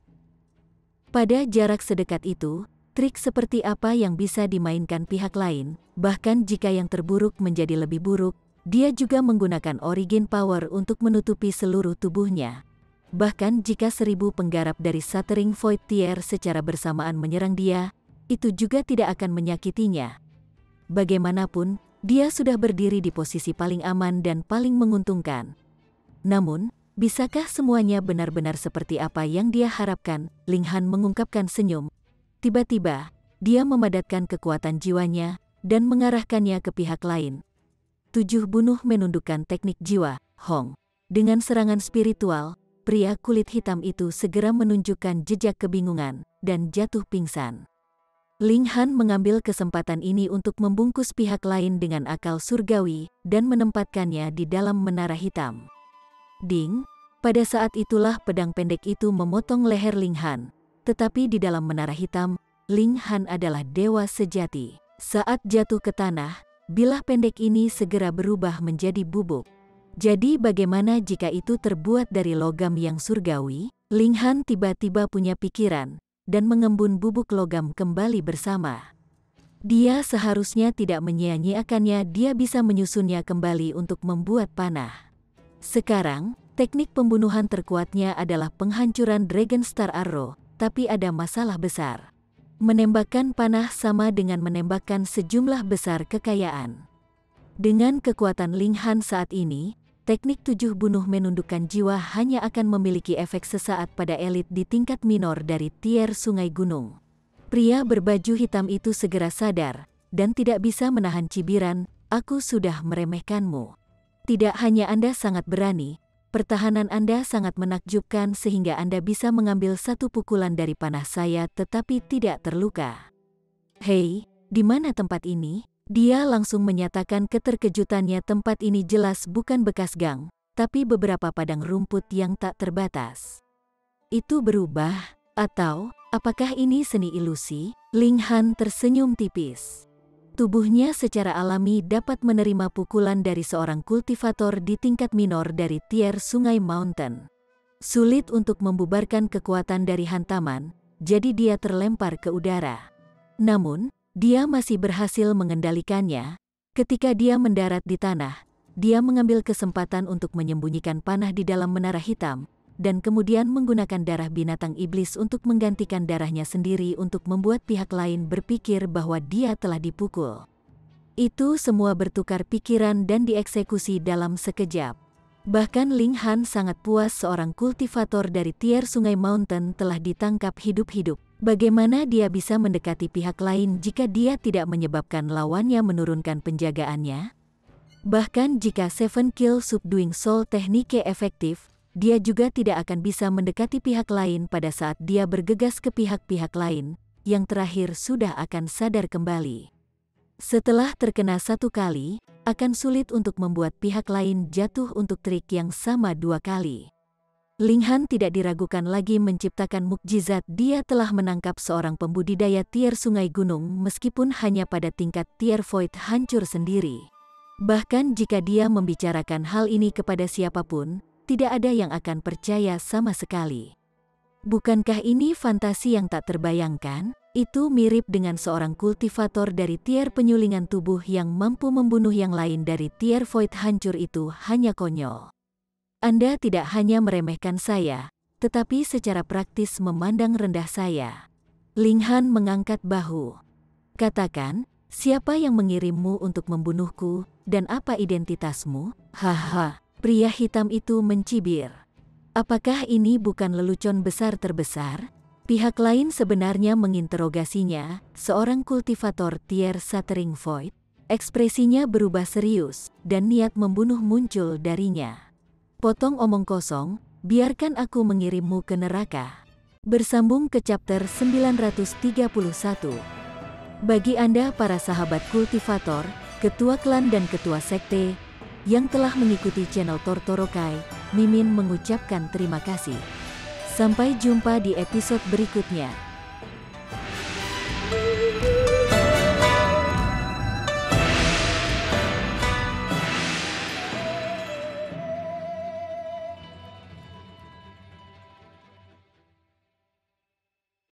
Pada jarak sedekat itu, trik seperti apa yang bisa dimainkan pihak lain, bahkan jika yang terburuk menjadi lebih buruk, dia juga menggunakan origin power untuk menutupi seluruh tubuhnya. Bahkan jika 1000 penggarap dari Shattering Void Tier secara bersamaan menyerang dia, itu juga tidak akan menyakitinya. Bagaimanapun, dia sudah berdiri di posisi paling aman dan paling menguntungkan. Namun, bisakah semuanya benar-benar seperti apa yang dia harapkan? Ling Han mengungkapkan senyum. Tiba-tiba, dia memadatkan kekuatan jiwanya dan mengarahkannya ke pihak lain. 7 bunuh menundukkan teknik jiwa, Hong. Dengan serangan spiritual, pria kulit hitam itu segera menunjukkan jejak kebingungan dan jatuh pingsan. Ling Han mengambil kesempatan ini untuk membungkus pihak lain dengan akal surgawi dan menempatkannya di dalam menara hitam. Ding! Pada saat itulah pedang pendek itu memotong leher Ling Han. Tetapi di dalam menara hitam, Ling Han adalah dewa sejati. Saat jatuh ke tanah, bilah pendek ini segera berubah menjadi bubuk. Jadi bagaimana jika itu terbuat dari logam yang surgawi? Ling Han tiba-tiba punya pikiran dan mengembun bubuk logam kembali bersama. Dia seharusnya tidak menyia-nyiakannya, dia bisa menyusunnya kembali untuk membuat panah. Sekarang, teknik pembunuhan terkuatnya adalah penghancuran Dragon Star Arrow, tapi ada masalah besar. Menembakkan panah sama dengan menembakkan sejumlah besar kekayaan. Dengan kekuatan Ling Han saat ini, teknik 7 bunuh menundukkan jiwa hanya akan memiliki efek sesaat pada elit di tingkat minor dari tier Sungai Gunung. Pria berbaju hitam itu segera sadar, dan tidak bisa menahan cibiran, "Aku sudah meremehkanmu. Tidak hanya Anda sangat berani, pertahanan Anda sangat menakjubkan sehingga Anda bisa mengambil satu pukulan dari panah saya tetapi tidak terluka. Hei, di mana tempat ini?" Dia langsung menyatakan keterkejutannya. Tempat ini jelas bukan bekas gang, tapi beberapa padang rumput yang tak terbatas. Itu berubah, atau apakah ini seni ilusi? Ling Han tersenyum tipis. Tubuhnya secara alami dapat menerima pukulan dari seorang kultivator di tingkat minor dari tier Sungai Mountain. Sulit untuk membubarkan kekuatan dari hantaman, jadi dia terlempar ke udara. Namun, dia masih berhasil mengendalikannya. Ketika dia mendarat di tanah, dia mengambil kesempatan untuk menyembunyikan panah di dalam menara hitam, dan kemudian menggunakan darah binatang iblis untuk menggantikan darahnya sendiri untuk membuat pihak lain berpikir bahwa dia telah dipukul. Itu semua bertukar pikiran dan dieksekusi dalam sekejap. Bahkan Ling Han sangat puas seorang kultivator dari tier Sungai Mountain telah ditangkap hidup-hidup. Bagaimana dia bisa mendekati pihak lain jika dia tidak menyebabkan lawannya menurunkan penjagaannya? Bahkan jika Seven Kill Subduing Soul tekniknya efektif, dia juga tidak akan bisa mendekati pihak lain pada saat dia bergegas ke pihak-pihak lain, yang terakhir sudah akan sadar kembali. Setelah terkena satu kali, akan sulit untuk membuat pihak lain jatuh untuk trik yang sama 2 kali. Ling Han tidak diragukan lagi menciptakan mukjizat. Dia telah menangkap seorang pembudidaya tier Sungai Gunung meskipun hanya pada tingkat tier Void hancur sendiri. Bahkan jika dia membicarakan hal ini kepada siapapun, tidak ada yang akan percaya sama sekali. Bukankah ini fantasi yang tak terbayangkan? Itu mirip dengan seorang kultivator dari tier penyulingan tubuh yang mampu membunuh yang lain dari tier void hancur itu hanya konyol. Anda tidak hanya meremehkan saya, tetapi secara praktis memandang rendah saya. Ling Han mengangkat bahu. Katakan, siapa yang mengirimmu untuk membunuhku, dan apa identitasmu? Haha, pria hitam itu mencibir. Apakah ini bukan lelucon besar terbesar? Pihak lain sebenarnya menginterogasinya, seorang kultivator tier Shattering Void. Ekspresinya berubah serius, dan niat membunuh muncul darinya. Potong omong kosong, biarkan aku mengirimmu ke neraka. Bersambung ke chapter 931. Bagi Anda para sahabat kultivator, ketua klan dan ketua sekte, yang telah mengikuti channel Tortorokai, Mimin mengucapkan terima kasih. Sampai jumpa di episode berikutnya.